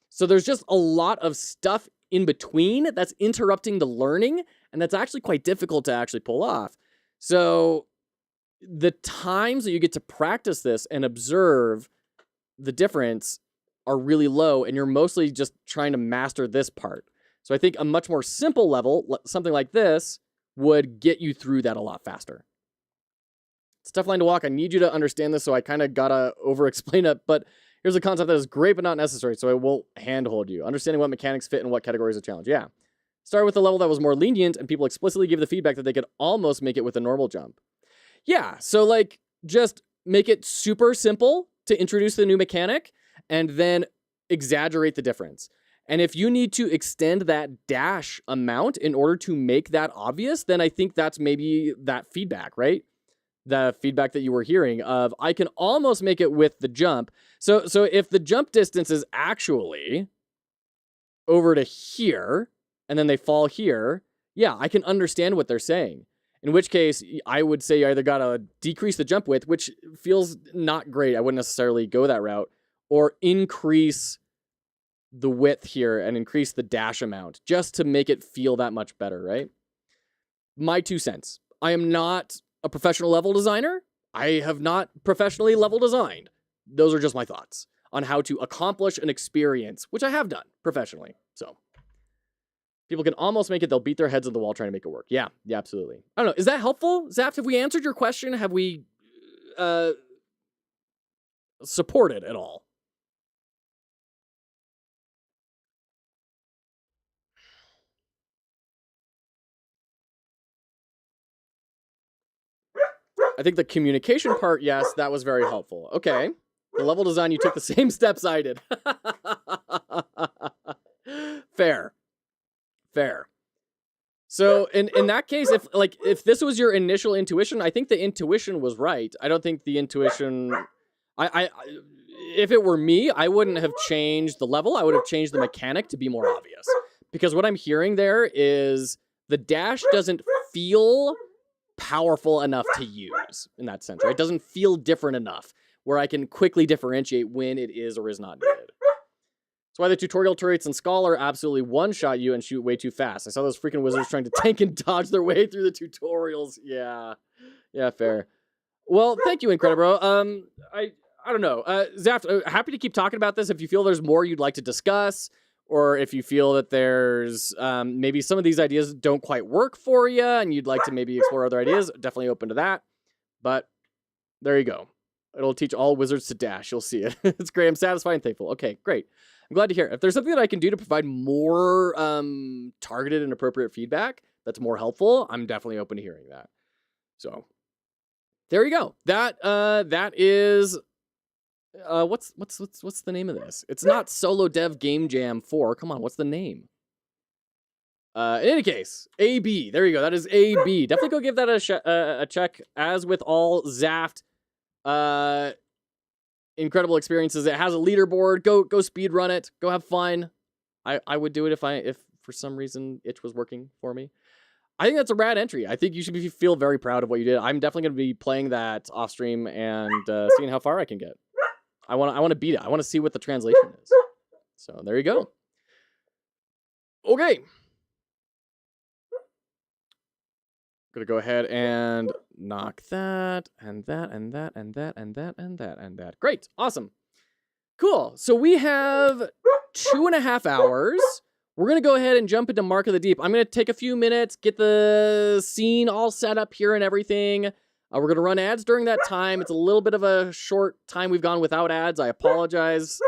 So there's just a lot of stuff in between that's interrupting the learning, and that's actually quite difficult to actually pull off. So the times that you get to practice this and observe the difference are really low, and you're mostly just trying to master this part. So I think a much more simple level, something like this, would get you through that a lot faster. It's a tough line to walk. I need you to understand this, so I kind of gotta over-explain it, but here's a concept that is great but not necessary, so I won't handhold you. Understanding what mechanics fit in what categories of challenge. Yeah. Start with a level that was more lenient, and people explicitly give the feedback that they could almost make it with a normal jump. Yeah, so like, just make it super simple to introduce the new mechanic, and then exaggerate the difference. And if you need to extend that dash amount in order to make that obvious, then I think that's maybe that feedback, right? The feedback that you were hearing of, I can almost make it with the jump. So if the jump distance is actually over to here, and then they fall here, yeah, I can understand what they're saying. In which case, I would say you either gotta decrease the jump width, which feels not great. I wouldn't necessarily go that route, or increase the width here and increase the dash amount just to make it feel that much better, right? My 2 cents. I am not a professional level designer. I have not professionally level designed. Those are just my thoughts on how to accomplish an experience, which I have done professionally. So people can almost make it. They'll beat their heads on the wall trying to make it work. Yeah, absolutely. I don't know. Is that helpful, Zaft? Have we answered your question? Have we supported at all? I think the communication part, yes, that was very helpful. Okay. The level design, you took the same steps I did. Fair. So in that case, if this was your initial intuition, I think the intuition was right. I don't think the intuition... if it were me, I wouldn't have changed the level. I would have changed the mechanic to be more obvious. Because what I'm hearing there is the dash doesn't feel powerful enough to use in that sense, right? It doesn't feel different enough where I can quickly differentiate when it is or is not needed. That's why the tutorial turrets in Scholar absolutely one-shot you and shoot way too fast. I saw those freaking wizards trying to tank and dodge their way through the tutorials. Yeah, fair. Well, thank you, Incredibro. I don't know. Zaft, happy to keep talking about this if you feel there's more you'd like to discuss, or if you feel that there's maybe some of these ideas don't quite work for you and you'd like to maybe explore other ideas, definitely open to that. But there you go. It'll teach all wizards to dash. You'll see it. It's great. I'm satisfied and thankful. Okay, great. I'm glad to hear it. If there's something that I can do to provide more targeted and appropriate feedback that's more helpful, I'm definitely open to hearing that. So there you go. That is what's the name of this? It's not Solo Dev Game Jam 4. Come on, what's the name? In any case, AB. There you go. That is AB. Definitely go give that a check. As with all Zaft incredible experiences, it has a leaderboard. Go speed run it. Go have fun. I would do it if for some reason itch was working for me. I think that's a rad entry. I think you should feel very proud of what you did. I'm definitely going to be playing that off stream and seeing how far I can get. I want to beat it. I want to see what the translation is. So there you go. Okay. Gonna go ahead and knock that, and that, and that, and that, and that, and that, and that. Great. Awesome. Cool. So we have 2.5 hours. We're going to go ahead and jump into Mark of the Deep. I'm going to take a few minutes, get the scene all set up here and everything. We're going to run ads during that time. It's a little bit of a short time we've gone without ads. I apologize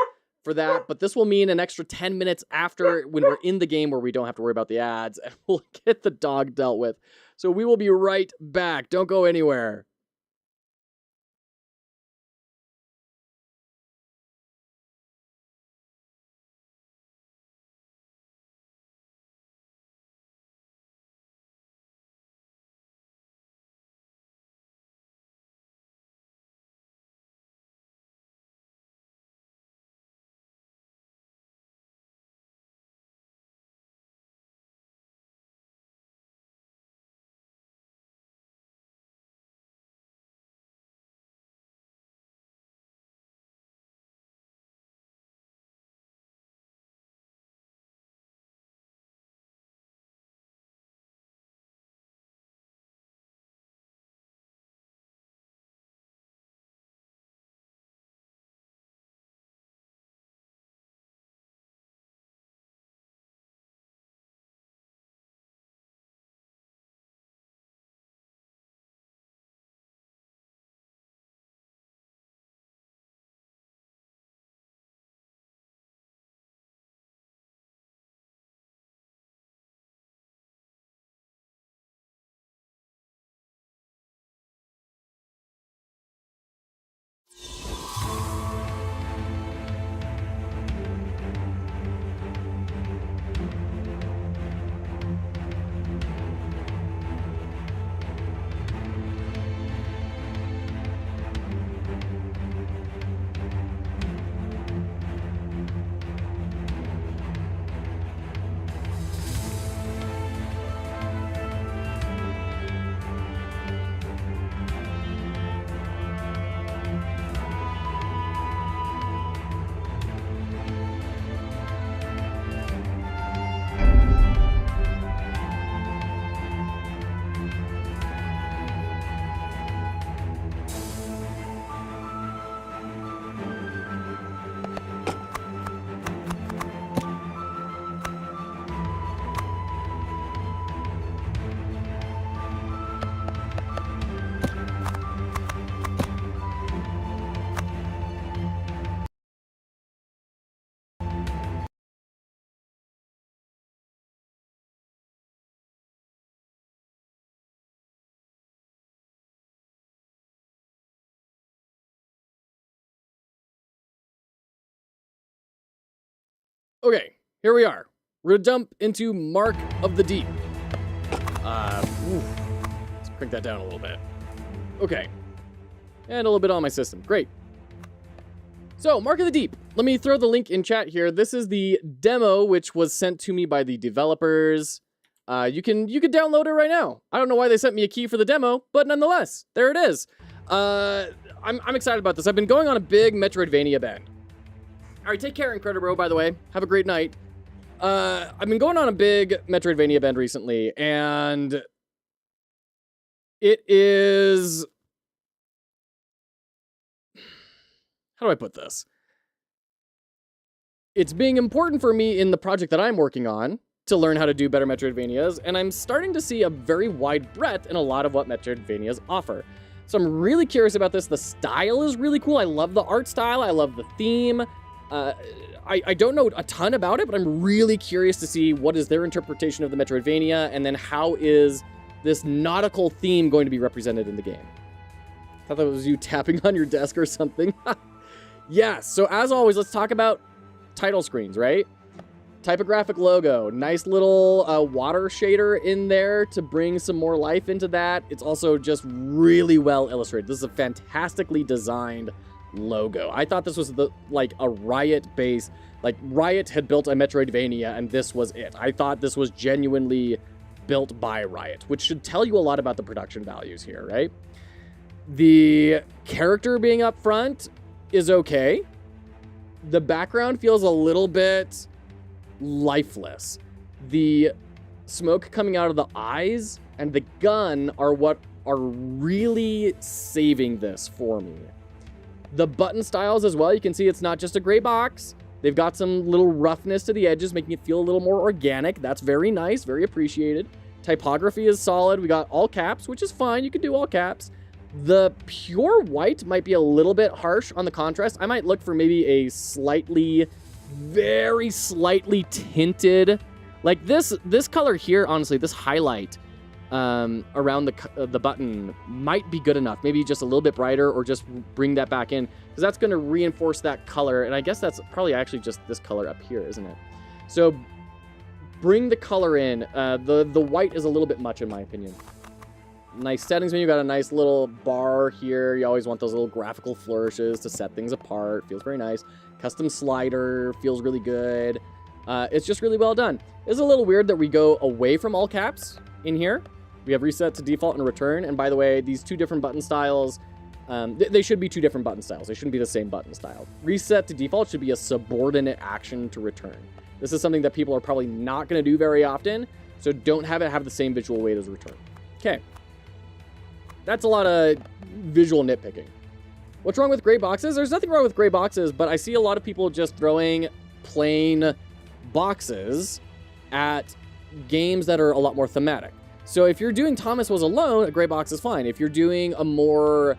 for that, but this will mean an extra 10 minutes after when we're in the game where we don't have to worry about the ads, and we'll get the dog dealt with. So we will be right back. Don't go anywhere. Okay, here we are. We're gonna jump into Mark of the Deep. Let's crank that down a little bit. Okay. And a little bit on my system. Great. So, Mark of the Deep. Let me throw the link in chat here. This is the demo which was sent to me by the developers. You can download it right now. I don't know why they sent me a key for the demo, but nonetheless, there it is. I'm excited about this. I've been going on a big Metroidvania bend. All right, take care, Incredibro, by the way. Have a great night. I've been going on a big Metroidvania bend recently, and it is... How do I put this? It's being important for me in the project that I'm working on to learn how to do better Metroidvanias, and I'm starting to see a very wide breadth in a lot of what Metroidvanias offer. So I'm really curious about this. The style is really cool. I love the art style. I love the theme. I don't know a ton about it, but I'm really curious to see what is their interpretation of the Metroidvania, and then how is this nautical theme going to be represented in the game. I thought that was you tapping on your desk or something. Yeah, so as always, let's talk about title screens, right? Typographic logo, nice little water shader in there to bring some more life into that. It's also just really well illustrated. This is a fantastically designed logo. I thought this was like a Riot base, like Riot had built a Metroidvania and this was it. I thought this was genuinely built by Riot, which should tell you a lot about the production values here, right? The character being up front is okay. The background feels a little bit lifeless. The smoke coming out of the eyes and the gun are what are really saving this for me. The button styles as well, you can see it's not just a gray box. They've got some little roughness to the edges, making it feel a little more organic. That's very nice, very appreciated. Typography is solid. We got all caps, which is fine. You can do all caps. The pure white might be a little bit harsh on the contrast. I might look for maybe a slightly, very slightly tinted, like this color here, honestly, this highlight around the button might be good enough. Maybe just a little bit brighter or just bring that back in, because that's going to reinforce that color. And I guess that's probably actually just this color up here, isn't it? So bring the color in. The white is a little bit much in my opinion. Nice settings menu, got a nice little bar here. You always want those little graphical flourishes to set things apart. Feels very nice. Custom slider, feels really good. It's just really well done. It's a little weird that we go away from all caps in here. We have reset to default and return. And by the way, these two different button styles, they should be two different button styles. They shouldn't be the same button style. Reset to default should be a subordinate action to return. This is something that people are probably not going to do very often, so don't have it have the same visual weight as return. Okay. That's a lot of visual nitpicking. What's wrong with gray boxes? There's nothing wrong with gray boxes, but I see a lot of people just throwing plain boxes at games that are a lot more thematic. So if you're doing Thomas Was Alone, a gray box is fine. If you're doing a more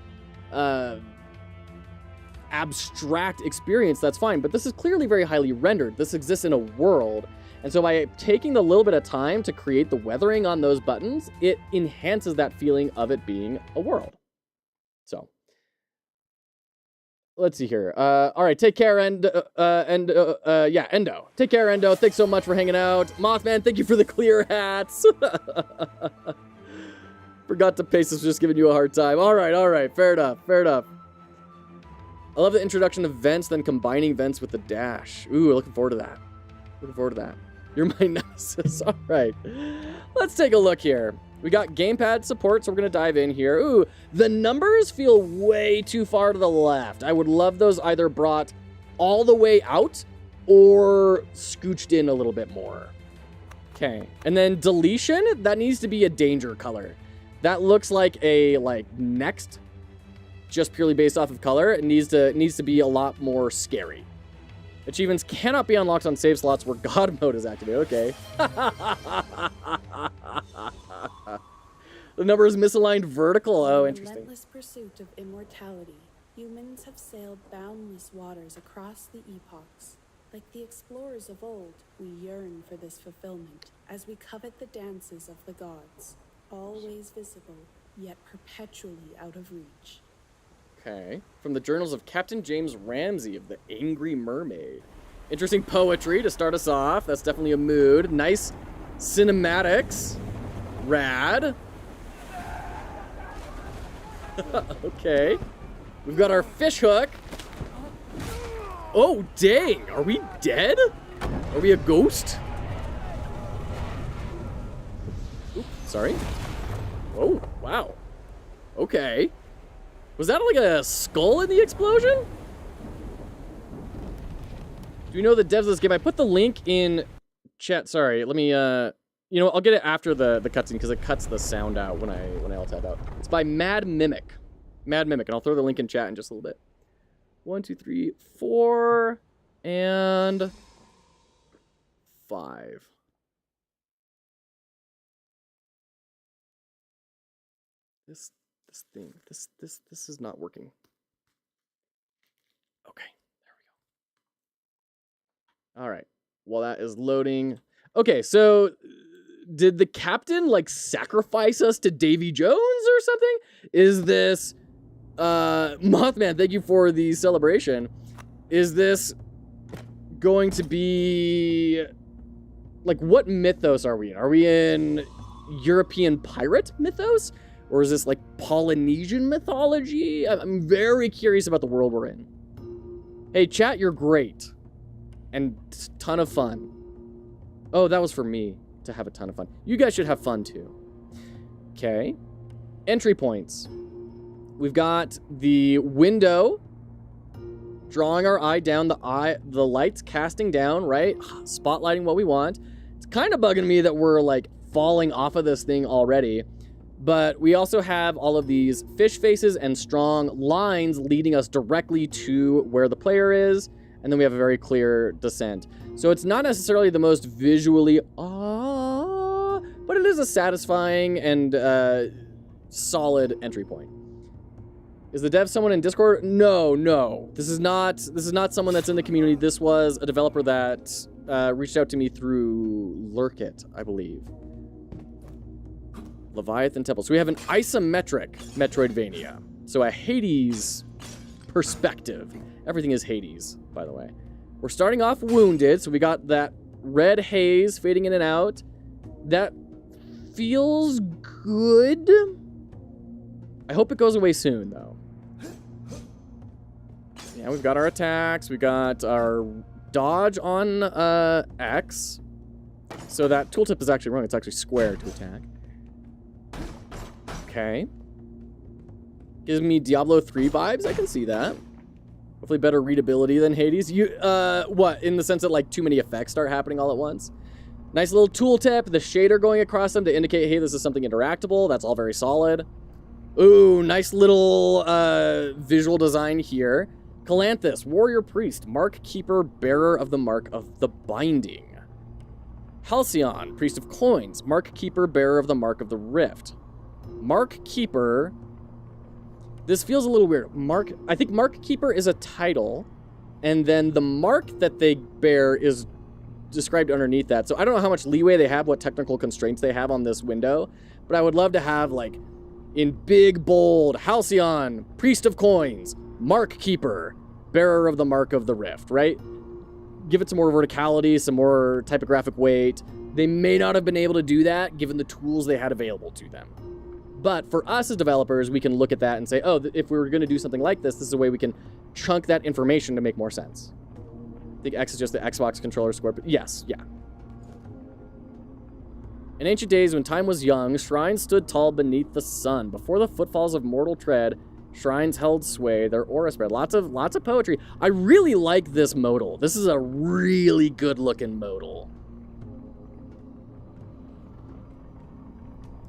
abstract experience, that's fine. But this is clearly very highly rendered. This exists in a world. And so by taking the little bit of time to create the weathering on those buttons, it enhances that feeling of it being a world. So let's see here. All right, take care, Endo. Take care, Endo. Thanks so much for hanging out. Mothman, thank you for the clear hats. Forgot to paste this, just giving you a hard time. All right. Fair enough. I love the introduction of vents, then combining vents with the dash. Ooh, looking forward to that. You're my nemesis. All right. Let's take a look here. We got gamepad support, so we're going to dive in here. Ooh, the numbers feel way too far to the left. I would love those either brought all the way out or scooched in a little bit more. Okay. And then deletion, that needs to be a danger color. That looks like a next, just purely based off of color. It needs to be a lot more scary. Achievements cannot be unlocked on save slots where God mode is activated. Okay. The number is misaligned vertical. Oh, interesting. In the relentless pursuit of immortality, humans have sailed boundless waters across the epochs. Like the explorers of old, we yearn for this fulfillment as we covet the dances of the gods, always visible, yet perpetually out of reach. Okay. From the journals of Captain James Ramsay of the Angry Mermaid. Interesting poetry to start us off. That's definitely a mood. Nice cinematics. Rad. Okay. We've got our fish hook. Oh, dang. Are we dead? Are we a ghost? Oops, sorry. Oh, wow. Okay. Was that like a skull in the explosion? Do you know the devs of this game? I put the link in chat. Sorry, let me, you know, I'll get it after the cutscene because it cuts the sound out when I all tab out. It's by Mad Mimic. Mad Mimic, and I'll throw the link in chat in just a little bit. 1, 2, 3, 4, and 5. This thing, this is not working. Okay, there we go. All right, while that is loading. Okay, so did the captain like sacrifice us to Davy Jones or something? Is this Mothman, thank you for the celebration. Is this going to be like, what mythos are we in? Are we in European pirate mythos? Or is this like Polynesian mythology? I'm very curious about the world we're in. Hey, chat, you're great. And ton of fun. Oh, that was for me to have a ton of fun. You guys should have fun too. Okay. Entry points. We've got the window drawing our eye down, the lights casting down, right? Spotlighting what we want. It's kind of bugging me that we're like falling off of this thing already. But we also have all of these fish faces and strong lines leading us directly to where the player is. And then we have a very clear descent. So it's not necessarily the most visually, but it is a satisfying and solid entry point. Is the dev someone in Discord? No. This is not someone that's in the community. This was a developer that reached out to me through Lurkit, I believe. Leviathan Temple. So we have an isometric Metroidvania. So a Hades perspective. Everything is Hades, by the way. We're starting off wounded, so we got that red haze fading in and out. That feels good. I hope it goes away soon, though. Yeah, we've got our attacks. We got our dodge on X. So that tooltip is actually wrong. It's actually square to attack. Okay. Gives me Diablo 3 vibes. I can see that. Hopefully better readability than Hades. What? In the sense that, like, too many effects start happening all at once? Nice little tooltip. The shader going across them to indicate, hey, this is something interactable. That's all very solid. Ooh, nice little visual design here. Calanthus, warrior priest, mark keeper, bearer of the mark of the binding. Halcyon, priest of coins, mark keeper, bearer of the mark of the rift. Mark keeper. This feels a little weird. I think mark keeper is a title, and then the mark that they bear is described underneath that. So I don't know how much leeway they have, what technical constraints they have on this window, but I would love to have, like, in big, bold, Halcyon, priest of coins, mark keeper, bearer of the mark of the rift, right? Give it some more verticality, some more typographic weight. They may not have been able to do that given the tools they had available to them. But for us as developers, we can look at that and say, oh, if we were going to do something like this, this is a way we can chunk that information to make more sense. I think X is just the Xbox controller square, but yes, yeah. In ancient days, when time was young, shrines stood tall beneath the sun. Before the footfalls of mortal tread, shrines held sway, their aura spread. Lots of poetry. I really like this modal. This is a really good-looking modal.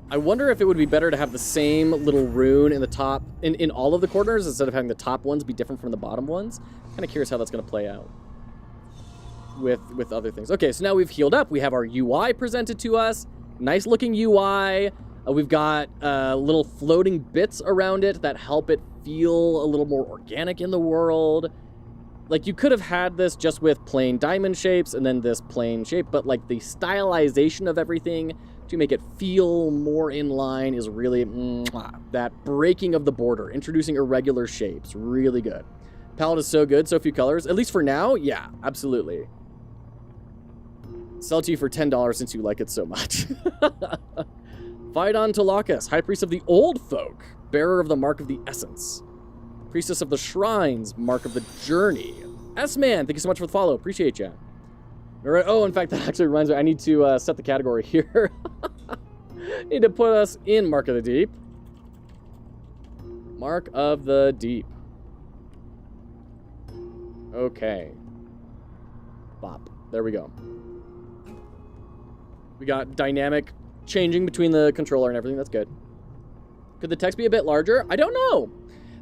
I wonder if it would be better to have the same little rune in the top, in all of the corners, instead of having the top ones be different from the bottom ones. Kind of curious how that's going to play out with other things. Okay, so now we've healed up. We have our UI presented to us. Nice looking UI. We've got little floating bits around it that help it feel a little more organic in the world. Like, you could have had this just with plain diamond shapes and then this plain shape, but like the stylization of everything to make it feel more in line is really that breaking of the border, introducing irregular shapes, really good. Palette is so good, so few colors. At least for now, yeah, absolutely. Sell to you for $10 since you like it so much. Phaidon Tolakas, High Priest of the Old Folk, Bearer of the Mark of the Essence. Priestess of the Shrines, Mark of the Journey. S-Man, thank you so much for the follow. Appreciate you. All right. Oh, in fact, that actually reminds me. I need to set the category here. Need to put us in Mark of the Deep. Mark of the Deep. Okay. Bop. There we go. We got dynamic changing between the controller and everything. That's good. Could the text be a bit larger? I don't know.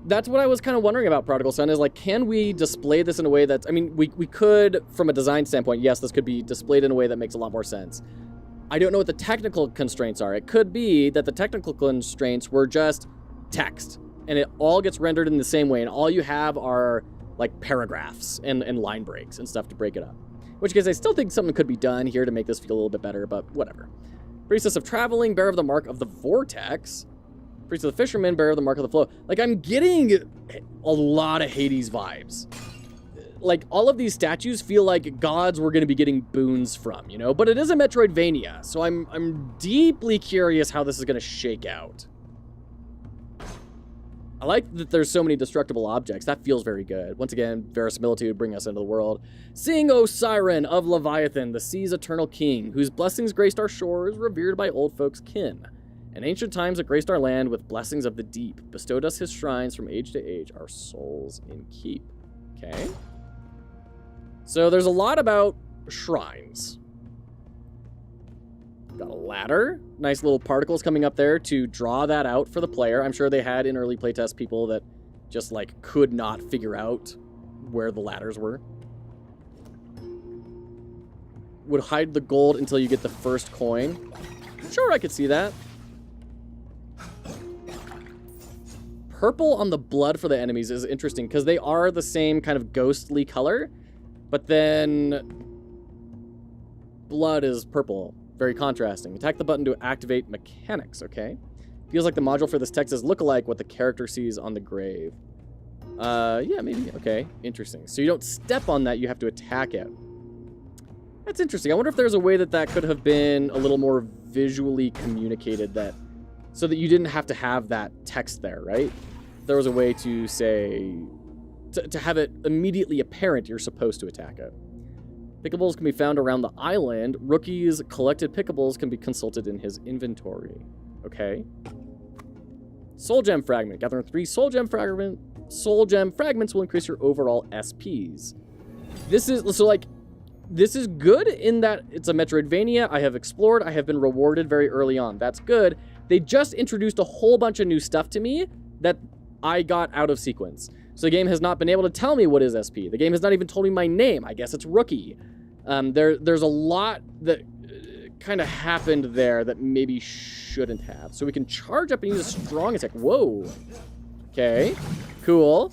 That's what I was kind of wondering about Prodigal Son is like, can we display this in a way that's, I mean, we could, from a design standpoint, yes, this could be displayed in a way that makes a lot more sense. I don't know what the technical constraints are. It could be that the technical constraints were just text, and it all gets rendered in the same way, and all you have are, like, paragraphs and line breaks and stuff to break it up. In which case, I still think something could be done here to make this feel a little bit better, but whatever. Priestess of Traveling, Bearer of the Mark of the Vortex. Priest of the Fisherman, Bearer of the Mark of the Flow. Like, I'm getting a lot of Hades vibes. Like, all of these statues feel like gods we're going to be getting boons from, you know? But it is a Metroidvania, so I'm deeply curious how this is going to shake out. I like that there's so many destructible objects. That feels very good. Once again, verisimilitude bring us into the world. Sing, O Siren of Leviathan, the sea's eternal king, whose blessings graced our shores, revered by old folks' kin. In ancient times that graced our land with blessings of the deep, bestowed us his shrines from age to age, our souls in keep. Okay. So there's a lot about shrines. Got a ladder. Nice little particles coming up there to draw that out for the player. I'm sure they had in early playtest people that just like could not figure out where the ladders were. Would hide the gold until you get the first coin. Sure, I could see that. Purple on the blood for the enemies is interesting because they are the same kind of ghostly color, but then blood is purple. Very contrasting. Attack the button to activate mechanics, okay? Feels like the module for this text is lookalike what the character sees on the grave. Yeah, maybe. Okay, interesting. So you don't step on that, you have to attack it. That's interesting. I wonder if there's a way that that could have been a little more visually communicated that so that you didn't have to have that text there, right? There was a way to say, to have it immediately apparent you're supposed to attack it. Pickables can be found around the island. Rookie's collected pickables can be consulted in his inventory. Okay. Soul Gem Fragment. Gathering 3 Soul Gem fragments will increase your overall SPs. This is, so like, this is good in that it's a Metroidvania. I have explored. I have been rewarded very early on. That's good. They just introduced a whole bunch of new stuff to me that I got out of sequence. So the game has not been able to tell me what is SP. The game has not even told me my name. I guess it's Rookie. There's a lot that kind of happened there that maybe shouldn't have. So we can charge up and use a strong attack. Whoa. Okay. Cool.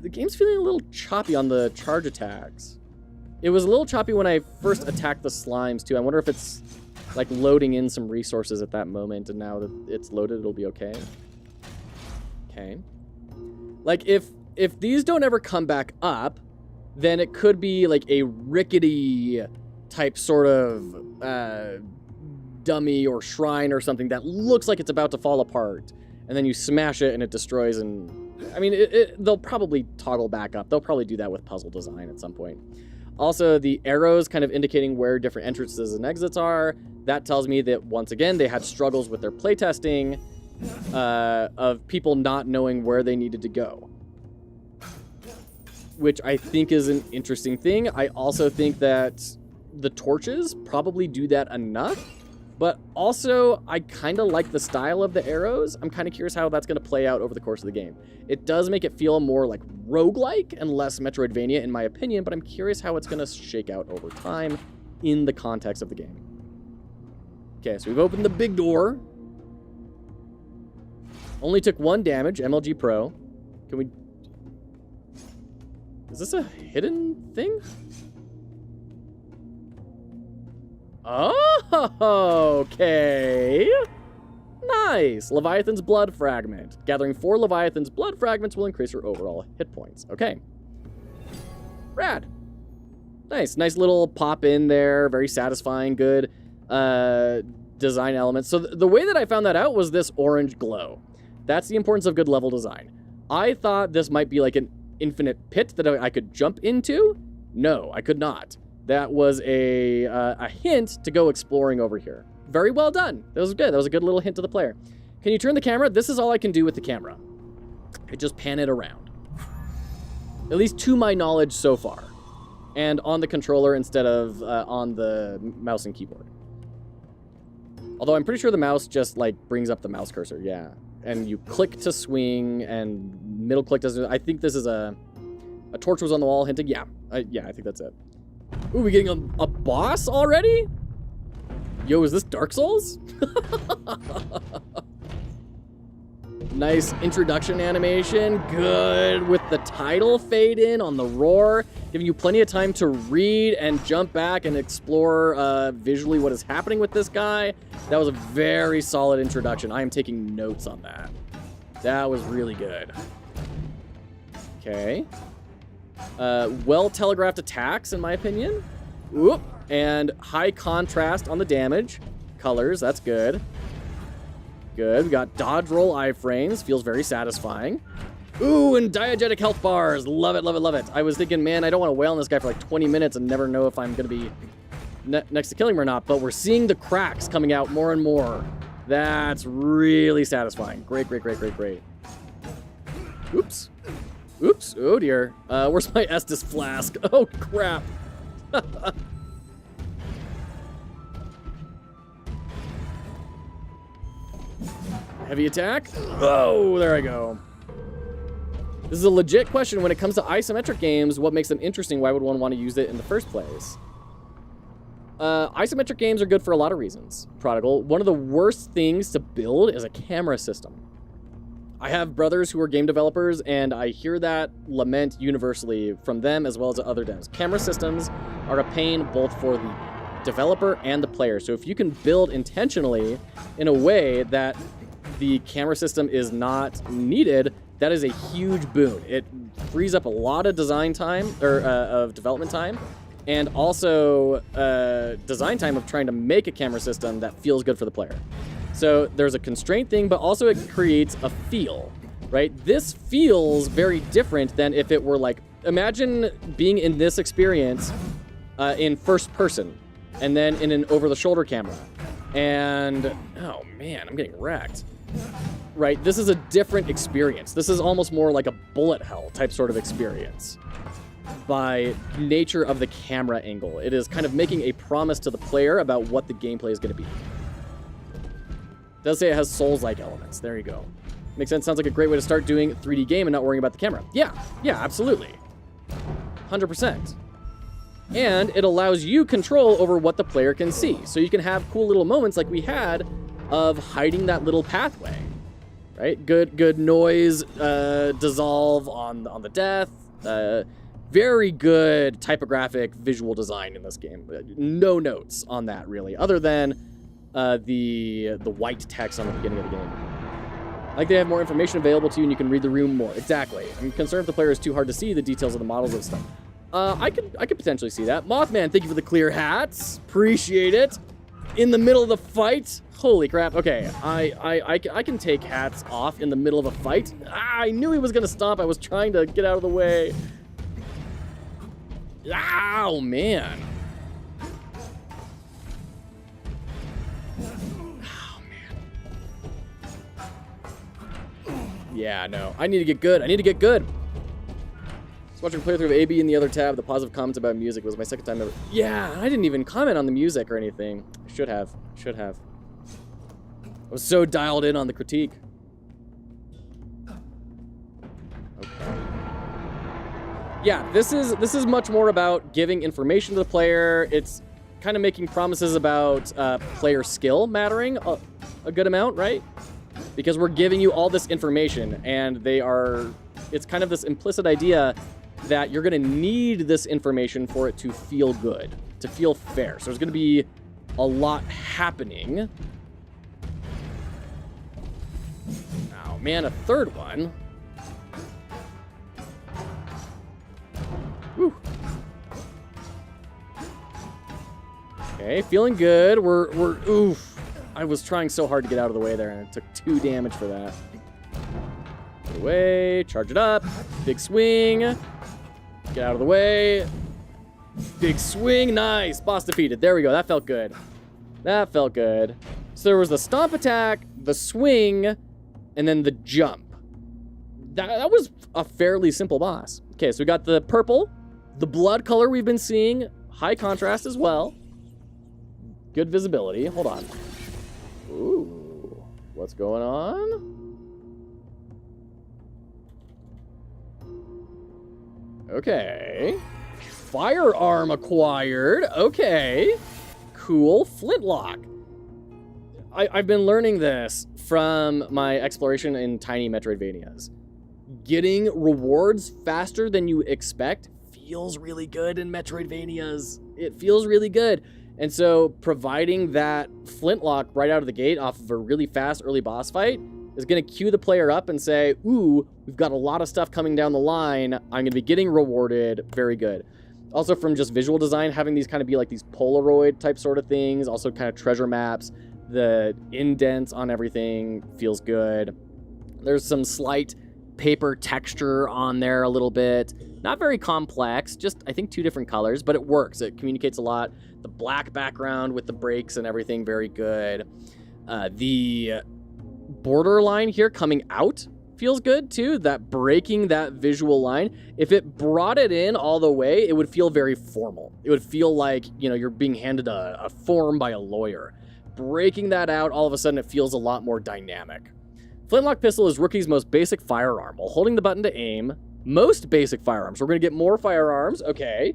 The game's feeling a little choppy on the charge attacks. It was a little choppy when I first attacked the slimes, too. I wonder if it's, like, loading in some resources at that moment, and now that it's loaded, it'll be okay. Okay. Like, if these don't ever come back up, then it could be, like, a rickety type sort of dummy or shrine or something that looks like it's about to fall apart, and then you smash it and it destroys, and... I mean, they'll probably toggle back up. They'll probably do that with puzzle design at some point. Also, the arrows kind of indicating where different entrances and exits are. That tells me that, once again, they had struggles with their playtesting of people not knowing where they needed to go. Which I think is an interesting thing. I also think that the torches probably do that enough. But also, I kind of like the style of the arrows. I'm kind of curious how that's going to play out over the course of the game. It does make it feel more like roguelike and less Metroidvania, in my opinion, but I'm curious how it's going to shake out over time in the context of the game. Okay, so we've opened the big door. Only took 1 damage, MLG Pro. Can we... Is this a hidden thing? Oh, okay. Nice. Leviathan's Blood Fragment. Gathering 4 Leviathan's Blood Fragments will increase your overall hit points. Okay. Rad. Nice little pop in there, very satisfying, good design elements. So the way that I found that out was this orange glow. That's the importance of good level design. I thought this might be like an infinite pit that I could jump into. No, I could not. That was a hint to go exploring over here. Very well done. That was good. That was a good little hint to the player. Can you turn the camera? This is all I can do with the camera. I just pan it around. At least to my knowledge so far. And on the controller instead of on the mouse and keyboard. Although I'm pretty sure the mouse just like brings up the mouse cursor, yeah. And you click to swing and middle click does. I think this is a torch was on the wall hinting. Yeah, I think that's it. Ooh, we getting a boss already? Yo, is this Dark Souls? Nice introduction animation. Good with the title fade in on the roar, giving you plenty of time to read and jump back and explore visually what is happening with this guy. That was a very solid introduction. I am taking notes on that. That was really good. Okay. Well telegraphed attacks, in my opinion. Whoop. And high contrast on the damage. Colors, that's good. Good. We got dodge roll iframes. Feels very satisfying. Ooh, and diegetic health bars. Love it, love it, love it. I was thinking, man, I don't want to wail on this guy for like 20 minutes and never know if I'm going to be next to killing him or not. But we're seeing the cracks coming out more and more. That's really satisfying. Great, great, great, great, great. Oops. Oops. Oh, dear. Where's my Estus flask? Oh, crap. Heavy attack. Oh, there I go. This is a legit question. When it comes to isometric games, what makes them interesting? Why would one want to use it in the first place? Isometric games are good for a lot of reasons. Prodigal, one of the worst things to build is a camera system. I have brothers who are game developers, and I hear that lament universally from them as well as other devs. Camera systems are a pain both for the developer and the player. So if you can build intentionally in a way that the camera system is not needed, that is a huge boon. It frees up a lot of design time, or of development time, and also design time of trying to make a camera system that feels good for the player. So there's a constraint thing, but also it creates a feel, right? This feels very different than if it were like, imagine being in this experience in first person, and then in an over-the-shoulder camera. And, oh man, I'm getting wrecked. Right, this is a different experience. This is almost more like a bullet hell type sort of experience by nature of the camera angle. It is kind of making a promise to the player about what the gameplay is going to be. It does say it has Souls-like elements. There you go. Makes sense. Sounds like a great way to start doing 3D game and not worrying about the camera. Yeah, absolutely. 100%. And it allows you control over what the player can see. So you can have cool little moments like we had of hiding that little pathway, right? Good noise dissolve on the death. Very good typographic visual design in this game. No notes on that really, other than the white text on the beginning of the game. Like they have more information available to you and you can read the room more. Exactly. I'm concerned if the player is too hard to see the details of the models and stuff. I could potentially see that. Mothman, thank you for the clear hats. Appreciate it. In the middle of the fight. Holy crap. Okay, I can take hats off in the middle of a fight. I knew he was going to stomp. I was trying to get out of the way. Ow, man. Oh, man. Yeah, no. I need to get good. Watching playthrough of AB in the other tab, the positive comments about music was my second time ever. Yeah, I didn't even comment on the music or anything. I should have. I was so dialed in on the critique. Okay. Yeah, this is much more about giving information to the player. It's kind of making promises about player skill mattering a good amount, right? Because we're giving you all this information, and it's kind of this implicit idea that you're going to need this information for it to feel good, to feel fair. So there's going to be a lot happening. Oh man, a third one. Whew. Okay, feeling good. We're oof. I was trying so hard to get out of the way there, and it took 2 damage for that. Get away, charge it up. Big swing. Get out of the way. Big swing, nice. Boss defeated. There we go. That felt good. That felt good. So there was the stomp attack, the swing, and then the jump. That was a fairly simple boss. Okay, so we got the purple, the blood color we've been seeing, high contrast as well. Good visibility. Hold on. Ooh, what's going on? Okay. Firearm acquired. Okay. Cool. Flintlock. I've been learning this from my exploration in tiny metroidvanias. Getting rewards faster than you expect feels really good in metroidvanias. It feels really good. And so providing that flintlock right out of the gate off of a really fast early boss fight is going to cue the player up and say, ooh, we've got a lot of stuff coming down the line. I'm going to be getting rewarded. Very good. Also from just visual design, having these kind of be like these Polaroid type sort of things, also kind of treasure maps, the indents on everything feels good. There's some slight paper texture on there a little bit. Not very complex, just I think 2 different colors, but it works. It communicates a lot. The black background with the breaks and everything, very good. The borderline here coming out feels good too. That breaking that visual line. If it brought it in all the way, it would feel very formal. It would feel like, you know, you're being handed a form by a lawyer. Breaking that out, all of a sudden it feels a lot more dynamic. Flintlock pistol is rookie's most basic firearm. While holding the button to aim, most basic firearms. We're going to get more firearms. Okay.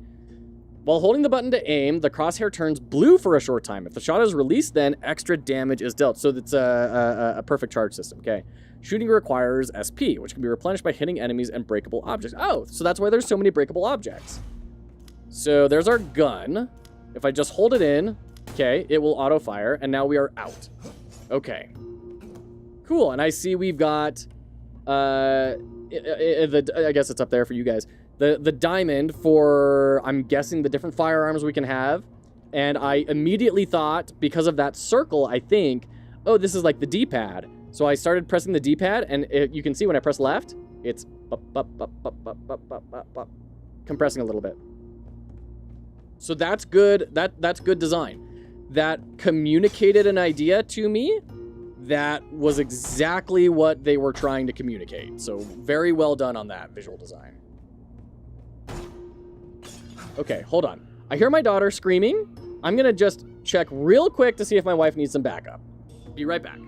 While holding the button to aim, the crosshair turns blue for a short time. If the shot is released, then extra damage is dealt. So it's a perfect charge system. Okay. Shooting requires SP, which can be replenished by hitting enemies and breakable objects. Oh, so that's why there's so many breakable objects. So there's our gun. If I just hold it in, okay, it will auto fire, and now we are out. Okay. Cool, and I see we've got, I guess it's up there for you guys. The diamond for, I'm guessing, the different firearms we can have. And I immediately thought, because of that circle, I think, oh, this is like the D-pad. So I started pressing the D-pad, and you can see when I press left, it's compressing a little bit. So that's good. That's good design. That communicated an idea to me that was exactly what they were trying to communicate. So very well done on that visual design. Okay, hold on. I hear my daughter screaming. I'm gonna just check real quick to see if my wife needs some backup. Be right back.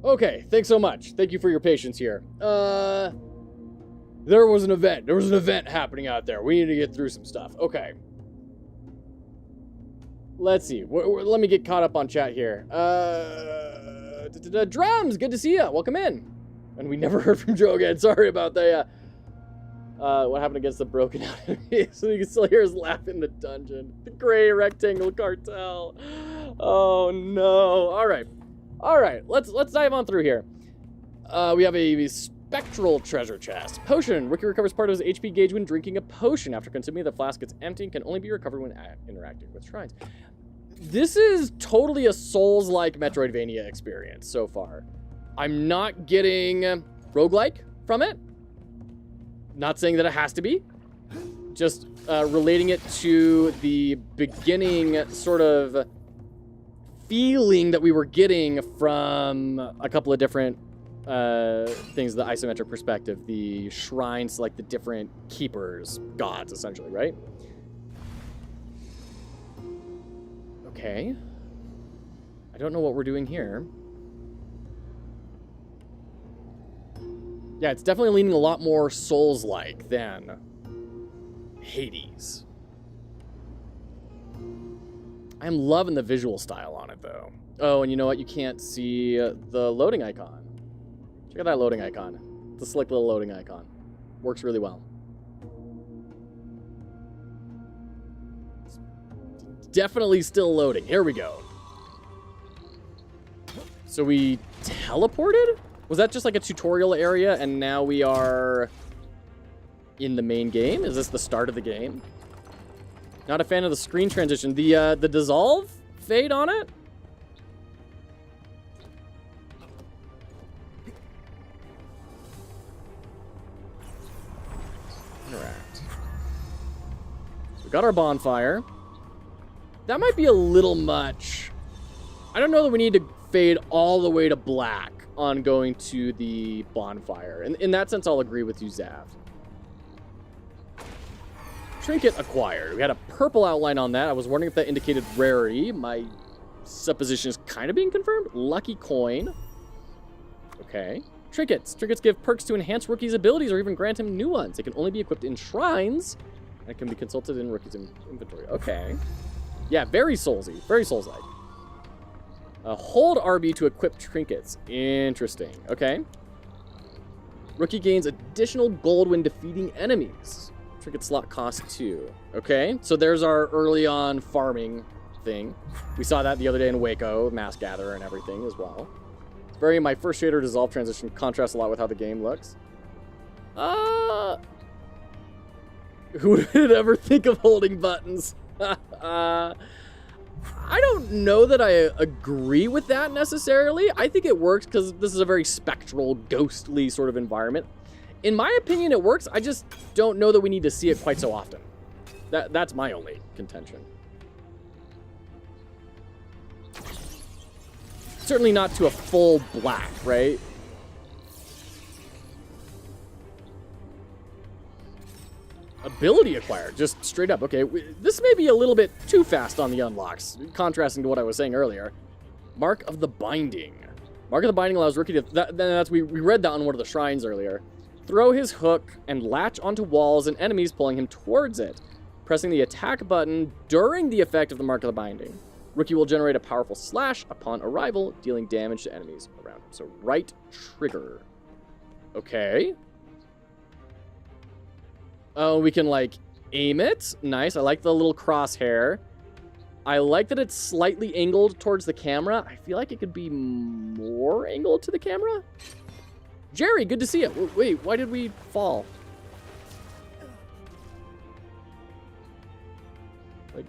Okay, thanks so much. Thank you for your patience here. There was an event. There was an event happening out there. We need to get through some stuff. Okay. Let's see. Let me get caught up on chat here. Drums, good to see you. Welcome in. And we never heard from Joe again. Sorry about that. What happened against the broken out enemy? So you can still hear us laugh in the dungeon. The gray rectangle cartel. Oh no. All right. Let's dive on through here. We have a spectral treasure chest. Potion. Rookie recovers part of his HP gauge when drinking a potion. After consuming the flask gets empty and can only be recovered when interacting with shrines. This is totally a Souls-like Metroidvania experience so far. I'm not getting roguelike from it. Not saying that it has to be. Just relating it to the beginning sort of feeling that we were getting from a couple of different things, the isometric perspective, the shrines, like the different keepers, gods, essentially, right? Okay. I don't know what we're doing here. Yeah, it's definitely leaning a lot more Souls-like than Hades. I'm loving the visual style on it, though. Oh, and you know what? You can't see the loading icon. Check out that loading icon. It's a slick little loading icon. Works really well. It's definitely still loading. Here we go. So we teleported? Was that just like a tutorial area and now we are in the main game? Is this the start of the game? Not a fan of the screen transition. The dissolve fade on it? Interact. We got our bonfire. That might be a little much. I don't know that we need to fade all the way to black on going to the bonfire. And in that sense, I'll agree with you, Zav. Trinket acquired. We had a purple outline on that. I was wondering if that indicated rarity. My supposition is kind of being confirmed. Lucky coin. Okay. Trinkets. Trinkets give perks to enhance rookies' abilities or even grant him new ones. They can only be equipped in shrines and can be consulted in rookies' inventory. Okay. Yeah, very Soulsy. Very Souls-like. Hold RB to equip trinkets. Interesting. Okay. Rookie gains additional gold when defeating enemies. Trinket slot cost 2. Okay. So there's our early on farming thing. We saw that the other day in Waco, Mass Gatherer and everything as well. Very my first shader dissolve transition contrasts a lot with how the game looks. Who would ever think of holding buttons? I don't know that I agree with that necessarily. I think it works because this is a very spectral, ghostly sort of environment. In my opinion, it works. I just don't know that we need to see it quite so often. That's my only contention. Certainly not to a full black, right? Ability acquired, just straight up. Okay, this may be a little bit too fast on the unlocks, contrasting to what I was saying earlier. Mark of the Binding. Mark of the Binding allows rookie to... we read that on one of the shrines earlier. Throw his hook and latch onto walls and enemies pulling him towards it. Pressing the attack button during the effect of the Mark of the Binding. Rookie will generate a powerful slash upon arrival, dealing damage to enemies around him. So right trigger. Okay. Oh, we can, like, aim it. Nice. I like the little crosshair. I like that it's slightly angled towards the camera. I feel like it could be more angled to the camera. Jerry, good to see you. Wait, why did we fall? Like...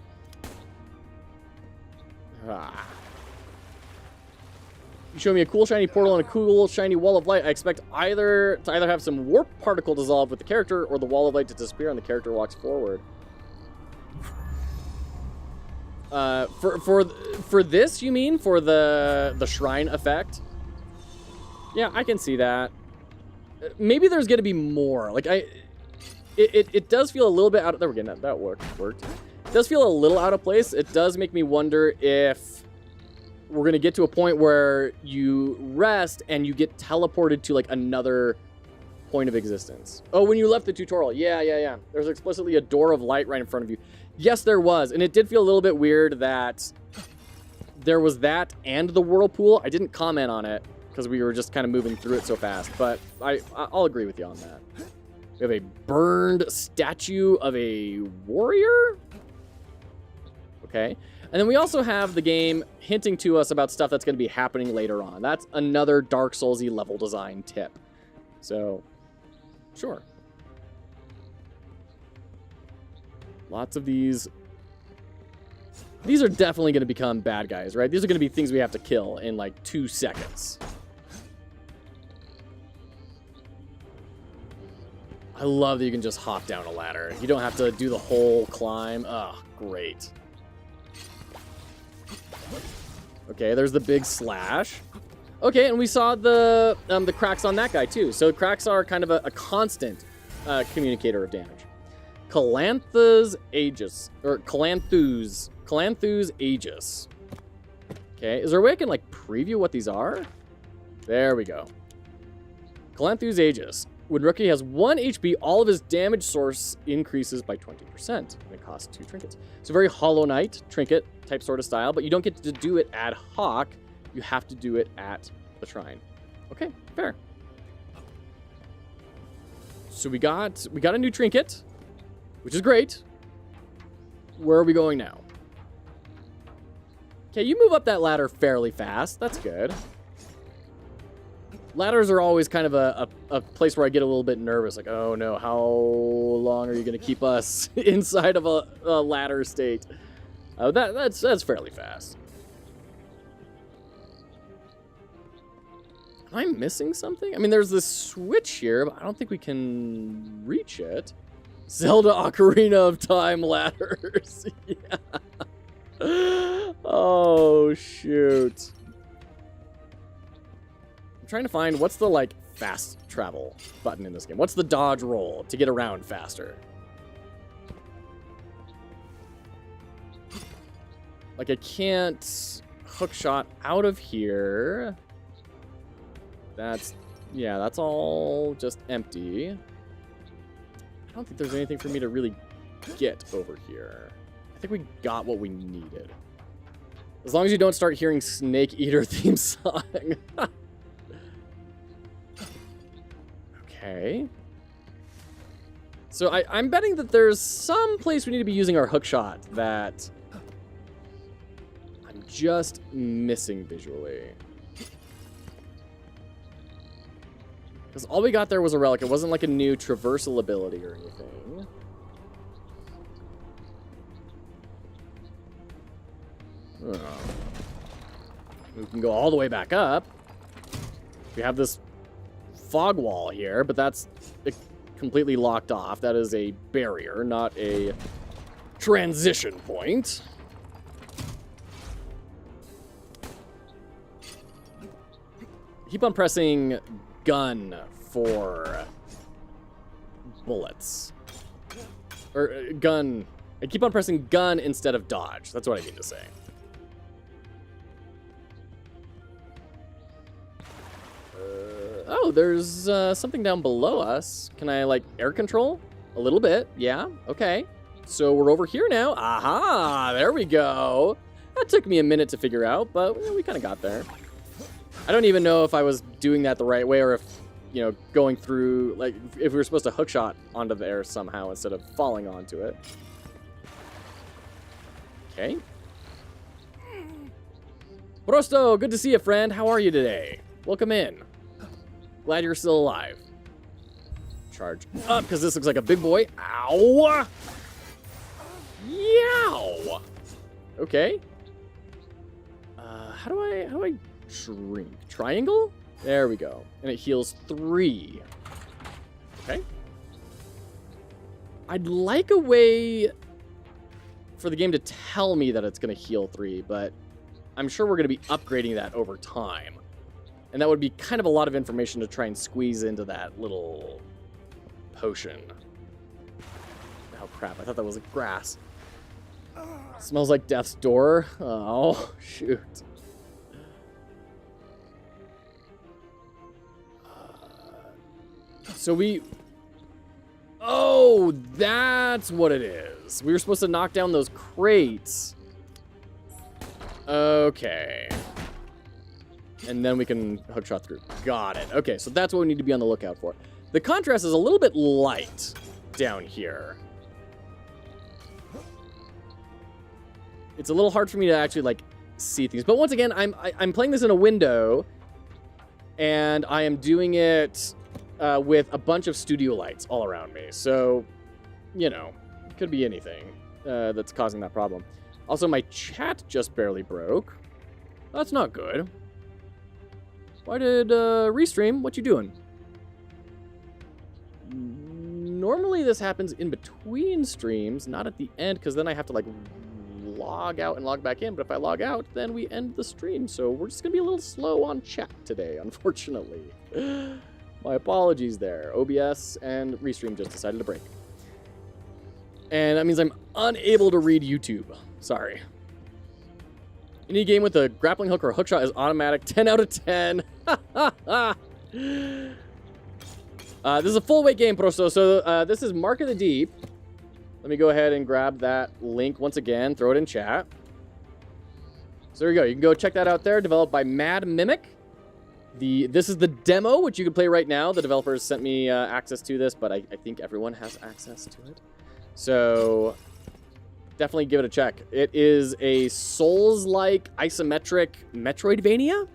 You show me a cool shiny portal and a cool shiny wall of light. I expect to either have some warp particle dissolve with the character or the wall of light to disappear and the character walks forward. For this, you mean? For the shrine effect? Yeah, I can see that. Maybe there's going to be more. Like, it does feel a little bit out of... There, we're getting that worked. It does feel a little out of place. It does make me wonder if we're going to get to a point where you rest and you get teleported to like another point of existence. Oh, when you left the tutorial. Yeah. There's explicitly a door of light right in front of you. Yes, there was. And it did feel a little bit weird that there was that and the whirlpool. I didn't comment on it because we were just kind of moving through it so fast. But I'll agree with you on that. We have a burned statue of a warrior. Okay. And then we also have the game hinting to us about stuff that's going to be happening later on. That's another Dark Souls-y level design tip. So, sure. Lots of these. These are definitely going to become bad guys, right? These are going to be things we have to kill in like 2 seconds. I love that you can just hop down a ladder. You don't have to do the whole climb. Oh, great. Okay, there's the big slash. Okay, and we saw the cracks on that guy too. So cracks are kind of a constant communicator of damage. Calantha's Aegis, or Calanthu's Aegis. Okay, is there a way I can like preview what these are? There we go. Calanthu's Aegis. When rookie has 1 HP, all of his damage source increases by 20%. And it costs 2 trinkets. So very Hollow Knight trinket type sort of style, but you don't get to do it ad hoc. You have to do it at the shrine. Okay, fair. So we got a new trinket, which is great. Where are we going now? Okay, you move up that ladder fairly fast. That's good. Ladders are always kind of a place where I get a little bit nervous. Like, oh no, how long are you going to keep us inside of a ladder state? That's fairly fast. Am I missing something? I mean, there's this switch here, but I don't think we can reach it. Zelda Ocarina of Time ladders. Yeah. Oh, shoot. I'm trying to find what's the, like, fast travel button in this game. What's the dodge roll to get around faster? Like, I can't hook shot out of here. That's all just empty. I don't think there's anything for me to really get over here. I think we got what we needed. As long as you don't start hearing Snake Eater theme song. Okay. So I'm betting that there's some place we need to be using our hook shot that I'm just missing visually. Because all we got there was a relic. It wasn't like a new traversal ability or anything. Oh. We can go all the way back up. We have this fog wall here, but that's completely locked off. That is a barrier, not a transition point. Keep on pressing gun for bullets. Or gun. I keep on pressing gun instead of dodge. That's what I mean to say. Oh, there's something down below us. Can I, like, air control? A little bit. Yeah, okay. So we're over here now. Aha, there we go. That took me a minute to figure out, but we kind of got there. I don't even know if I was doing that the right way or if, you know, going through, like, if we were supposed to hookshot onto the air somehow instead of falling onto it. Okay. Brosto, good to see you, friend. How are you today? Welcome in. Glad you're still alive. Charge up, because this looks like a big boy. Ow! Yow! Okay. How do I shrink? Triangle? There we go. And it heals 3. Okay. I'd like a way for the game to tell me that it's going to heal 3, but I'm sure we're going to be upgrading that over time. And that would be kind of a lot of information to try and squeeze into that little potion. Oh, crap. I thought that was grass. Smells like death's door. Oh, shoot. So we... Oh, that's what it is. We were supposed to knock down those crates. Okay. And then we can hookshot through. Got it. Okay, so that's what we need to be on the lookout for. The contrast is a little bit light down here. It's a little hard for me to actually, like, see things. But once again, I'm playing this in a window, and I am doing it with a bunch of studio lights all around me. So, you know, it could be anything that's causing that problem. Also, my chat just barely broke. That's not good. Why did Restream? What you doing? Normally this happens in between streams, not at the end, because then I have to, like, log out and log back in. But if I log out, then we end the stream. So we're just going to be a little slow on chat today, unfortunately. My apologies there. OBS and Restream just decided to break. And that means I'm unable to read YouTube. Sorry. Any game with a grappling hook or a hookshot is automatic. 10 out of 10. This is a full weight game, Prosto. So this is Mark of the Deep. Let me go ahead and grab that link once again. Throw it in chat. So there you go. You can go check that out there. Developed by Mad Mimic. This is the demo, which you can play right now. The developers sent me access to this, but I think everyone has access to it. So definitely give it a check. It is a Souls-like isometric metroidvania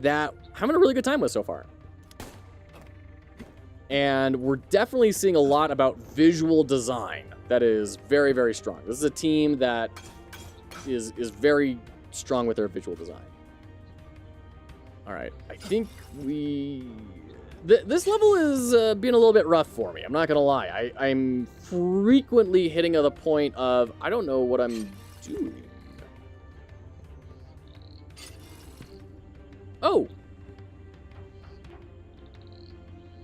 that I'm having a really good time with so far. And we're definitely seeing a lot about visual design that is very, very strong. This is a team that is very strong with their visual design. All right, I think this level is being a little bit rough for me. I'm not gonna lie. I'm frequently hitting the point of I don't know what I'm doing. Oh,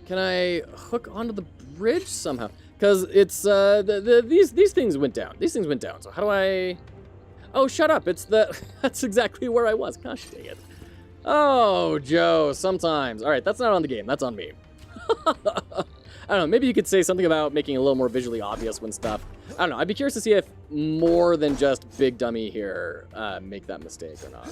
can I hook onto the bridge somehow? Because it's these things went down. These things went down. So how do I? Oh, shut up! It's that's exactly where I was. Gosh dang it. Oh, Joe, sometimes. All right, that's not on the game. That's on me. I don't know. Maybe you could say something about making it a little more visually obvious when stuff... I don't know. I'd be curious to see if more than just Big Dummy here make that mistake or not.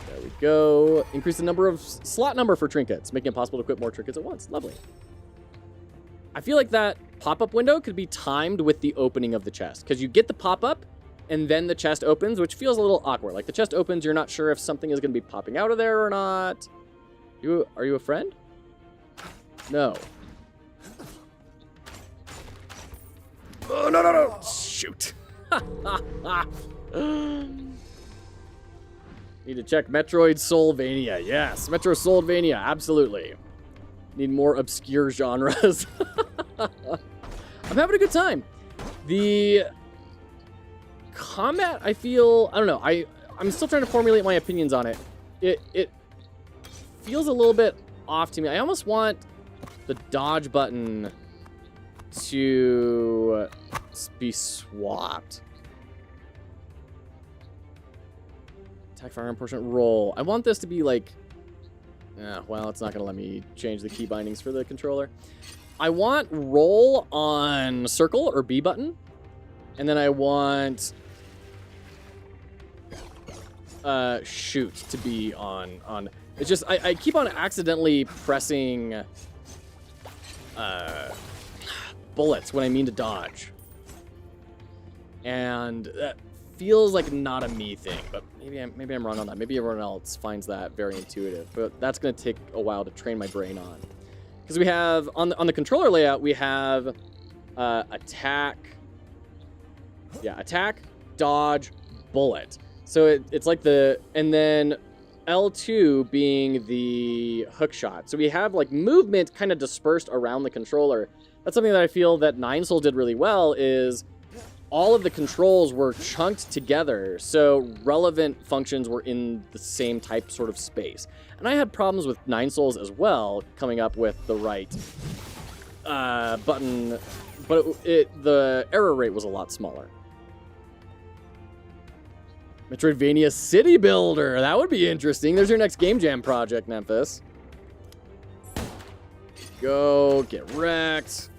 There we go. Increase the number of slot number for trinkets, making it possible to equip more trinkets at once. Lovely. I feel like that pop-up window could be timed with the opening of the chest, because you get the pop-up, and then the chest opens, which feels a little awkward. Like, the chest opens, you're not sure if something is going to be popping out of there or not. Are you a friend? No. Oh, no. Shoot. Need to check Metroid Soulvania. Yes, Metro Soulvania, absolutely. Need more obscure genres. I'm having a good time. The combat, I feel, I don't know, I'm still trying to formulate my opinions on it. It feels a little bit off to me. I almost want the dodge button to be swapped. Attack, firearm, portion, roll. I want this to be like, well, it's not going to let me change the key bindings for the controller. I want roll on circle or B button. And then I want shoot to be on. It's just, I keep on accidentally pressing bullets when I mean to dodge. And that feels like not a me thing, but maybe I'm wrong on that. Maybe everyone else finds that very intuitive, but that's going to take a while to train my brain on. Because we have, on the controller layout, we have attack, dodge, bullet. So it's like and then L2 being the hook shot. So we have like movement kind of dispersed around the controller. That's something that I feel that Nine Soul did really well, is all of the controls were chunked together, so relevant functions were in the same type sort of space. And I had problems with Nine Souls as well, coming up with the right button, but the error rate was a lot smaller. Metroidvania City Builder, that would be interesting. There's your next Game Jam project, Memphis. go. Get wrecked.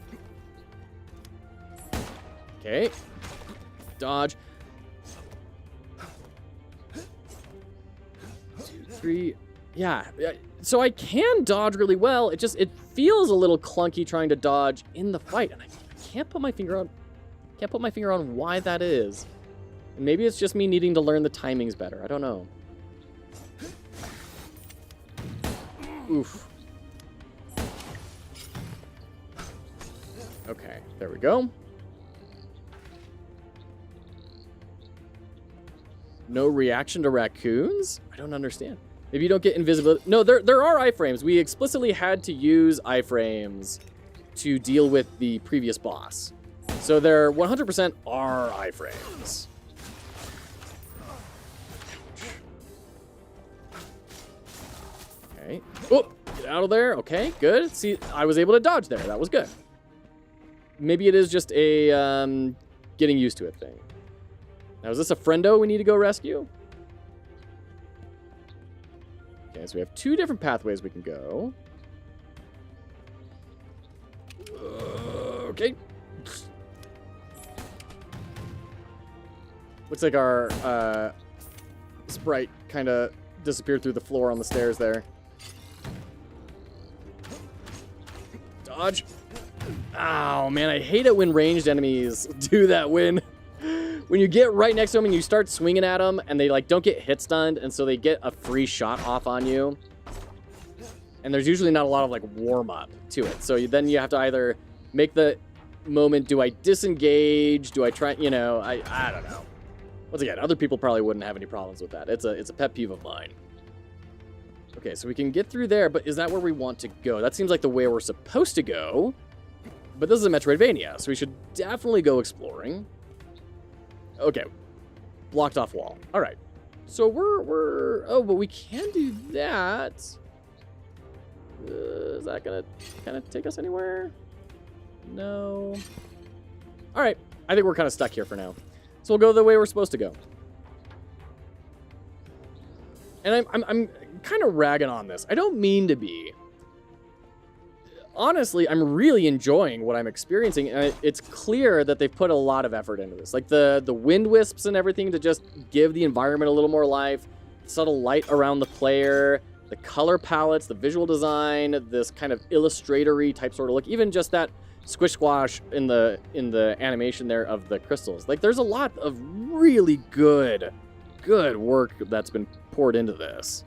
Okay. Dodge. 2, 3. Yeah. So I can dodge really well. It feels a little clunky trying to dodge in the fight, and I can't put my finger on why that is. And maybe it's just me needing to learn the timings better. I don't know. Oof. Okay, there we go. No reaction to raccoons? I don't understand. Maybe you don't get invisibility. No, there are iframes. We explicitly had to use iframes to deal with the previous boss. So there 100% are iframes. Okay. Oh, get out of there. Okay, good. See, I was able to dodge there. That was good. Maybe it is just a getting used to it thing. Now, is this a friendo we need to go rescue? Okay, so we have 2 different pathways we can go. Okay. Looks like our sprite kind of disappeared through the floor on the stairs there. Dodge. Oh, man, I hate it when ranged enemies do that when you get right next to them and you start swinging at them and they like don't get hit stunned, and so they get a free shot off on you. And there's usually not a lot of like warm up to it. So then you have to either make the moment, do I disengage? Do I try, you know, I don't know. Once again, other people probably wouldn't have any problems with that. It's a pet peeve of mine. Okay, so we can get through there, but is that where we want to go? That seems like the way we're supposed to go. But this is a metroidvania, so we should definitely go exploring. Okay. Blocked off wall. All right. So we're oh, but we can do that. Is that gonna kind of take us anywhere? No. All right. I think we're kind of stuck here for now. So we'll go the way we're supposed to go. And I'm kind of ragging on this. I don't mean to be. Honestly, I'm really enjoying what I'm experiencing, and it's clear that they've put a lot of effort into this. Like the wind wisps and everything to just give the environment a little more life, subtle light around the player, the color palettes, the visual design, this kind of illustratory type sort of look, even just that squish squash in the animation there of the crystals. Like there's a lot of really good work that's been poured into this.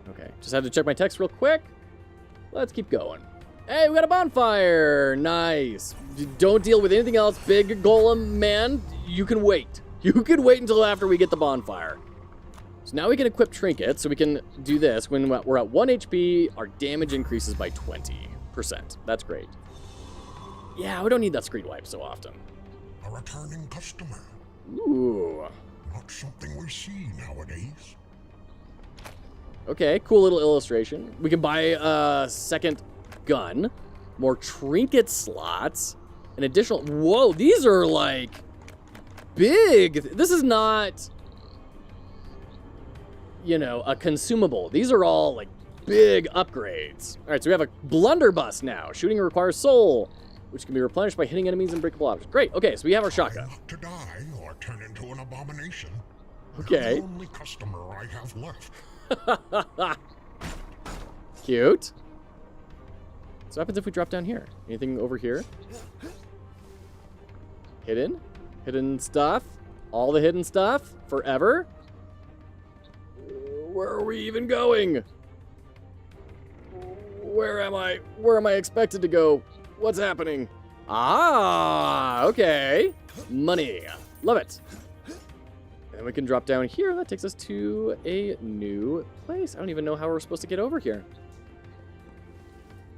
Okay, just had to check my text real quick. Let's keep going. Hey, we got a bonfire. Nice. Don't deal with anything else. Big golem man, you can wait. You can wait until after we get the bonfire. So now we can equip trinkets, so we can do this. When we're at 1 HP, our damage increases by 20%. That's great. Yeah, we don't need that screen wipe so often. A returning customer. Ooh. Not something we see nowadays. Okay, cool little illustration. We can buy a second gun, more trinket slots, an additional... Whoa, these are like big. This is not, you know, a consumable. These are all like big upgrades. All right, so we have a blunderbuss now. Shooting requires soul, which can be replenished by hitting enemies and breakable objects. Great, okay, so we have our shotgun. Not to die or turn into an abomination. Okay. You're the only customer I have left. Cute. So what happens if we drop down here? Anything over here? Hidden? Hidden stuff? All the hidden stuff? Forever? Where are we even going? Where am I? Where am I expected to go? What's happening? Ah, okay. Money. Love it. And we can drop down here. That takes us to a new place. I don't even know how we're supposed to get over here.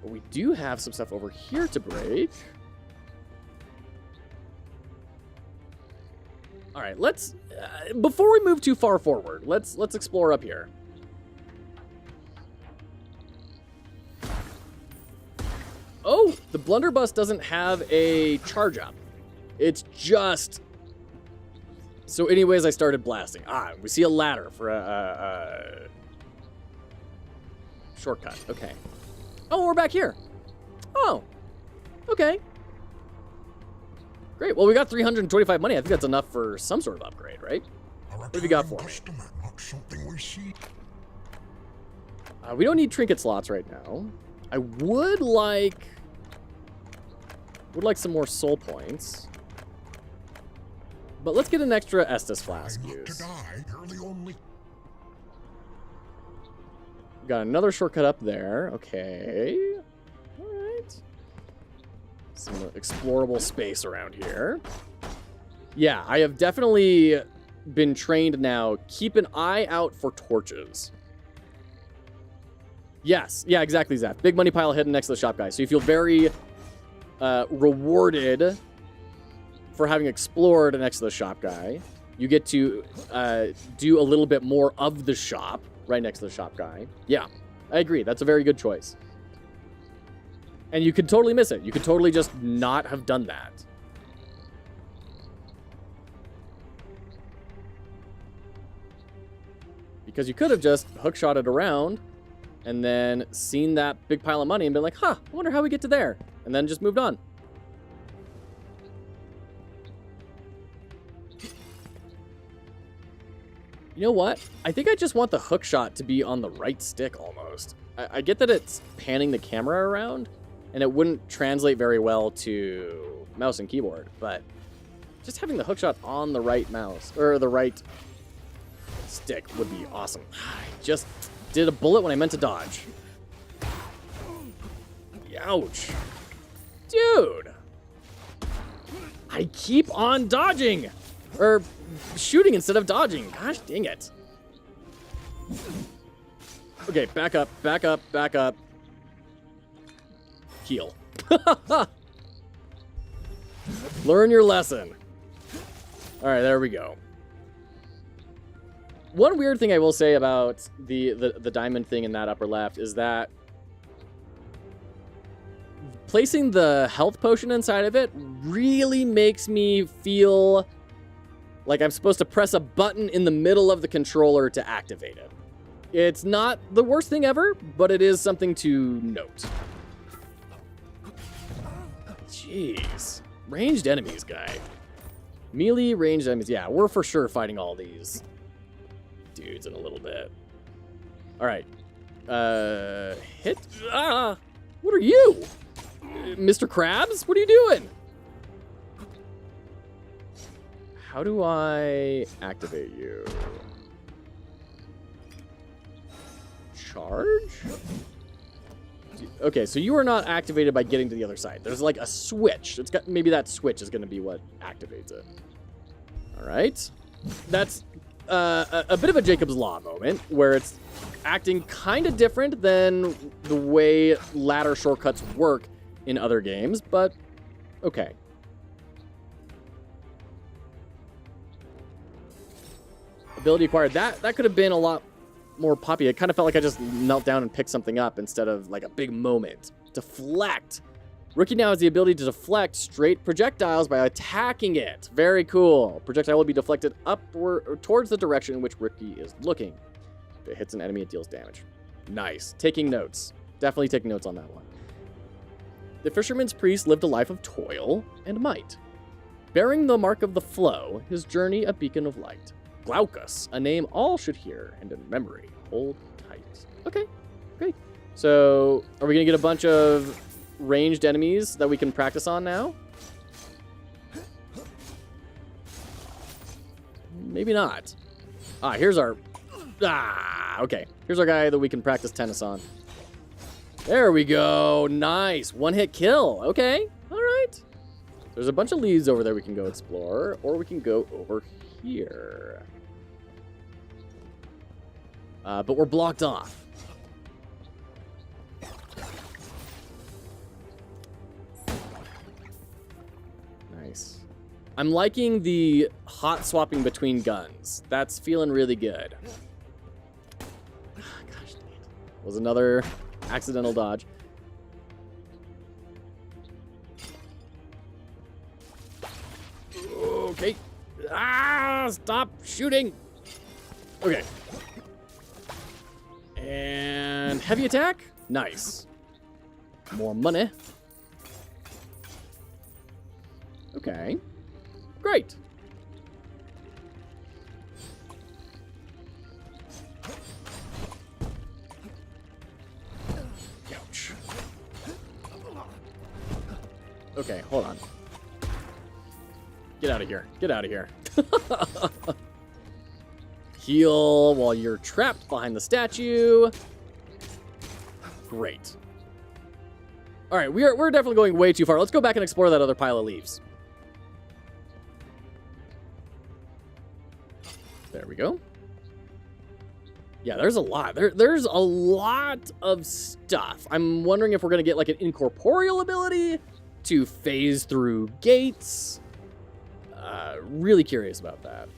But we do have some stuff over here to break. All right, let's before we move too far forward, let's explore up here. Oh, the blunderbuss doesn't have a charge up. It's just... So anyways, I started blasting. Ah, we see a ladder for Shortcut. Okay. Oh, we're back here. Oh. Okay. Great. Well, we got 325 money. I think that's enough for some sort of upgrade, right? What have you got for me? Customer, not something we see. We don't need trinket slots right now. I would like some more soul points. But let's get an extra Estus flask I look to use. die. You're the only. Got another shortcut up there. Okay. All right. Some explorable space around here. Yeah, I have definitely been trained now. Keep an eye out for torches. Yes. Yeah, exactly, Zach. Big money pile hidden next to the shop guy. So you feel very rewarded for having explored next to the shop guy. You get to do a little bit more of the shop right next to the shop guy. Yeah, I agree. That's a very good choice. And you could totally miss it. You could totally just not have done that. Because you could have just hookshot it around and then seen that big pile of money and been like, huh, I wonder how we get to there. And then just moved on. You know what? I think I just want the hook shot to be on the right stick almost. I get that it's panning the camera around and it wouldn't translate very well to mouse and keyboard, but just having the hook shot on the right mouse or the right stick would be awesome. I just did a bullet when I meant to dodge. Ouch. Dude. I keep on dodging. Or shooting instead of dodging. Gosh dang it. Okay, back up, back up, back up. Heal. Learn your lesson. All right, there we go. One weird thing I will say about the diamond thing in that upper left is that placing the health potion inside of it really makes me feel like I'm supposed to press a button in the middle of the controller to activate it. It's not the worst thing ever, but it is something to note. Jeez. Ranged enemies, guy. Melee ranged enemies. Yeah, we're for sure fighting all these dudes in a little bit. All right. Hit. Ah! What are you? Mr. Krabs? What are you doing? How do I activate you? Charge? Okay, so you are not activated by getting to the other side. There's like a switch. It's got maybe that switch is going to be what activates it. All right. That's a bit of a Jacob's Law moment where it's acting kind of different than the way ladder shortcuts work in other games, but okay. Ability acquired. That could have been a lot more poppy. It kind of felt like I just knelt down and picked something up instead of like a big moment. Deflect. Rookie now has the ability to deflect straight projectiles by attacking it. Very cool. Projectile will be deflected upward or towards the direction in which Rookie is looking. If it hits an enemy, it deals damage. Nice. Taking notes. Definitely taking notes on that one. The fisherman's priest lived a life of toil and might. Bearing the mark of the flow, his journey a beacon of light. Glaucus, a name all should hear and in memory hold tight. Okay, great. So, are we going to get a bunch of ranged enemies that we can practice on now? Maybe not. Here's our... okay. Here's our guy that we can practice tennis on. There we go. Nice. One-hit kill. Okay. All right. There's a bunch of leaves over there we can go explore, or we can go over here. But we're blocked off. Nice. I'm liking the hot swapping between guns. That's feeling really good. Gosh dang it. Was another accidental dodge. Okay. Stop shooting. Okay. And heavy attack. Nice. More money. Okay. Great. Ouch. Okay, hold on. Get out of here. Get out of here. Heal while you're trapped behind the statue. Great. All right, we're definitely going way too far. Let's go back and explore that other pile of leaves. There we go. Yeah, there's a lot. There's a lot of stuff. I'm wondering if we're going to get like an incorporeal ability to phase through gates. Really curious about that.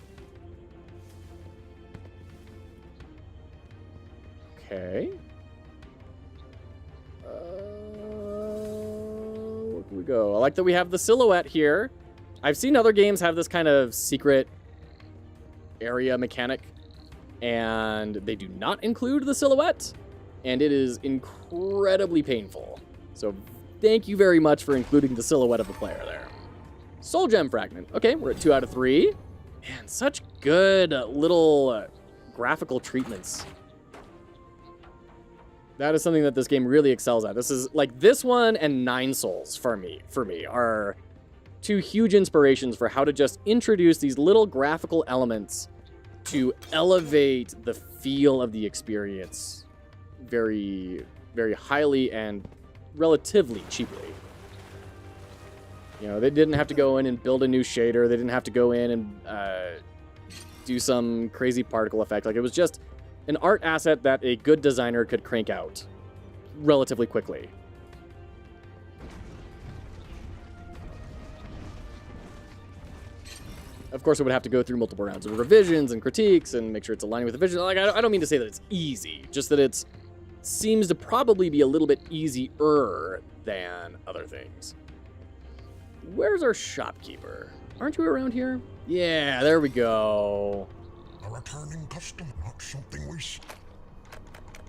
Okay. Where can we go? I like that we have the silhouette here. I've seen other games have this kind of secret area mechanic, and they do not include the silhouette, and it is incredibly painful. So thank you very much for including the silhouette of the player there. Soul Gem Fragment. Okay, we're at 2 out of 3. Man, such good little graphical treatments. That is something that this game really excels at. This is like this one and Nine Souls for me are two huge inspirations for how to just introduce these little graphical elements to elevate the feel of the experience very, very highly and relatively cheaply. You know, they didn't have to go in and build a new shader. They didn't have to go in and do some crazy particle effect. Like, it was just an art asset that a good designer could crank out relatively quickly. Of course, it would have to go through multiple rounds of revisions and critiques and make sure it's aligning with the vision. Like, I don't mean to say that it's easy, just that it seems to probably be a little bit easier than other things. Where's our shopkeeper? Aren't you around here? Yeah, there we go. A returning customer, not something we see.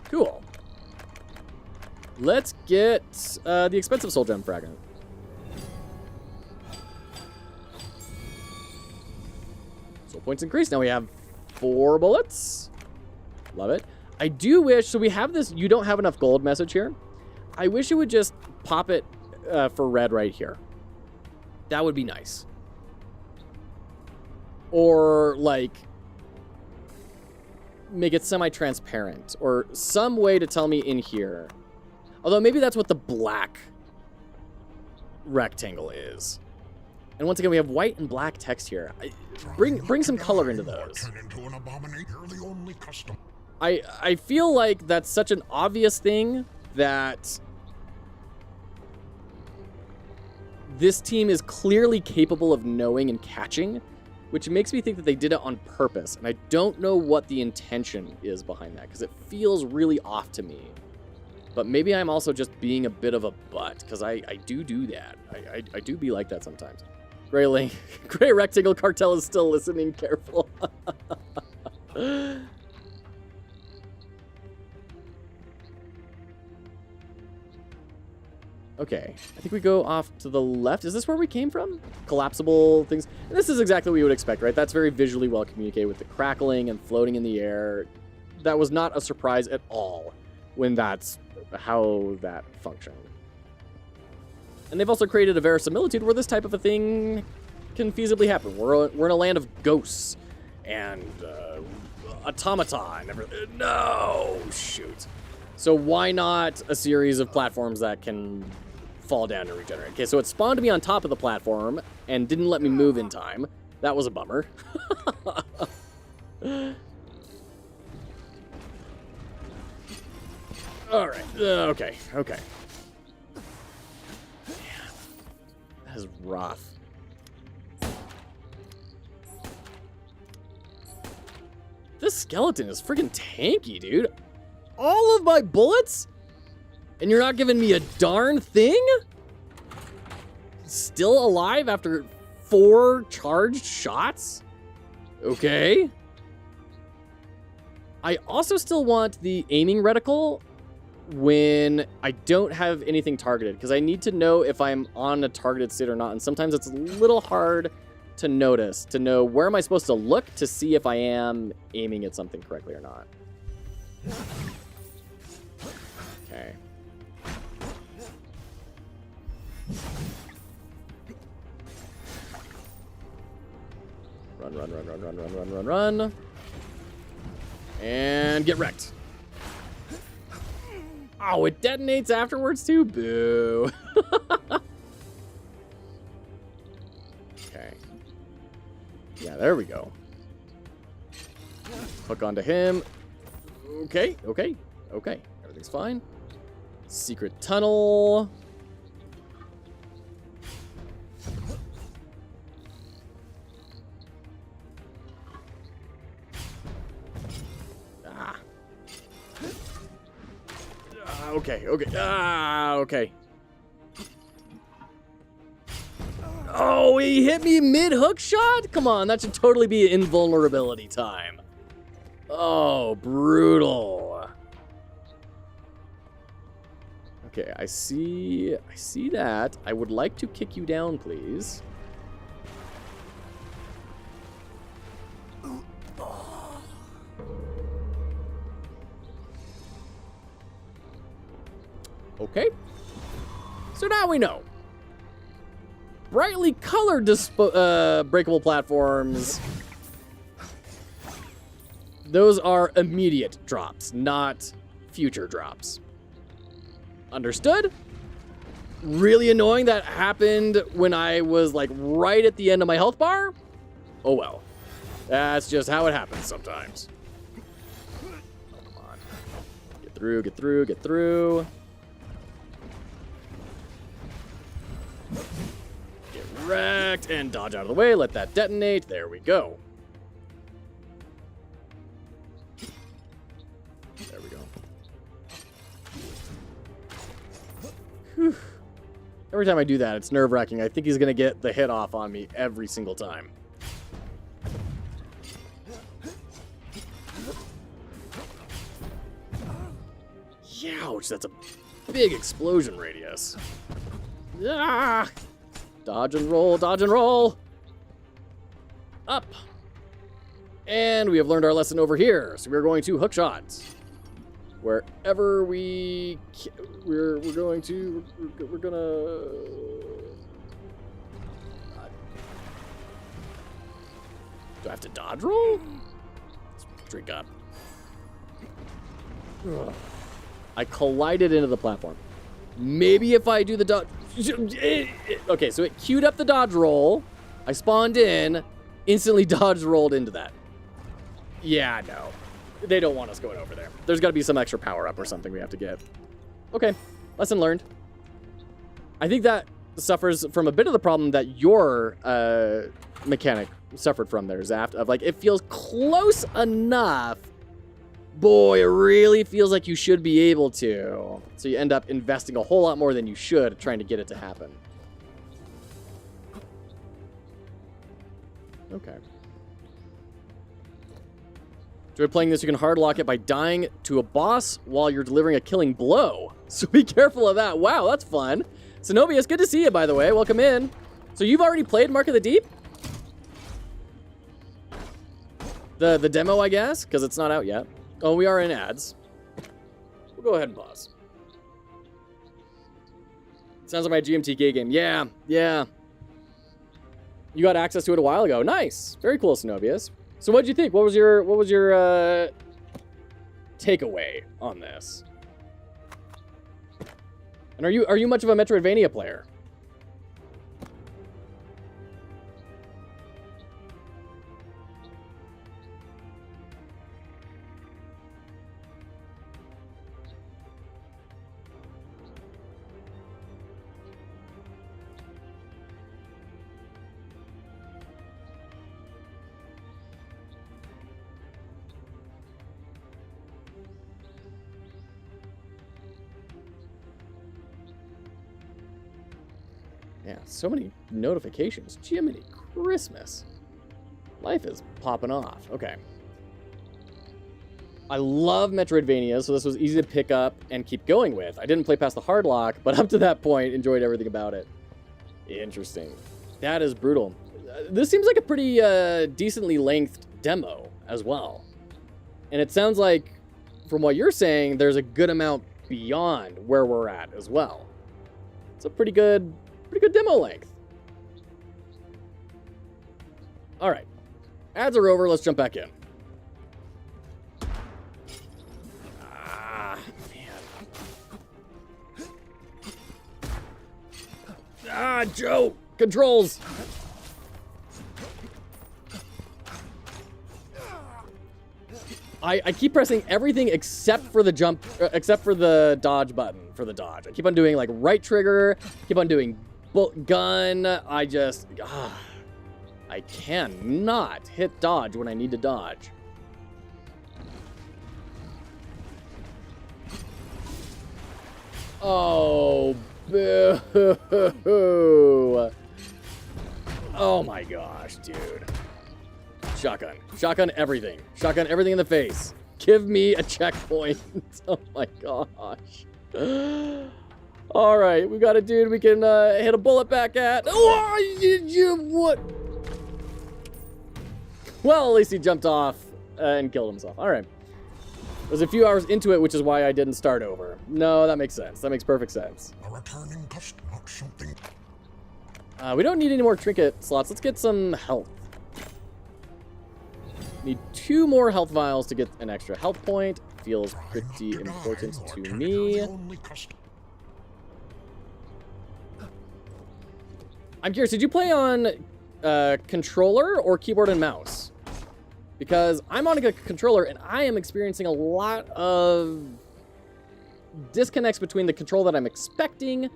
Cool. Let's get the expensive soul gem fragment. Soul points increased. Now we have 4 bullets. Love it. I do wish, so we have this you don't have enough gold message here. I wish it would just pop it for red right here. That would be nice. Or, like, make it semi-transparent. Or some way to tell me in here. Although maybe that's what the black rectangle is. And once again, we have white and black text here. Bring some color into those. I feel like that's such an obvious thing that this team is clearly capable of knowing and catching, which makes me think that they did it on purpose. And I don't know what the intention is behind that, because it feels really off to me. But maybe I'm also just being a bit of a butt, because I do that. I do be like that sometimes. Gray Rectangle Cartel is still listening. Careful. Okay, I think we go off to the left. Is this where we came from? Collapsible things. And this is exactly what you would expect, right? That's very visually well communicated with the crackling and floating in the air. That was not a surprise at all when that's how that functioned. And they've also created a verisimilitude where this type of a thing can feasibly happen. We're in a land of ghosts and automata and everything. No, shoot. So why not a series of platforms that can fall down and regenerate? Okay, so it spawned me on top of the platform and didn't let me move in time. That was a bummer. All right. Okay. Man, that is rough. This skeleton is freaking tanky, dude. All of my bullets? And you're not giving me a darn thing? Still alive after 4 charged shots? Okay. I also still want the aiming reticle when I don't have anything targeted, because I need to know if I'm on a targeted state or not, and sometimes it's a little hard to notice, to know where am I supposed to look to see if I am aiming at something correctly or not. Okay. Run, run, run, run, run, run, run, run, run. And get wrecked. Oh, it detonates afterwards too? Boo. Okay. Yeah, there we go. Hook onto him. Okay, okay, okay. Everything's fine. Secret tunnel. Okay, okay. Okay. Oh, he hit me mid-hook shot? Come on, that should totally be invulnerability time. Oh, brutal. Okay, I see that. I would like to kick you down, please. Okay. So now we know. Brightly colored breakable platforms. Those are immediate drops, not future drops. Understood? Really annoying that happened when I was like right at the end of my health bar? Oh well. That's just how it happens sometimes. Oh, come on. Get through, get through, get through. Get wrecked and dodge out of the way. Let that detonate. There we go. There we go. Whew. Every time I do that, it's nerve-wracking. I think he's going to get the hit off on me every single time. Youch, that's a big explosion radius. Ah! Dodge and roll, dodge and roll. Up. And we have learned our lesson over here. So we're going to hook shots. Wherever we're going to, we're gonna... Do I have to dodge roll? Let's drink up. Ugh. I collided into the platform. Maybe if I do the dodge... Okay, so it queued up the dodge roll. I spawned in, instantly dodge rolled into that. Yeah, no. They don't want us going over there. There's got to be some extra power-up or something we have to get. Okay, lesson learned. I think that suffers from a bit of the problem that your mechanic suffered from there, Zaft, of like, it feels close enough. Boy, it really feels like you should be able to. So you end up investing a whole lot more than you should trying to get it to happen. Okay. Enjoy playing this. You can hard lock it by dying to a boss while you're delivering a killing blow. So be careful of that. Wow, that's fun. Zenobius, good to see you, by the way. Welcome in. So you've already played Mark of the Deep? The demo, I guess, because it's not out yet. Oh, we are in ads. We'll go ahead and pause. Sounds like my GMTK game. Yeah, yeah. You got access to it a while ago. Nice. Very cool, Zenobius. So what did you think? What was your takeaway on this? And are you much of a Metroidvania player? Yeah, so many notifications. Jiminy Christmas. Life is popping off. Okay. I love Metroidvania, so this was easy to pick up and keep going with. I didn't play past the hard lock, but up to that point, enjoyed everything about it. Interesting. That is brutal. This seems like a pretty decently lengthed demo as well. And it sounds like, from what you're saying, there's a good amount beyond where we're at as well. It's a pretty good demo length. All right. Ads are over. Let's jump back in. Ah, Joe! Controls! I keep pressing everything except for the jump, except for the dodge button for the dodge. I keep on doing like right trigger, keep on doing gun. I cannot hit dodge when I need to dodge. Oh, boo. Oh my gosh, dude. Shotgun. Shotgun everything. Shotgun everything in the face. Give me a checkpoint. Oh my gosh. All right, we got a dude we can hit a bullet back at. Oh, what? Well, at least he jumped off and killed himself. All right. It was a few hours into it, which is why I didn't start over. No, that makes sense. That makes perfect sense. A returning customer, something. We don't need any more trinket slots. Let's get some health. Need 2 more health vials to get an extra health point. Feels pretty important to me. I'm curious, did you play on controller or keyboard and mouse? Because I'm on a controller and I am experiencing a lot of disconnects between the control that I'm expecting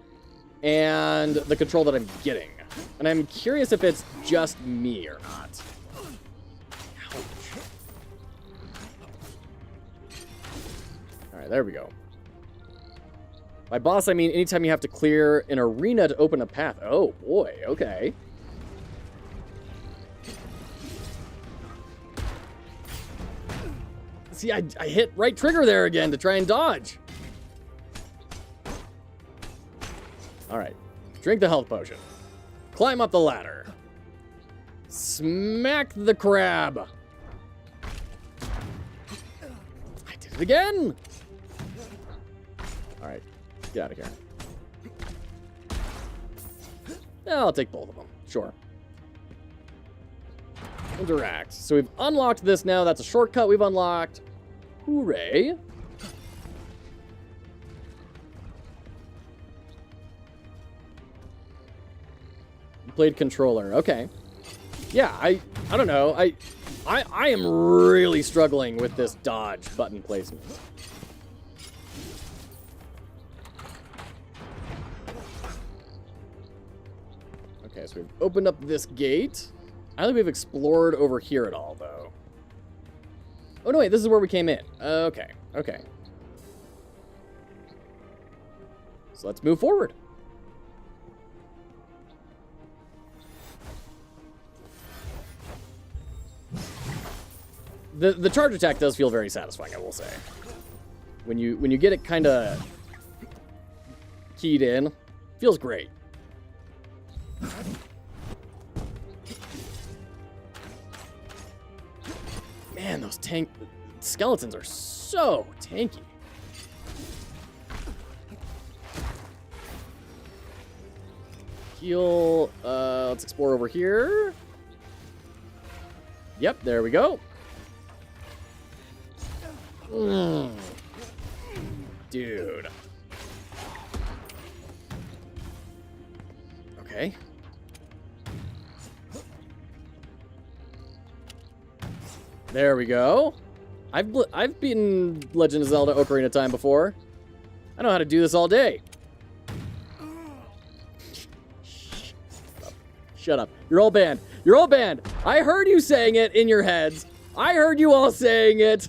and the control that I'm getting. And I'm curious if it's just me or not. Alright, there we go. By boss, I mean anytime you have to clear an arena to open a path. Oh, boy, okay. See, I hit right trigger there again to try and dodge. Alright, drink the health potion. Climb up the ladder. Smack the crab. I did it again. All right, get out of here. I'll take both of them, sure. Interact. So we've unlocked this now. That's a shortcut we've unlocked. Hooray. Played controller. Okay. Yeah, I don't know. I am really struggling with this dodge button placement. Okay, so we've opened up this gate. I don't think we've explored over here at all, though. Oh, no, wait, this is where we came in. Okay, okay. So let's move forward. The charge attack does feel very satisfying, I will say. When you get it kind of keyed in, feels great. Man, those skeletons are so tanky. Heal. Let's explore over here. Yep, there we go. Dude. Okay. There we go. I've beaten Legend of Zelda Ocarina of Time before. I know how to do this all day. Shut up. You're all banned. You're all banned. I heard you saying it in your heads. I heard you all saying it.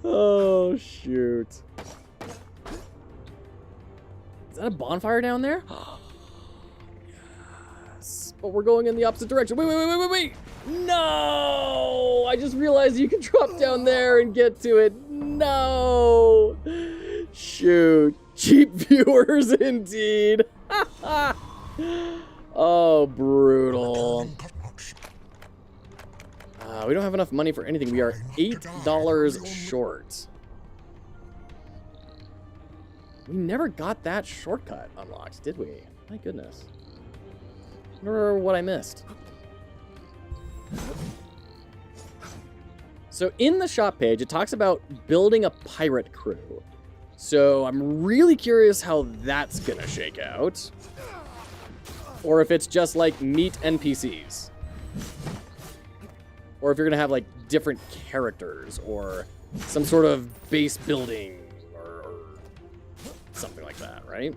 Oh, shoot. Is that a bonfire down there? Yes. But we're going in the opposite direction. Wait. No! I just realized you can drop down there and get to it. No! Shoot. Cheap viewers indeed. Oh, brutal. We don't have enough money for anything. We are $8 short. We never got that shortcut unlocked, did we? My goodness. I wonder what I missed. So in the shop page, it talks about building a pirate crew. So I'm really curious how that's gonna shake out. Or if it's just like meet NPCs. Or if you're gonna have like different characters or some sort of base building or something like that, right?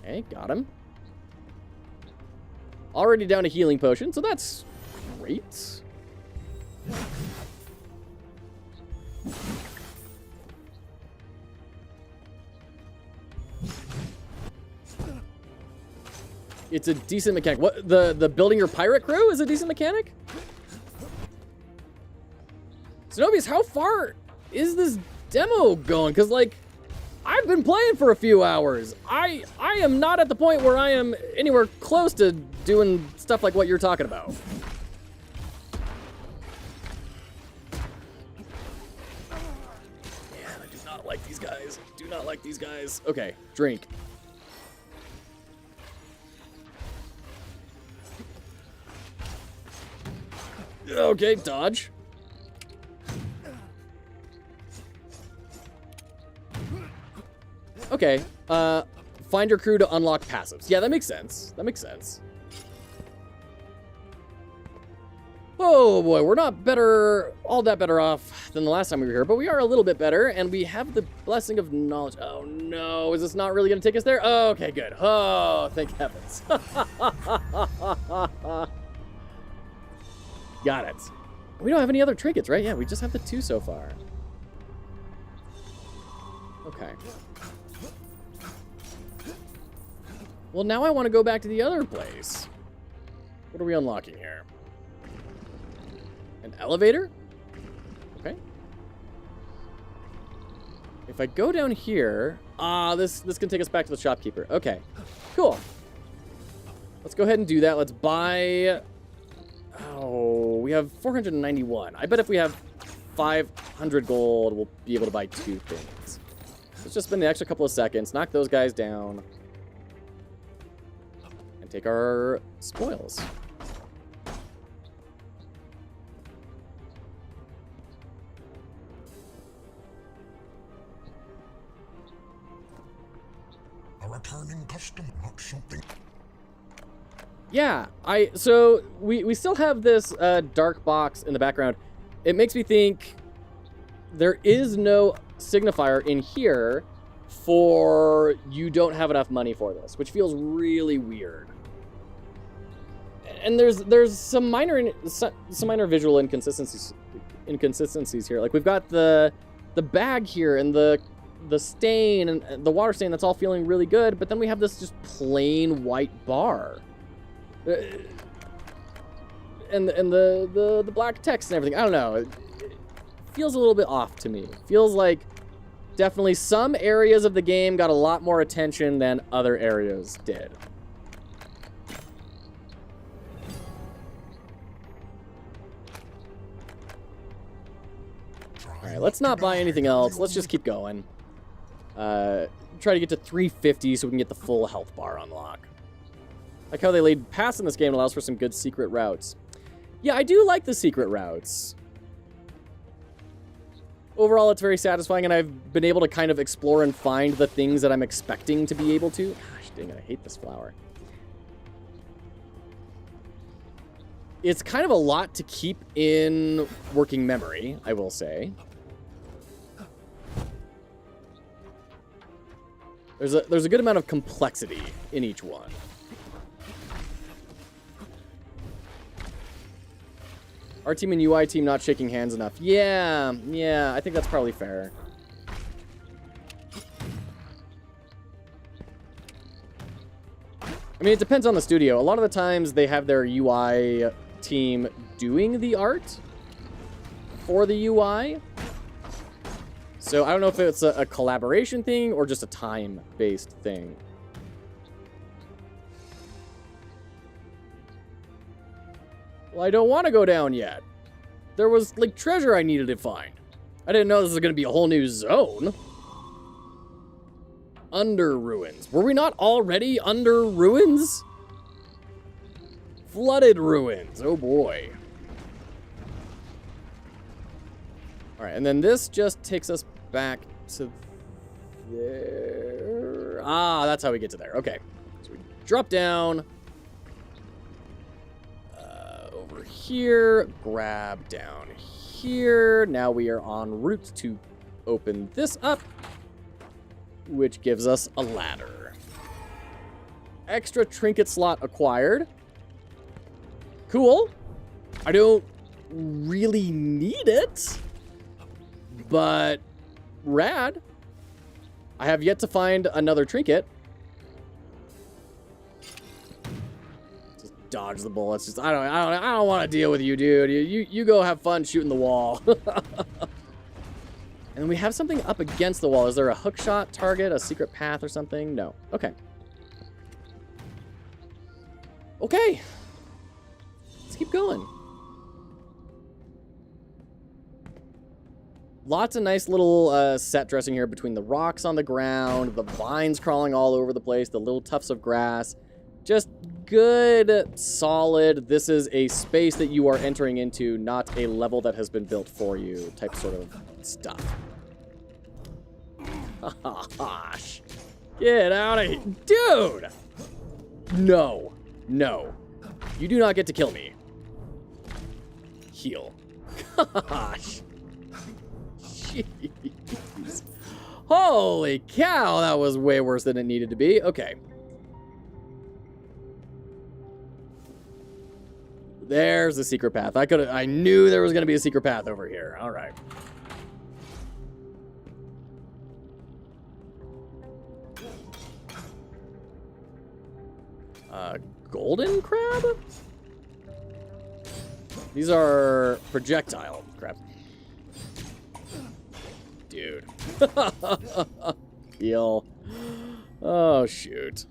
Okay, got him. Already down a healing potion, so that's great. It's a decent mechanic. What, the building your pirate crew is a decent mechanic? Zenobius, how far is this demo going? Because, like, I've been playing for a few hours. I am not at the point where I am anywhere close to doing stuff like what you're talking about. Man, I do not like these guys. Do not like these guys. Okay, drink. Okay, dodge. Okay, find your crew to unlock passives. Yeah, that makes sense. That makes sense. Oh boy, we're not all that better off than the last time we were here, but we are a little bit better, and we have the blessing of knowledge. Oh no, is this not really gonna take us there? Oh, okay, good. Oh, thank heavens. Got it. We don't have any other trinkets, right? Yeah, we just have the 2 so far. Okay. Well, now I want to go back to the other place. What are we unlocking here? An elevator? Okay. If I go down here... this can take us back to the shopkeeper. Okay, cool. Let's go ahead and do that. Let's buy... Oh, we have 491. I bet if we have 500 gold, we'll be able to buy 2 things. Let's just spend the extra couple of seconds, knock those guys down, and take our spoils. A returning customer, not something. Yeah, so we still have this dark box in the background. It makes me think there is no signifier in here for you don't have enough money for this, which feels really weird. And there's some minor visual inconsistencies here. Like we've got the bag here and the stain and the water stain that's all feeling really good, but then we have this just plain white bar. And the black text and everything. I don't know. It feels a little bit off to me. It feels like definitely some areas of the game got a lot more attention than other areas did. Alright, let's not buy anything else. Let's just keep going. Try to get to 350 so we can get the full health bar unlock. Like how they laid paths in this game allows for some good secret routes. Yeah, I do like the secret routes. Overall, it's very satisfying, and I've been able to kind of explore and find the things that I'm expecting to be able to. Gosh, dang it, I hate this flower. It's kind of a lot to keep in working memory, I will say. There's a good amount of complexity in each one. Our team and UI team not shaking hands enough. Yeah, I think that's probably fair. I mean, it depends on the studio. A lot of the times they have their UI team doing the art for the UI. So I don't know if it's a collaboration thing or just a time-based thing. Well, I don't want to go down yet. There was, like, treasure I needed to find. I didn't know this was going to be a whole new zone. Under ruins. Were we not already under ruins? Flooded ruins. Oh, boy. All right, and then this just takes us back to there. Ah, that's how we get to there. Okay. So we drop down. Over here. Grab down here. Now we are en route to open this up, which gives us a ladder. Extra trinket slot acquired. Cool. I don't really need it, but rad. I have yet to find another trinket. Just dodge the bullets. Just I don't want to deal with you, dude. You go have fun shooting the wall. And then we have something up against the wall. Is there a hook shot target, a secret path or something? No. Okay. Okay. Let's keep going. Lots of nice little set dressing here between the rocks on the ground, the vines crawling all over the place, the little tufts of grass. Just good, solid, this is a space that you are entering into, not a level that has been built for you type sort of stuff. Gosh. Get out of here. Dude! No. No. You do not get to kill me. Heal. Gosh. Jeez. Holy cow, that was way worse than it needed to be. Okay. There's the secret path. I knew there was going to be a secret path over here. All right. Golden crab? These are projectile crabs. Dude. Heal. Oh, shoot.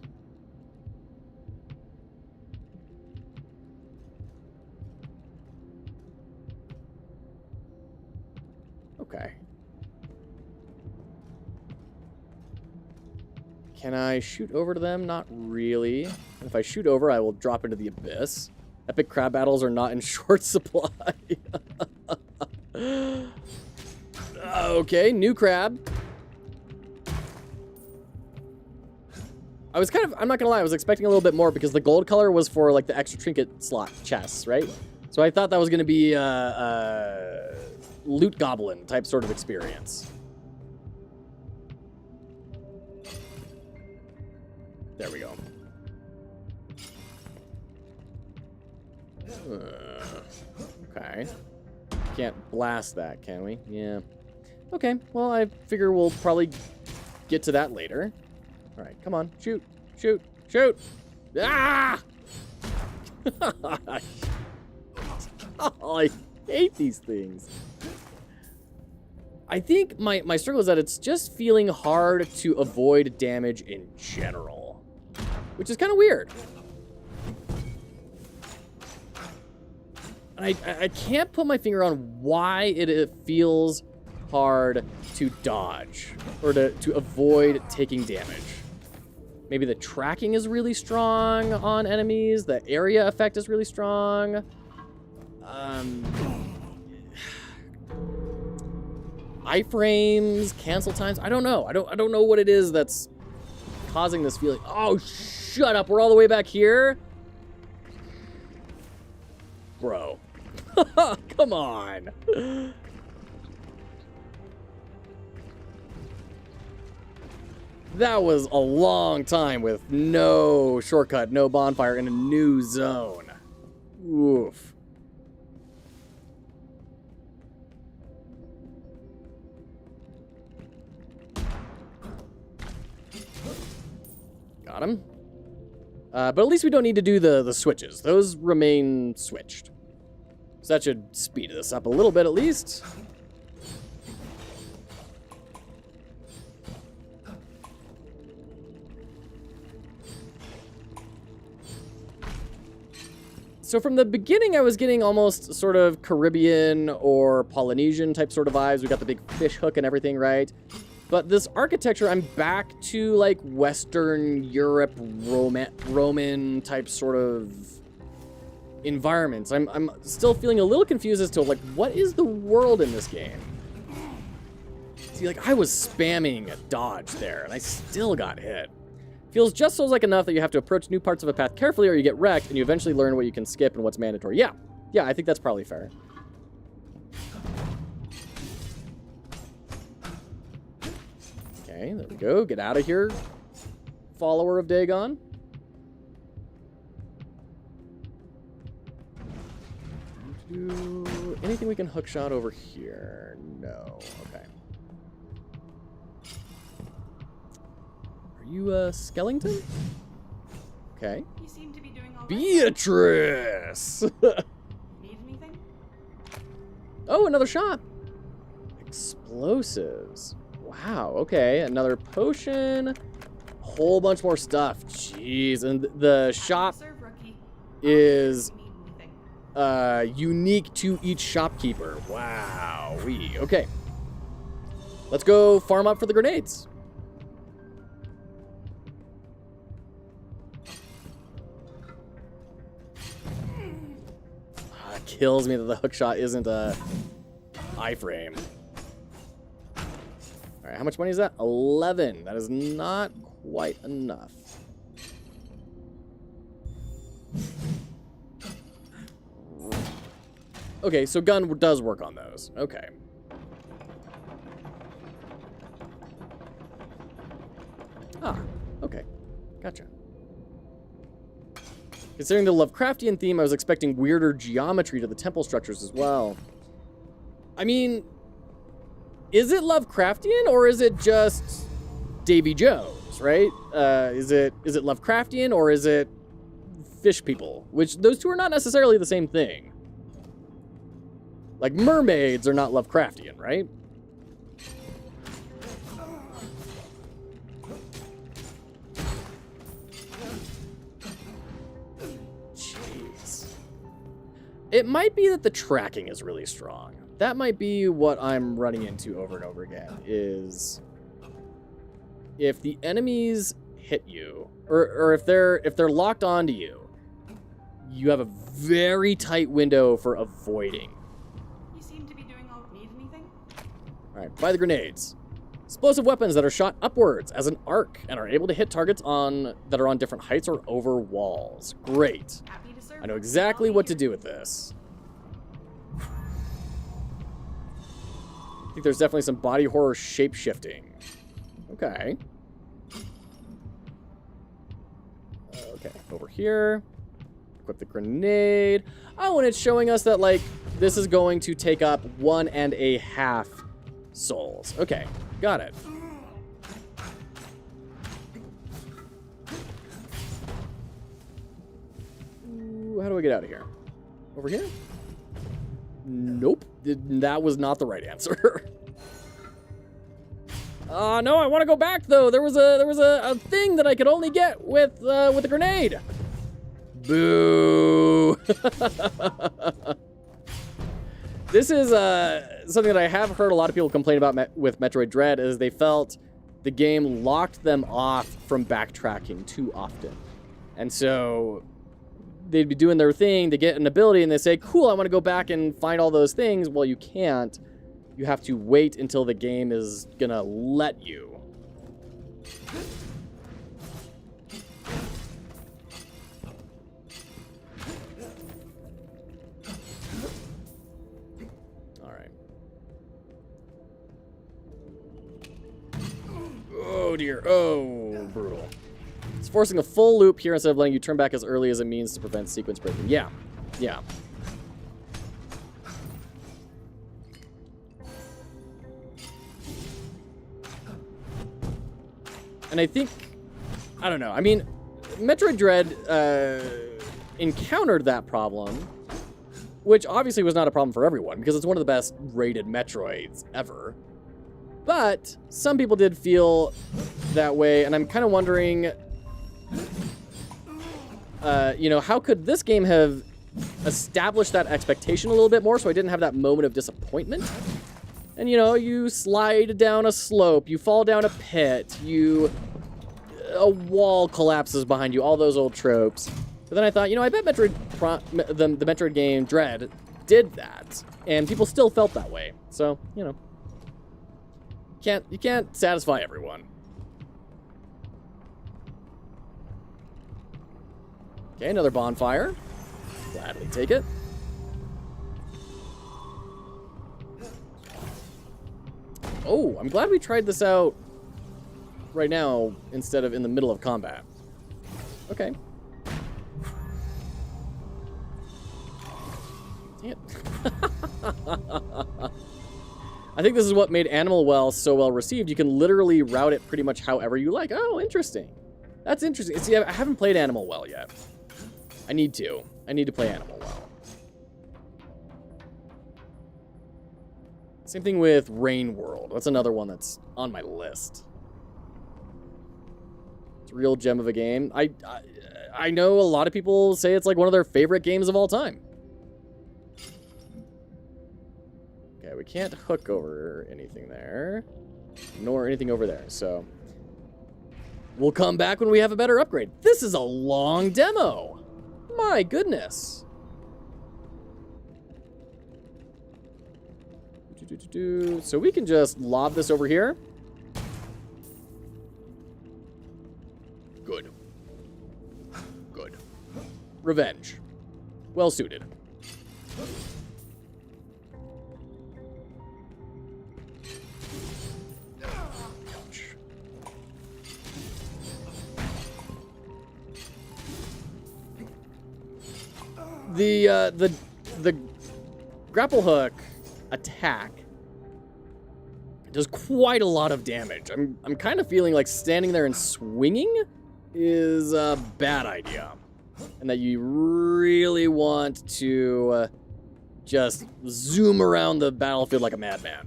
Okay. Can I shoot over to them? Not really. If I shoot over, I will drop into the abyss. Epic crab battles are not in short supply. Okay, new crab. I'm not gonna lie, I was expecting a little bit more because the gold color was for like the extra trinket slot chests, right? So I thought that was gonna be a loot goblin type sort of experience. There we go. Okay. Can't blast that, can we? Yeah. Okay, well, I figure we'll probably get to that later. All right, come on. Shoot. Shoot. Shoot. Ah! Oh, I hate these things. I think my struggle is that it's just feeling hard to avoid damage in general, which is kind of weird. I can't put my finger on why it feels hard to dodge or to avoid taking damage. Maybe the tracking is really strong on enemies. The area effect is really strong. Iframes, cancel times. I don't know. I don't know what it is that's causing this feeling. Oh, shut up. We're all the way back here. Bro. Come on. That was a long time with no shortcut, no bonfire in a new zone. Oof. Got him. But at least we don't need to do the switches. Those remain switched. So that should speed this up a little bit at least. So from the beginning, I was getting almost sort of Caribbean or Polynesian type sort of vibes. We got the big fish hook and everything, right? But this architecture, I'm back to like Western Europe, Roman type sort of environments. I'm still feeling a little confused as to like, what is the world in this game? See, like I was spamming a dodge there and I still got hit. Feels just Souls-like enough that you have to approach new parts of a path carefully or you get wrecked and you eventually learn what you can skip and what's mandatory. Yeah, I think that's probably fair. Okay, there we go. Get out of here, follower of Dagon. Anything we can hookshot over here? No. Okay. Are you Skellington? Okay. You seem to be doing all right. Beatrice! Need anything? Oh, another shop. Explosives. Wow, okay. Another potion. A whole bunch more stuff. Jeez. And the shop is unique to each shopkeeper. Wow. Okay. Let's go farm up for the grenades. Kills me that the hookshot isn't a iframe. All right, how much money is that? 11. That is not quite enough. Okay, so gun does work on those. Okay. Ah, okay. Gotcha. Considering the Lovecraftian theme, I was expecting weirder geometry to the temple structures as well. I mean, is it Lovecraftian or is it just Davy Jones, right? Is it Lovecraftian or is it fish people? Which, those two are not necessarily the same thing. Like, mermaids are not Lovecraftian, right? It might be that the tracking is really strong. That might be what I'm running into over and over again, is if the enemies hit you, or if they're locked onto you, you have a very tight window for avoiding. You seem to be doing all. Need anything? All right, buy the grenades. Explosive weapons that are shot upwards as an arc and are able to hit targets that are on different heights or over walls. Great. Happy to serve. I know exactly what to do with this. I think there's definitely some body horror shape-shifting. Okay. Okay, over here. Equip the grenade. Oh, and it's showing us that, like, this is going to take up 1.5 souls. Okay, got it. How do I get out of here? Over here? Nope. That was not the right answer. No, I want to go back though. There was a thing that I could only get with a grenade. Boo. This is something that I have heard a lot of people complain about with Metroid Dread, is they felt the game locked them off from backtracking too often. And so they'd be doing their thing, they get an ability, and they say, cool, I want to go back and find all those things. Well, you can't. You have to wait until the game is going to let you. All right. Oh, dear. Oh, brutal. It's forcing a full loop here instead of letting you turn back as early as it means to prevent sequence breaking. Yeah. Yeah. And I think, I don't know. I mean, Metroid Dread encountered that problem which obviously was not a problem for everyone, because it's one of the best rated Metroids ever. But some people did feel that way, and I'm kind of wondering, you know, how could this game have established that expectation a little bit more so I didn't have that moment of disappointment? And, you know, you slide down a slope, you fall down a pit, a wall collapses behind you, all those old tropes. But then I thought, you know, I bet the Metroid game Dread did that, and people still felt that way. So, you know, you can't satisfy everyone. Okay, another bonfire. Gladly take it. Oh, I'm glad we tried this out right now instead of in the middle of combat. Okay. Dang it. I think this is what made Animal Well so well received. You can literally route it pretty much however you like. Oh, interesting. That's interesting. See, I haven't played Animal Well yet. I need to. I need to play Animal Well. Same thing with Rain World. That's another one that's on my list. It's a real gem of a game. I know a lot of people say it's like one of their favorite games of all time. Okay, we can't hook over anything there, nor anything over there, so we'll come back when we have a better upgrade. This is a long demo. My goodness. So we can just lob this over here. Good. Good. Revenge. Well suited. Ouch. The grapple hook attack does quite a lot of damage. I'm kind of feeling like standing there and swinging is a bad idea, and that you really want to just zoom around the battlefield like a madman.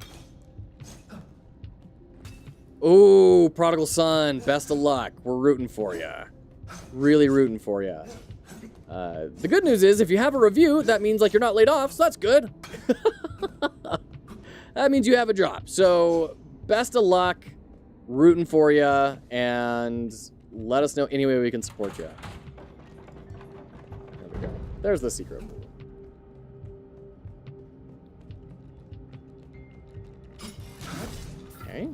Oh, Prodigal Son, best of luck. We're rooting for you. Really rooting for you. The good news is, if you have a review, that means like you're not laid off, so that's good. That means you have a job. So, best of luck, rooting for you, and let us know any way we can support you. There we go. There's the secret. Okay.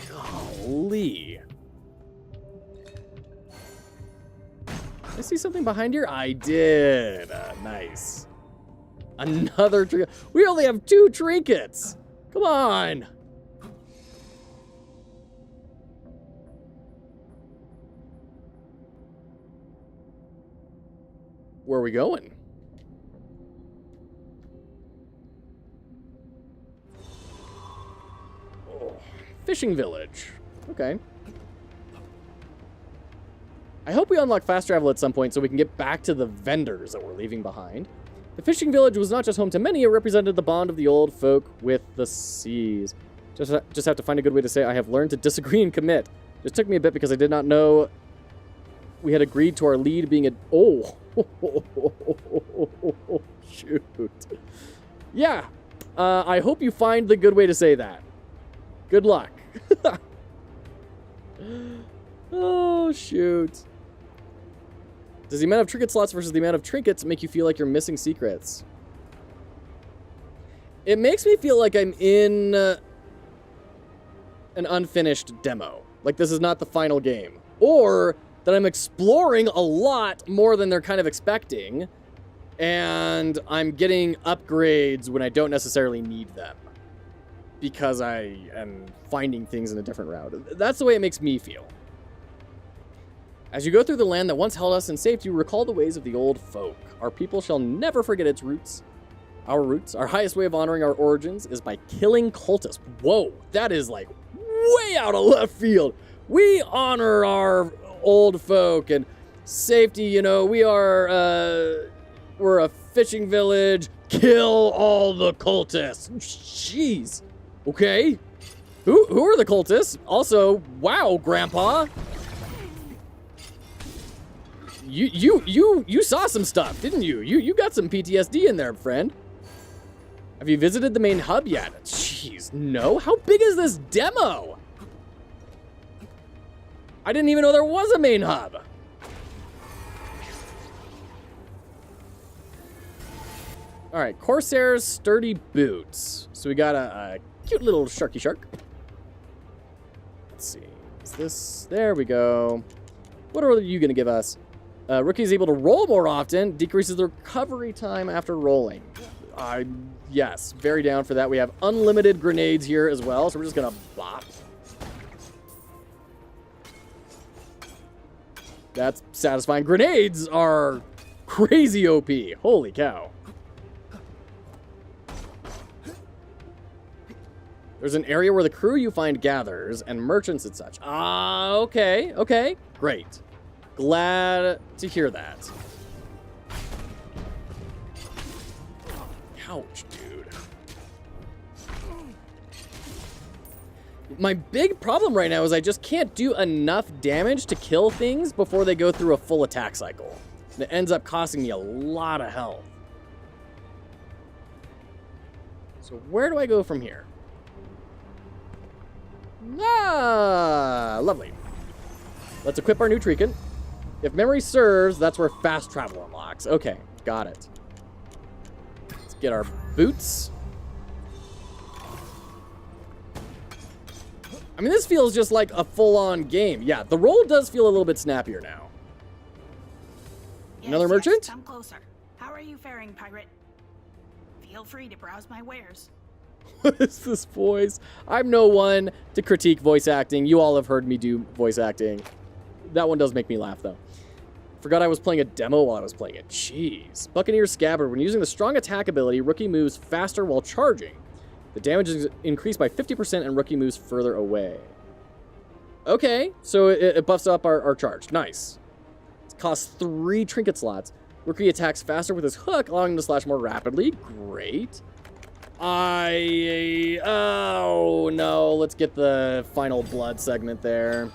Golly. I see something behind here? I did. Nice. Another trinket. We only have 2 trinkets. Come on. Where are we going? Oh, fishing village. Okay. I hope we unlock fast travel at some point so we can get back to the vendors that we're leaving behind. The fishing village was not just home to many, it represented the bond of the old folk with the seas. Just have to find a good way to say I have learned to disagree and commit. Just took me a bit because I did not know we had agreed to our lead being a... Oh! Shoot. Yeah. I hope you find the good way to say that. Good luck. Oh, shoot. Does the amount of trinket slots versus the amount of trinkets make you feel like you're missing secrets? It makes me feel like I'm in an unfinished demo. Like this is not the final game. Or that I'm exploring a lot more than they're kind of expecting. And I'm getting upgrades when I don't necessarily need them. Because I am finding things in a different route. That's the way it makes me feel. As you go through the land that once held us in safety, recall the ways of the old folk. Our people shall never forget its roots. Our roots, our highest way of honoring our origins is by killing cultists. Whoa, that is like way out of left field. We honor our old folk and safety, you know, we're a fishing village. Kill all the cultists. Jeez. Okay. Who are the cultists? Also, wow, Grandpa. You saw some stuff, didn't you? You got some PTSD in there, friend. Have you visited the main hub yet? Jeez, no. How big is this demo? I didn't even know there was a main hub. All right, Corsair's sturdy boots. So we got a cute little sharky shark. Let's see. Is this? There we go. What are you going to give us? Rookie is able to roll more often, decreases the recovery time after rolling. Yes, very down for that. We have unlimited grenades here as well, so we're just going to bop. That's satisfying. Grenades are crazy OP. Holy cow. There's an area where the crew you find gathers and merchants and such. Okay, okay, great. Glad to hear that. Ouch, dude. My big problem right now is I just can't do enough damage to kill things before they go through a full attack cycle. And it ends up costing me a lot of health. So where do I go from here? Lovely. Let's equip our new Treekin. If memory serves, that's where fast travel unlocks. Okay, got it. Let's get our boots. I mean, this feels just like a full-on game. Yeah, the roll does feel a little bit snappier now. Yes, Another merchant? Come closer. How are you faring, pirate? Feel free to browse my wares. What is this voice? I'm no one to critique voice acting. You all have heard me do voice acting. That one does make me laugh, though. Forgot I was playing a demo while I was playing it. Jeez. Buccaneer Scabbard. When using the strong attack ability, Rookie moves faster while charging. The damage is increased by 50% and Rookie moves further away. Okay, so it buffs up our charge. Nice. It costs 3 trinket slots. Rookie attacks faster with his hook, allowing him to slash more rapidly. Great. Oh no, let's get the final blood segment there.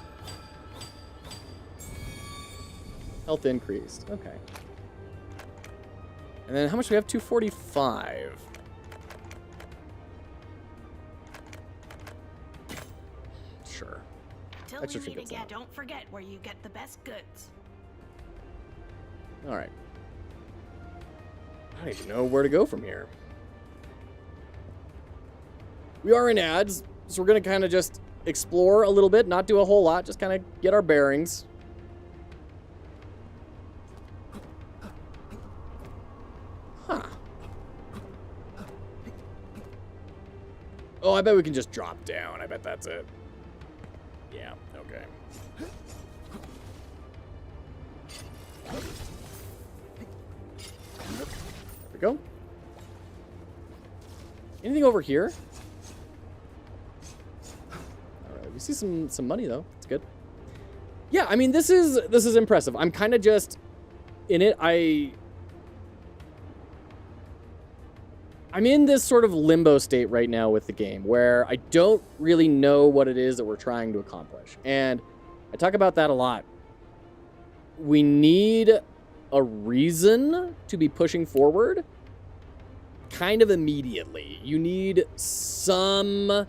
Health increased, okay. And then how much do we have? 245. Sure. Till Extra we meet trinkets again, now. don't forget where you get the best goods. All right. I don't even know where to go from here. We are in ads, so we're going to kind of just explore a little bit, not do a whole lot, just kind of get our bearings. Huh. Oh, I bet we can just drop down. I bet that's it. Yeah, okay. There we go. Anything over here? We see some money though. It's good. Yeah, I mean this is impressive. I'm kind of just in it. I'm in this sort of limbo state right now with the game where I don't really know what it is that we're trying to accomplish. And I talk about that a lot. We need a reason to be pushing forward kind of immediately. You need some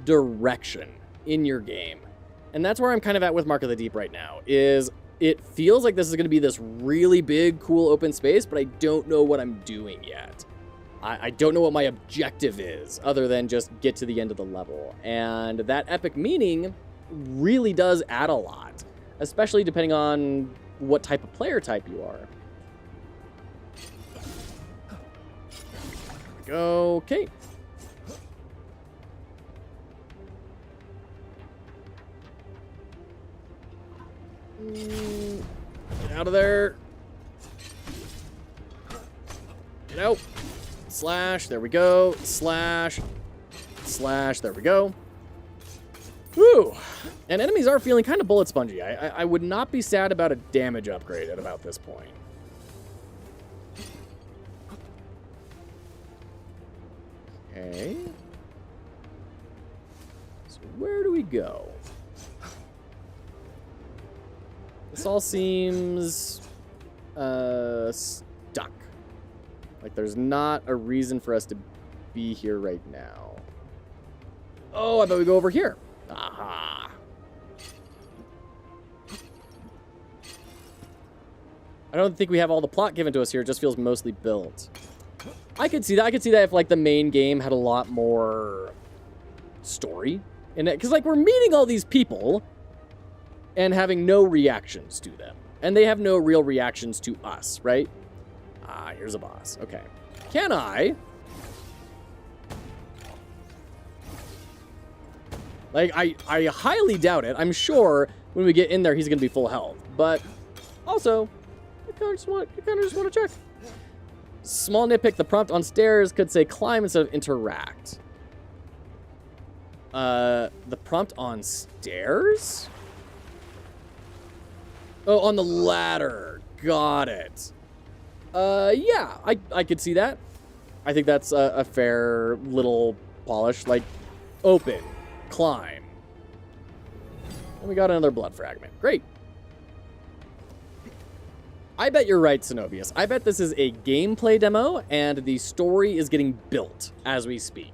direction in your game. And that's where I'm kind of at with Mark of the Deep right now, is it feels like this is going to be this really big, cool open space, but I don't know what I'm doing yet. I don't know what my objective is, other than just get to the end of the level. And that epic meaning really does add a lot, especially depending on what type of player type you are. There we go. Okay. Get out of there. Get out. Slash. There we go. Slash. Slash. There we go. Whew. And enemies are feeling kind of bullet spongy. I would not be sad about a damage upgrade at about this point. Okay. So where do we go? This all seems stuck. Like there's not a reason for us to be here right now. Oh, I thought we'd go over here. Aha. I don't think we have all the plot given to us here. It just feels mostly built. I could see that. I could see that if like the main game had a lot more story in it. Because like we're meeting all these people and having no reactions to them. And they have no real reactions to us, right? Ah, here's a boss. Okay. Can I... Like, I highly doubt it. I'm sure when we get in there, he's going to be full health. But also, I kind of just want to check. Small nitpick, the prompt on stairs could say climb instead of interact. The prompt on stairs? Oh, on the ladder. Got it. Yeah, I could see that. I think that's a fair little polish. Like, open. Climb. And we got another blood fragment. Great. I bet you're right, Cenobius. I bet this is a gameplay demo, and the story is getting built as we speak.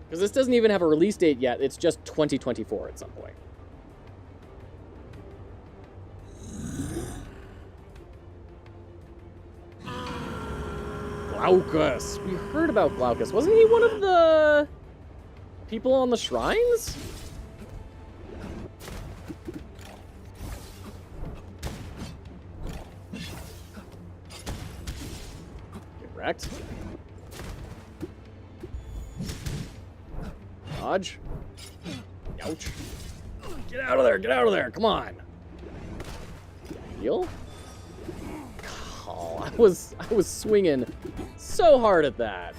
Because this doesn't even have a release date yet. It's just 2024 at some point. Glaucus. We heard about Glaucus. Wasn't he one of the... people on the shrines? Get wrecked. Dodge. Ouch. Get out of there, get out of there, come on. Heal? Oh, I was swinging so hard at that.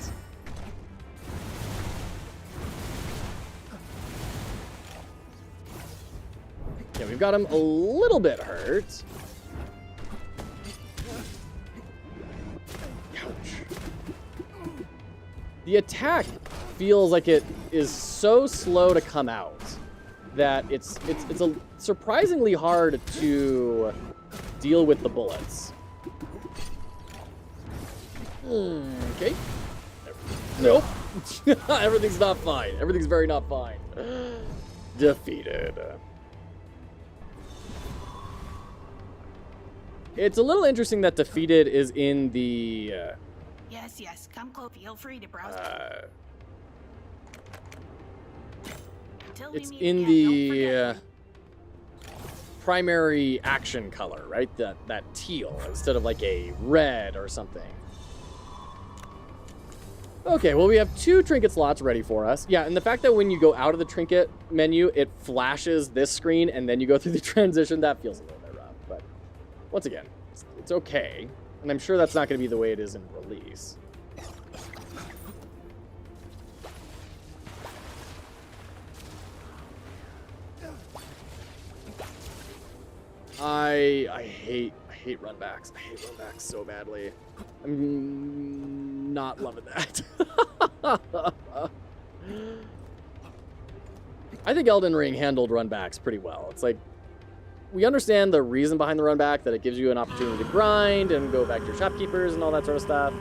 Yeah, we've got him a little bit hurt. Ouch. The attack feels like it is so slow to come out that it's a surprisingly hard to deal with the bullets. Okay. Nope. Everything's not fine. Everything's very not fine. Defeated. It's a little interesting that defeated is in the... Yes, come close. Feel free to browse. It's in the primary action color, right? That teal instead of like a red or something. Okay, well, we have 2 trinket slots ready for us. Yeah, and the fact that when you go out of the trinket menu, it flashes this screen and then you go through the transition, that feels a little bit rough. But once again, it's okay. And I'm sure that's not going to be the way it is in release. I hate runbacks. I hate runbacks so badly. I'm not loving that. I think Elden Ring handled runbacks pretty well. It's like, we understand the reason behind the runback, that it gives you an opportunity to grind and go back to your shopkeepers and all that sort of stuff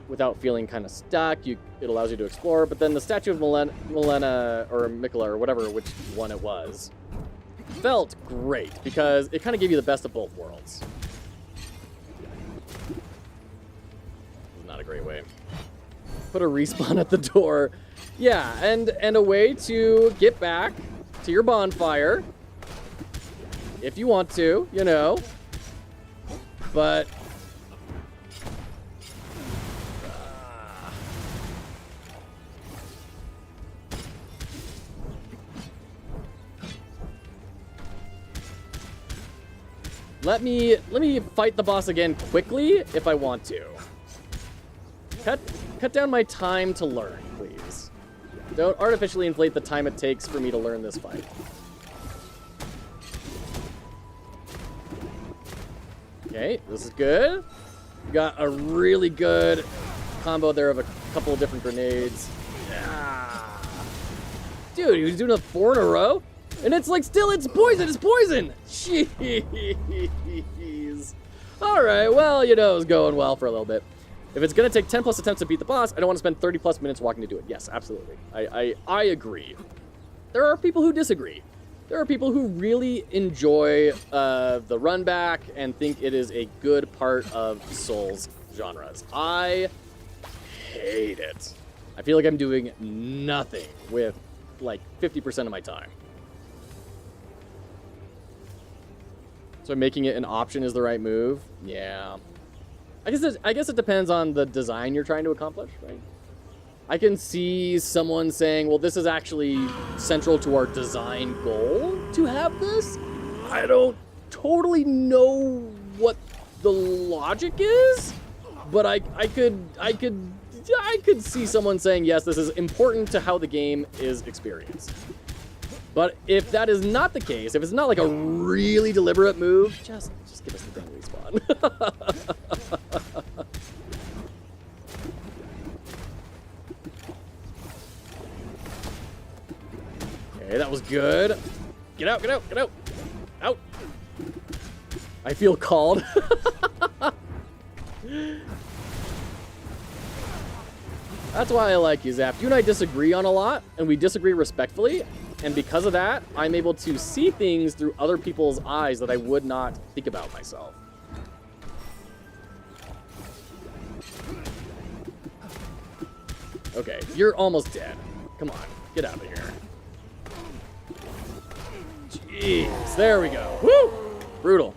without feeling kind of stuck. It allows you to explore, but then the Statue of Milena or Mikola or whatever, which one it was, felt great because it kind of gave you the best of both worlds. Not a great way. Put a respawn at the door. Yeah, and a way to get back to your bonfire if you want to, you know. But let me fight the boss again quickly if I want to. Cut down my time to learn, please. Don't artificially inflate the time it takes for me to learn this fight. Okay, this is good. We got a really good combo there of a couple of different grenades. Ah. Dude, he was doing a 4 in a row? And it's like, still, it's poison, it's poison! Jeez. Alright, well, you know, it was going well for a little bit. If it's gonna take 10 plus attempts to beat the boss, I don't want to spend 30 plus minutes walking to do it. Yes, absolutely. I agree. There are people who disagree. There are people who really enjoy the run back and think it is a good part of Souls genres. I hate it. I feel like I'm doing nothing with like 50% of my time. So making it an option is the right move? Yeah. I guess it depends on the design you're trying to accomplish, right? I can see someone saying, well, this is actually central to our design goal to have this. I don't totally know what the logic is, but I could see someone saying, yes, this is important to how the game is experienced. But if that is not the case, if it's not like a really deliberate move, just give us the thing respawn. Okay, that was good. Get out, get out, get out. Out. I feel called. That's why I like you, Zap. You and I disagree on a lot, and we disagree respectfully. And because of that, I'm able to see things through other people's eyes that I would not think about myself. Okay, you're almost dead. Come on, get out of here. Jeez, there we go. Woo! Brutal.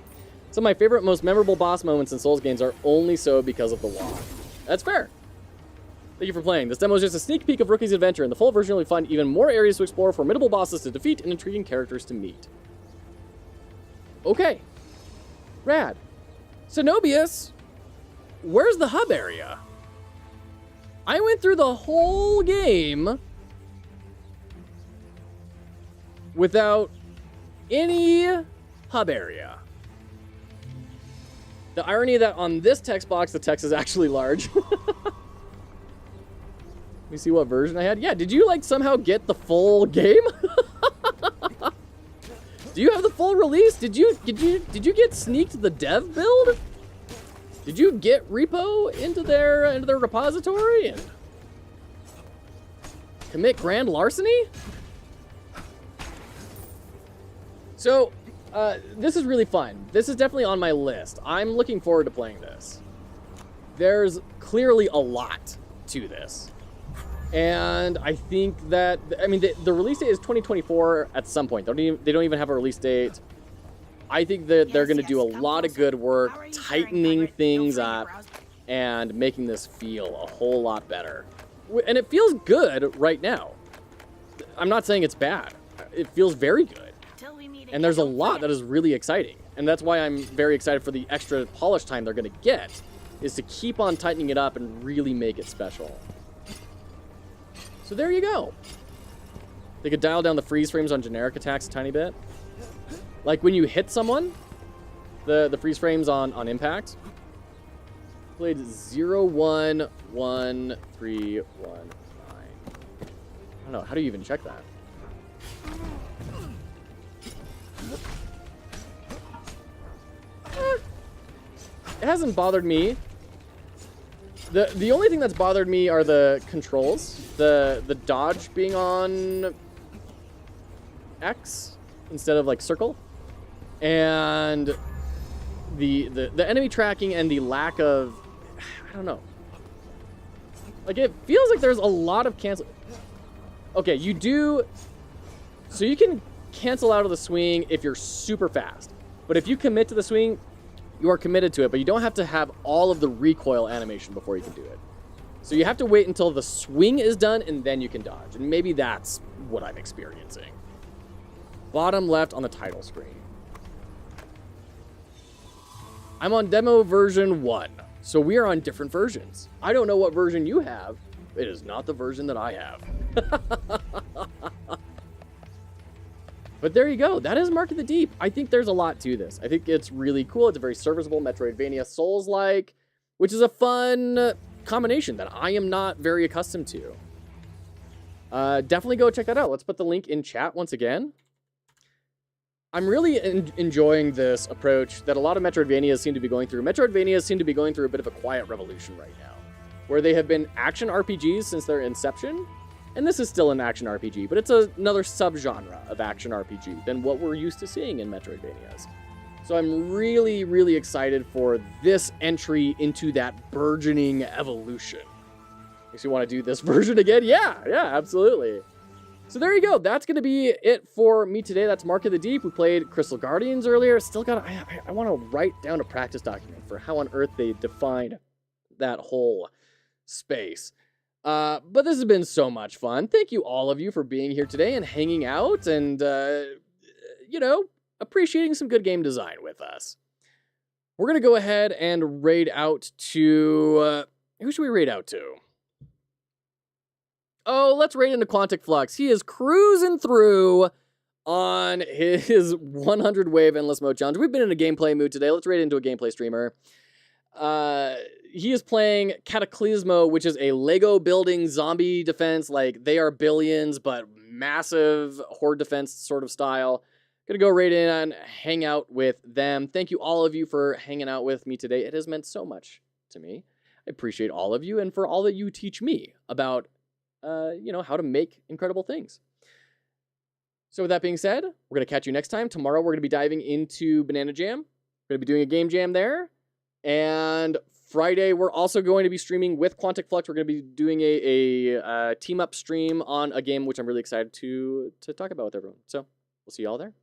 Some of my favorite, most memorable boss moments in Souls games are only so because of the wall. That's fair. Thank you for playing. This demo is just a sneak peek of Rookie's adventure. In the full version, you'll find even more areas to explore, formidable bosses to defeat, and intriguing characters to meet. Okay. Rad. Zenobius, where's the hub area? I went through the whole game without any hub area. The irony that on this text box, the text is actually large. Let me see what version I had. Yeah, did you like somehow get the full game? Do you have the full release? Did you get sneaked the dev build? Did you get repo into their repository and commit grand larceny? So, this is really fun. This is definitely on my list. I'm looking forward to playing this. There's clearly a lot to this. And I think that, I mean, the release date is 2024 at some point. They don't even have a release date. I think that they're going to do a lot of good work tightening things up and making this feel a whole lot better. And it feels good right now. I'm not saying it's bad. It feels very good. And there's a lot that is really exciting. And that's why I'm very excited for the extra polish time they're going to get, is to keep on tightening it up and really make it special. So there you go. They could dial down the freeze frames on generic attacks a tiny bit. Like when you hit someone, the freeze frames on impact. Played 0-1-1-3-1-9. I don't know, how do you even check that? It hasn't bothered me. The only thing that's bothered me are the controls. The dodge being on X instead of like circle. And the enemy tracking and the lack of, I don't know. Like it feels like there's a lot of cancel. Okay, you do, so you can cancel out of the swing if you're super fast. But if you commit to the swing, you are committed to it, but you don't have to have all of the recoil animation before you can do it. So you have to wait until the swing is done and then you can dodge. And maybe that's what I'm experiencing. Bottom left on the title screen. I'm on demo version 1, so we are on different versions. I don't know what version you have. It is not the version that I have. But there you go. That is Mark of the Deep. I think there's a lot to this. I think it's really cool. It's a very serviceable Metroidvania Souls-like, which is a fun combination that I am not very accustomed to. Definitely go check that out. Let's put the link in chat once again. I'm really enjoying this approach that a lot of Metroidvanias seem to be going through. Metroidvanias seem to be going through a bit of a quiet revolution right now, where they have been action RPGs since their inception. And this is still an action RPG, but it's another subgenre of action RPG than what we're used to seeing in Metroidvanias. So I'm really, really excited for this entry into that burgeoning evolution. Makes you want to do this version again? Yeah, absolutely. So there you go. That's going to be it for me today. That's Mark of the Deep. We played Crystal Guardians earlier. Still got I want to write down a practice document for how on earth they defined that whole space. But this has been so much fun. Thank you all of you for being here today and hanging out and, appreciating some good game design with us. We're going to go ahead and raid out to... who should we raid out to? Oh, let's raid into Quantic Flux. He is cruising through on his 100 wave endless mode challenge. We've been in a gameplay mood today. Let's raid into a gameplay streamer. He is playing Cataclysmo, which is a Lego building zombie defense. Like, they are billions, but massive horde defense sort of style. Gonna go right in and hang out with them. Thank you all of you for hanging out with me today. It has meant so much to me. I appreciate all of you and for all that you teach me about, how to make incredible things. So with that being said, we're gonna catch you next time. Tomorrow we're gonna be diving into Banana Jam. We're gonna be doing a game jam there. And Friday, we're also going to be streaming with Quantic Flux. We're going to be doing a team-up stream on a game, which I'm really excited to talk about with everyone. So we'll see you all there.